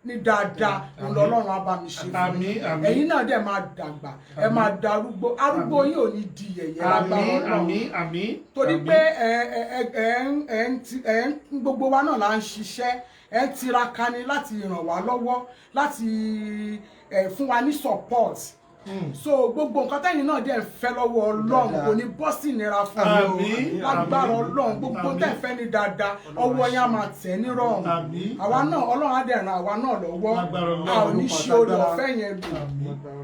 ní dáadáa Ọlọ́run á bá mi ṣe fún yín ẹ̀yin náà dẹ̀ máa dàgbà ẹ máa darúgbó arúgbó yín ò ní di yẹ̀yẹ́ lágbára Ọlọ́run torí pé gbogbo wa náà là ń ṣiṣẹ́ ẹ ń tiraka ni láti ràn wá lọ́wọ́ láti fún wa ní support so gbogbo nǹkan tẹ́yìn náà dẹ̀ fẹ́ lọ́wọ́ Ọlọ́run kò ní bọ́ sí ìnira fún mi lágbára Ọlọ́run gbogbo tẹ́ fẹ́ ní dáadáa ọwọ́ yẹn á máa tẹ̀ ní rọrùn àwa náà Ọlọ́run á dẹ̀ ran àwa náà lọ́wọ́ a ò ní ṣe orí ọ̀fẹ́ yẹn lò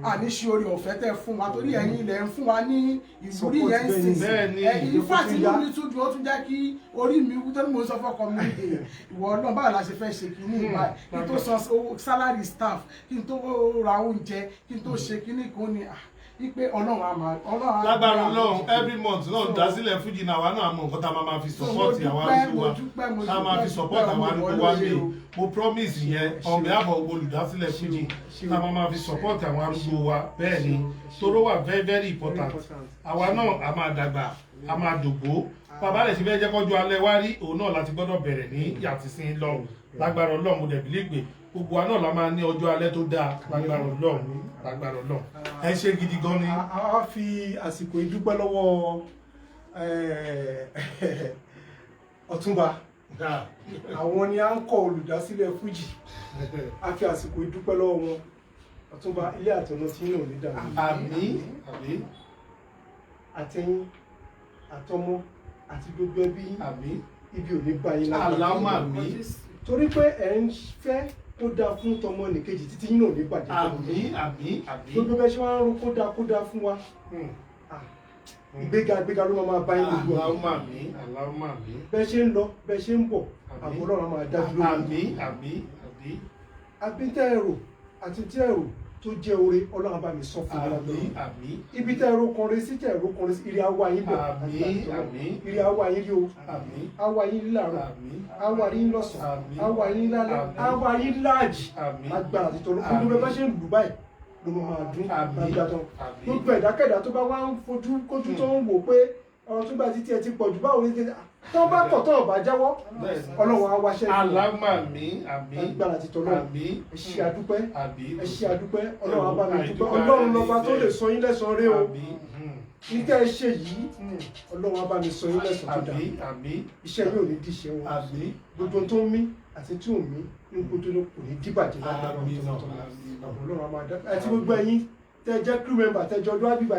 a ní ṣe orí ọ̀fẹ́ tẹ́ fún wa torí ẹ̀yin ilẹ̀ ń fún wa ní ìwúrí yẹn ń sìn ìfọ́ àti inú mi tún dùn ó tún jẹ́ kí orí mi wú tó ní mo sọ fọ́kọ mi ìwọ Ọlọ́run báwo la ṣe fẹ́ ṣe kínní ìbáyìí kí n tó san salary staff kí n tó ra oúnjẹ kí n tó ṣe kínní kan ní ipe Ọlọ́run á máa lágbára Ọlọ́run every month náà dásílẹ̀ Fuji náà wa náà mọ nǹkan tá a máa fi support àwọn arúgbó wa tá a máa fi support àwọn arúgbó wa mi mo promise yẹn on behalf of olùdásílẹ̀ Fuji tá a máa fi support àwọn arúgbó wa bẹ́ẹ̀ ni tóró wà very very important àwa náà a máa dàgbà a máa dògbó bàbá rẹ̀ sì fẹ́ jẹ́ kọ́jú alẹ́ wá rí òun náà láti gbọ́dọ̀ bẹ̀rẹ̀ ní yàtìsín lọ lágbára Ọlọ́run mo dẹ̀ bí lẹ́gbẹ̀ẹ́ gbogbo wa náà la máa ní ọjọ́ alẹ́ tó dáa lágbára Ọlọ́run lágbára Ọlọ́run ẹ ṣe gidi gan ni. a fi àsìkò ìdúpẹ́ lọ́wọ́ Ọ̀túnba àwọn ni à ń kọ olùdásílẹ̀ Fuji a fi àsìkò ìdúpẹ́ lọ́wọ́ wọn Ọ̀túnba ilé àtọ̀nà tí yín ò ní dàrú. àmín àtẹ̀yìn àtọmọ àti gbogbo ẹbí ibi ò ní bá yín aláwọ̀ àmín torí pé ẹ̀ ń fẹ́ kó dáa fún tọmọ nìkejì títí yín náà ní bàjẹ́. àmín gbogbo bẹ́ẹ̀ ṣe wá ń ro kó dáa fún wa ìgbéga ló máa bá yín gbogbo aláwọ̀ àmín bẹ́ẹ̀ ṣe ń lọ bẹ́ẹ̀ ṣe ń bọ̀ àbọ̀ Ọlọ́run máa dájú lórí. àmín abíntẹ́ ẹ̀rọ àti tí ẹ̀rọ tó jẹ́ oore Ọlọ́run bá mi sọ fún wa lọ́wọ́ ibi tẹ́ ẹ̀rọ kan rẹ sí tẹ́ ẹ̀rọ kan rẹ sí ire awa yín bọ̀ ire awa yín rí o awa yín láàárọ̀ awa yín lọ́sàn-án awa yín lálẹ́ awa yín láàjì agbára àti tọ́lọ́ gbogbo bá ṣe ń lù báyìí ló máa dún lágbàdàn gbogbo ẹ̀dákẹ́dá tó bá wá ń fojú kójú tó ń wò pé ọ̀rọ̀ tó gbà títí ẹ ti pọ̀ jù báwo ni tó bá kọ̀ tó ọ̀bá jáwọ́ ọlọ́run á wáṣẹ́ fún alámàmí àmì agbára ti tọ́lọ́ àmì ẹ ṣé àdúpẹ́ àbí ẹ ṣé àdúpẹ́ ọlọ́run á bá mi dúpẹ́ ọlọ́run lọ́ba tó lè sọ yín lẹ́san rẹ̀ o ní tẹ́ ẹ ṣe yìí ọlọ́run á bá mi sọ yín lẹ́san tó dáa àbí iṣẹ́ yóò ní díṣẹ́ wọn àbí gbogbo tó ń mí àti tí ò ń mí ní gbogbo tó kò ní díbàjẹ́ lágbára àmì ọlọ́run á máa dá àti gbogbo ẹ̀yin tẹ́ jẹ́ crew member tẹ́ jọ ọdún àbíbá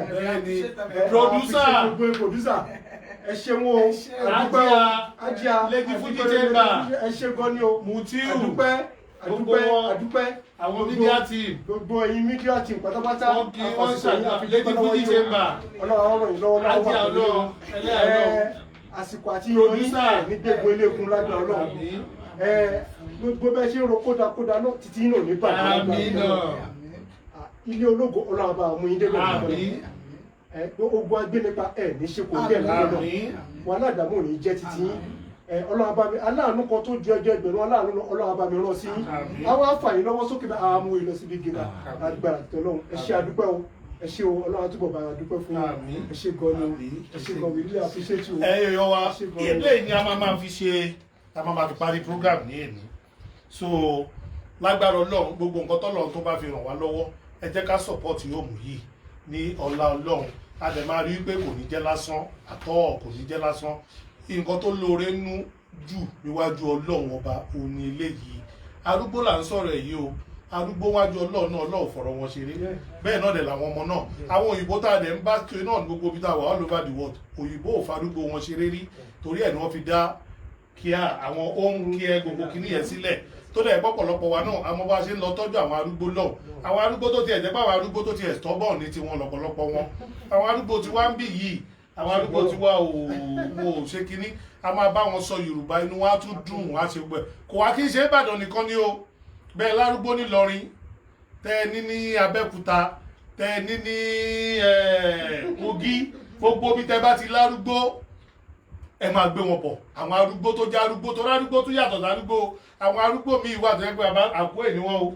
producer ẹ ṣeun o àdúpẹ́ o ajá Lady Fuji Chamber ẹ ṣe gan ni o Mutiu àdúpẹ́ àwọn media team gbogbo ẹ̀yin media team pátápátá wọ́n kí wọ́n ṣàdúrà Lady Fuji Chamber ọlọ́run ràn yín lọ́wọ́ ajá ọlọ́run ẹlẹ́yà àsìkò àti ìròyìn ní gbogbo eléegun lágbà ọlọ́run gbogbo bẹ́ẹ̀ ṣe ń ro kódakóda náà títí náà ní bàbá ilé ológo ọlọ́run bá mú yín débẹ̀ ogun agbénipa ní ṣe kò ní ẹ̀lá lọ́nà wọn aládàmú ò ní jẹ́ títí ọlọ́run bá mi aláàánú kan tó ju ẹjọ́ ẹgbẹ̀rún aláàánú ọlọ́run bá mi rán sí àwọn àǹfààní lọ́wọ́ sókè bá àwọn amú ìlọ síbi gíga agbára tọ́lọ́run ẹ ṣé àdúpẹ́ o ẹ ṣé o ọlọ́run túbọ̀ bá wa dúpẹ́ fún yín ẹ ṣé gan ni ẹ ṣé gan we really appreciate you. ẹ yọ wa ilé ni a máa fi ṣe a máa fi parí program ní èní so lágbára ọlọ́run gbogbo nǹkan tọ́lọ́run tó bá fi ràn wá lọ́wọ́ ẹ jẹ́ ká support yóò mú yìí ní ọlá ọlọ́run a dẹ̀ máa rí pé kò ní jẹ́ lásán àtọ́ kò ní jẹ́ lásán nǹkan tó lóore nú jù níwájú ọlọ́run ọba òní eléyìí arúgbó là ń sọ̀rọ̀ èyí o arúgbó wájú ọlọ́run náà ọlọ́run fọ̀rọ̀ wọn ṣeré bẹ́ẹ̀ náà dẹ̀ làwọn ọmọ náà àwọn òyìnbó tá a dẹ̀ ń bá kiri náà ní gbogbo ibi tá a wà all over the world òyìnbó ò farúgbó wọn ṣeré rí torí ẹ̀ ni wọ́n fi dá kíá àwọn ohun kí ẹ gbogbo kìíní yẹn sílẹ̀ tó dẹ̀ pọ̀pọ̀lọpọ̀ wa náà àmọ́ bá ṣe ń lọ tọ́jú àwọn arúgbó náà àwọn arúgbó tó tiẹ̀ jẹ́ pé àwọn arúgbó tó tiẹ̀ stubborn ní tiwọn lọ́pọ̀lọpọ̀ wọn àwọn arúgbó tí wá ń bì yìí àwọn arúgbó tí wá ò ṣe kínní a máa bá wọn sọ Yorùbá inú wa tún dùn wá ṣe gbẹ kò wá kí n ṣe Ìbàdàn nìkan ni o bẹ́ẹ̀ lárúgbó ní Ìlọrin tẹ́ ẹ ní ní Abẹ́òkúta tẹ́ ẹ ní ní Kogi gbogbo bí tẹ́ bá ti lárúgbó ẹ máa gbé wọn bọ̀ àwọn arúgbó tó jẹ́ arúgbó tó rárúgbó tó yàtọ̀ sárúgbó àwọn arúgbó míì wà tó yẹ pé àpò ẹ̀ ni wọ́n o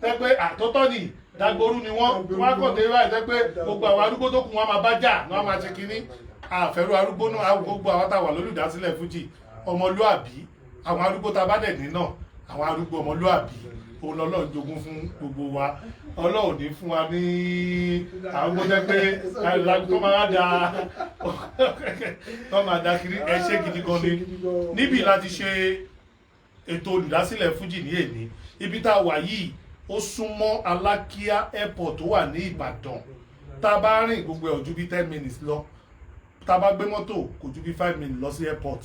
tẹ́ pé àtọ́tọ́ ni dagboru ni wọ́n kọ̀ tẹ́ báyìí tẹ́ pé gbogbo àwọn arúgbó tó kù wọn máa bá jà wọn máa ṣe kínní àfẹ́rú arúgbó náà gbogbo àwọn táwà lólùdásílẹ̀ Fújì ọmọlúàbí àwọn arúgbó tá a bá dẹ̀ ní náà àwọn arúgbó ọmọlúàbí òun lọ́lọ́run jogún fún gbogbo wa Ọlọ́run ní fún wa ní àwọn gbọ́dọ̀ pé tó máa da kiri ẹ ṣé gidi gan ni níbi láti ṣe ètò olùdásílẹ̀ Fújì ní èní ibi tá a wà yìí ó súnmọ́ Alákíá airport tó wà ní Ìbàdàn tá a bá rìn gbogbo ẹ̀ ojú bí 10 minutes lọ tá a bá gbé mọ́tò kò ju bí 5 minutes lọ sí airport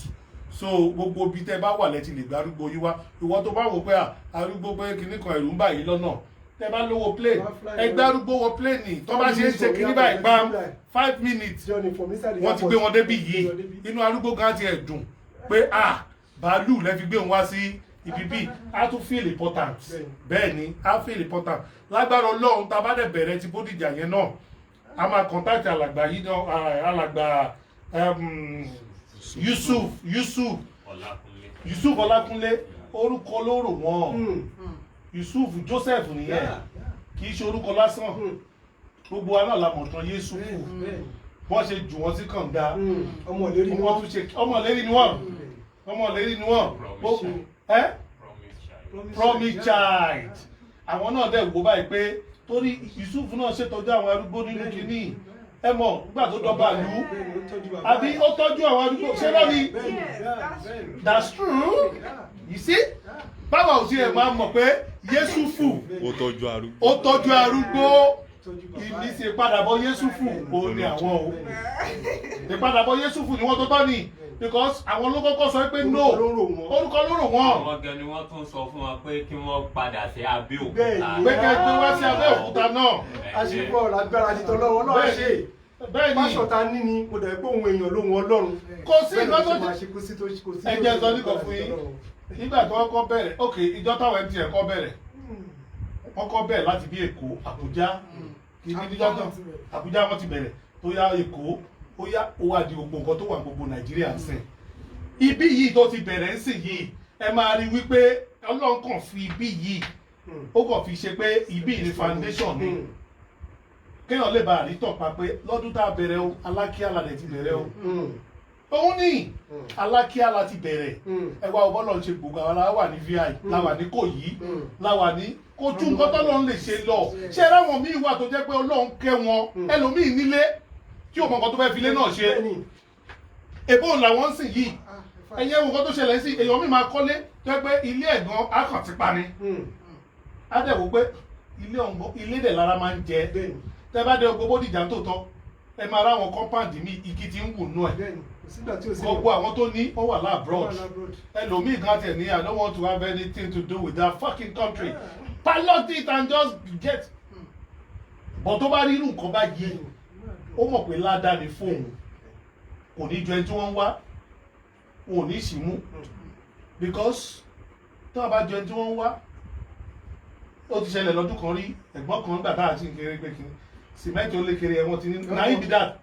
so gbogbo bí tẹ́ bá wà lẹ́tì lè gbé arúgbó yín wá ìwọ tó bá wò pé arúgbó pé kinní kan ẹ̀rù ń bà yín lọ́nà tẹ́ bá lówó plane ẹgbẹ́ arúgbó wọ plane tó bá ṣe ń ṣe kinní báyìí gbam 5 minutes wọ́n ti gbé wọn débi yìí inú arúgbó gan ti ẹ̀ dùn pé bàálù lẹ́ fi gbé wọn wá sí ibi bíi a tún feel important bẹ́ẹ̀ ni a feel important lágbára Ọlọ́run tá a bá dẹ̀ bẹ̀rẹ̀ ti Bódìjà yẹn náà a máa contact alàgbà yìí náà alàgbà Yusuf Ọlákúnlé orúkọ lóró wọn Yusuf Joseph nìyẹn kì í ṣe orúkọ lásán gbogbo wa náà la mọ̀ tán Yéṣùfù wọ́n ṣe jù wọ́n sí kànga ọmọlérí ni wọ́n Promise Child àwọn náà dẹ̀ wò báyìí pé torí Yusuf náà ṣètọ́jú àwọn arúgbó nínú kínní ẹ mọ̀ nígbà tó dọ́gba lù ú àbí ó tọ́jú àwọn arúgbó ṣé lọ́ni that's true you see báwa ò sí ẹ̀ máa mọ̀ pé Yéṣùfù ó tọ́jú arúgbó ìmísí ìpadàbọ̀ Yéṣùfù ó ní àwọn o ìpadàbọ̀ Yéṣùfù ni wọ́n tó tọ́ ni because àwọn ló kọ́kọ́ sọ pé no orúkọ lóró wọn. àwọn gan ni wọ́n tún sọ fún wa pé kí wọ́n padà sí Abẹ́òkúta. pé kẹ́ gbé wá sí Abẹ́òkúta náà. àṣìkò lágbára ti tọ́lọ́wọ́ náà ṣe bẹ́ẹ̀ ni pásọ̀tà níní mo dẹ̀ pé òun èèyàn lóhun Ọlọ́run. kò sí ìgbà tó ti ẹjẹ sọ nìkan fún yín nígbà tí wọ́n kọ́ bẹ̀rẹ̀ ok ìjọ táwọn ẹni tiẹ̀ kọ́ bẹ̀rẹ̀ wọ́n kọ́ bẹ̀rẹ̀ láti bí Èkó Àbújá kí ní ìjọ náà Àbújá wọ́n ti bẹ̀rẹ̀ tó yá Èkó ó yá ó wá di gbogbo nǹkan tó wà gbogbo Nàìjíríà sìn ibi yìí tó ti bẹ̀rẹ̀ ń sìn yìí ẹ máa rí wípé Ọlọ́run kàn fi ibi yìí ó kàn fi ṣe pé ibi ní foundation ni kéèyàn lè bá àrítàn pa pé lọ́dún tá a bẹ̀rẹ̀ o Alákíá la dẹ̀ ti bẹ̀rẹ̀ o òun ní Alákíá la ti bẹ̀rẹ̀ ẹwà ọbọ̀lọ̀ ń ṣe gbogbo àwọn aláwà ní vi láwà ní Kòyí láwà ní kojú nǹkan tọ́lọ́run lè ṣe lọ ṣé ráwọn míì wà tó jẹ́ pé Ọlọ́run kẹ́ wọn ẹlòmíì nílé tí òun nǹkan tó fẹ́ filé náà ṣe èbó làwọn ń sìn yìí ẹ̀yẹ wo nǹkan tó ṣẹlẹ̀ sí èèyàn míì máa kọ́lé tó jẹ́ pé ilé ẹ̀gán akàn ti pa ni á dẹ̀ wò pé ilé dẹ̀ lára máa ń jẹ tẹ́ bá dé gbogbo Bódìjà tó tọ́ ẹ máa ráwọn kọ́mpáǹdì mi igi ti ń wù nú ẹ̀ gbogbo àwọn tó ní ó wà láàbroad ẹlòmíì kan tẹ̀ ní I don't want to have anything to do with that fucking country pilot it and just get but tó bá rí irú nǹkan bá yé ó mọ̀ pé ládàá ni fóun kò ní ju ẹni tí wọ́n ń wá wọn ò ní sì mú because tó bá ju ẹni tí wọ́n ń wá ó ti ṣẹlẹ̀ lọ́dún kan rí ẹ̀gbọ́n kan gbà tá àti nkéré pé kí sìmẹ́ntì ó lé kéré ẹ̀ wọ́n ti ní nàí bìdá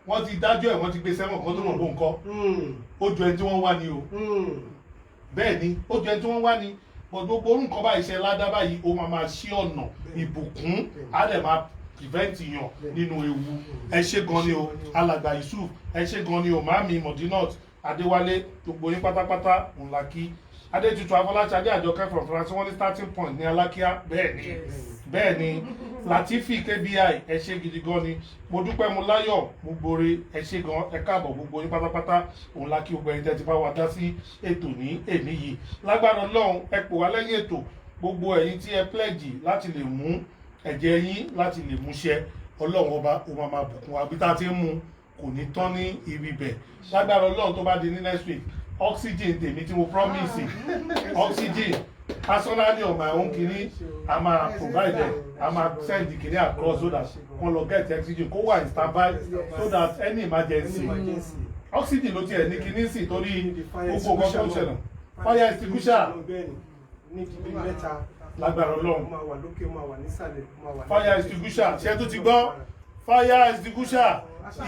wọ́n ti dájọ́ ẹ̀ wọ́n ti gbé sẹ́wọ̀n kan tó mọ̀ bó nǹkan ó ju ẹni tí wọ́n wá ni o bẹ́ẹ̀ ni ó ju ẹni tí wọ́n wá ni gbogbo orú nǹkan báyìí ṣe ládá báyìí ó máa ṣí ọ̀nà ìbùkún á dẹ̀ máa prevent yàn nínú ewu ẹ ṣé gan ni o alàgbà Yusuf ẹ ṣé gan ni o màámi Modinat Adéwálé gbogbo yín pátápátá ńlá kí Adétutù Afọláṣadé Àjọkẹ́ from France wọ́n ní starting point ní Alákíá bẹ́ẹ̀ ni Latifi KBI ẹ ṣé gidi gan ni mo dúpẹ́ mo láyọ̀ mo gbore ẹ ṣé gan ẹ káàbọ̀ gbogbo yín pátápátá òun la kí gbogbo ẹ̀yin tẹ́ ti bá wa dá sí ètò ní èmi yìí lágbára Ọlọ́run ẹ pò wá lẹ́yìn ètò gbogbo ẹ̀yin tí ẹ pledge láti lè mú ẹ̀jẹ̀ yín láti lè múṣẹ Ọlọ́run ọba ó máa bùkún wa bí tá a ti ń mú kò ní tán ní ibi bẹ̀ lágbára Ọlọ́run tó bá di ní next week oxygen tèmi tí mo promise oxygen personally on my own kini a máa provide a máa send the kini across so that wọ́n lọ get oxygen kó wà in standby so that any emergency oxygen ló tiẹ̀ ní kini sí torí gbogbo nǹkan tó ń ṣẹlẹ̀ fire extinguisher lágbára Ọlọ́run fire extinguisher ṣé tó ti gbọ́ fire extinguisher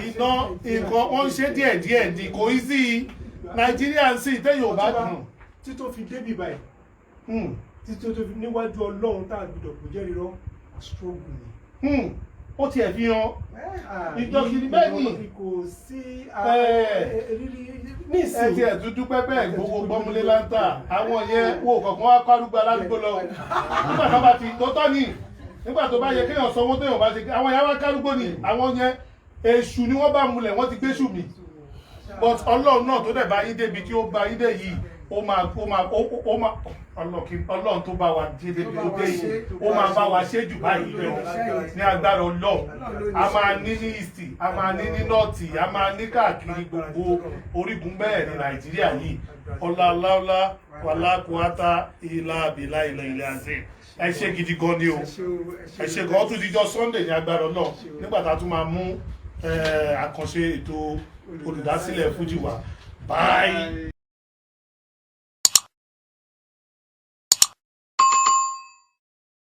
iná nǹkan wọ́n ń ṣe díẹ̀díẹ̀ ní kò í sí Nàìjíríà ń sìn tẹ́yìn ò bá dùn. tító fi débì báyìí tító tó fi níwájú Ọlọ́run tá a gbọ́dọ̀ kò jẹ́ rírọ́ struggle ni. ó tiẹ̀ fi hàn ìjọ kiri bẹ́ẹ̀ ni kò sí ẹ tiẹ̀ dúdú pẹ́pẹ́ gbogbo gbọ́múlé láńtà àwọn yẹn wo kọ̀ọ̀kan wá kárúgbó aládùúgbò lọ nígbà tó bá ti tó tọ́ ni nígbà tó bá yẹ kéèyàn sanwó téèyàn bá ti àwọn yẹn wá kárúgbó ni àwọn yẹn èṣù ni wọ́n bá múlẹ̀ wọ́n ti gbé ṣù mí but Ọlọ́run náà tó dẹ̀ bá yín débi tí ó bá yín dé yìí ó máa Ọlọ́run tó bá wa dé débi tó dé yìí ó máa bá wa ṣe jù báyìí lọ ní agbára Ọlọ́run a máa ní ní east a máa ní ní north a máa ní káàkiri gbogbo orígun bẹ́ẹ̀ ní Nàìjíríà yìí ọláláwlá wàlákùátá ilá àbílá ilẹ̀ àṣẹ ẹ ṣé gidi gan ni o ẹ ṣé gan ó tún dijọ́ Sunday ní agbára Ọlọ́run nígbà tá a tún máa mú àkànṣe ètò olùdásílẹ̀ Fuji wa bye.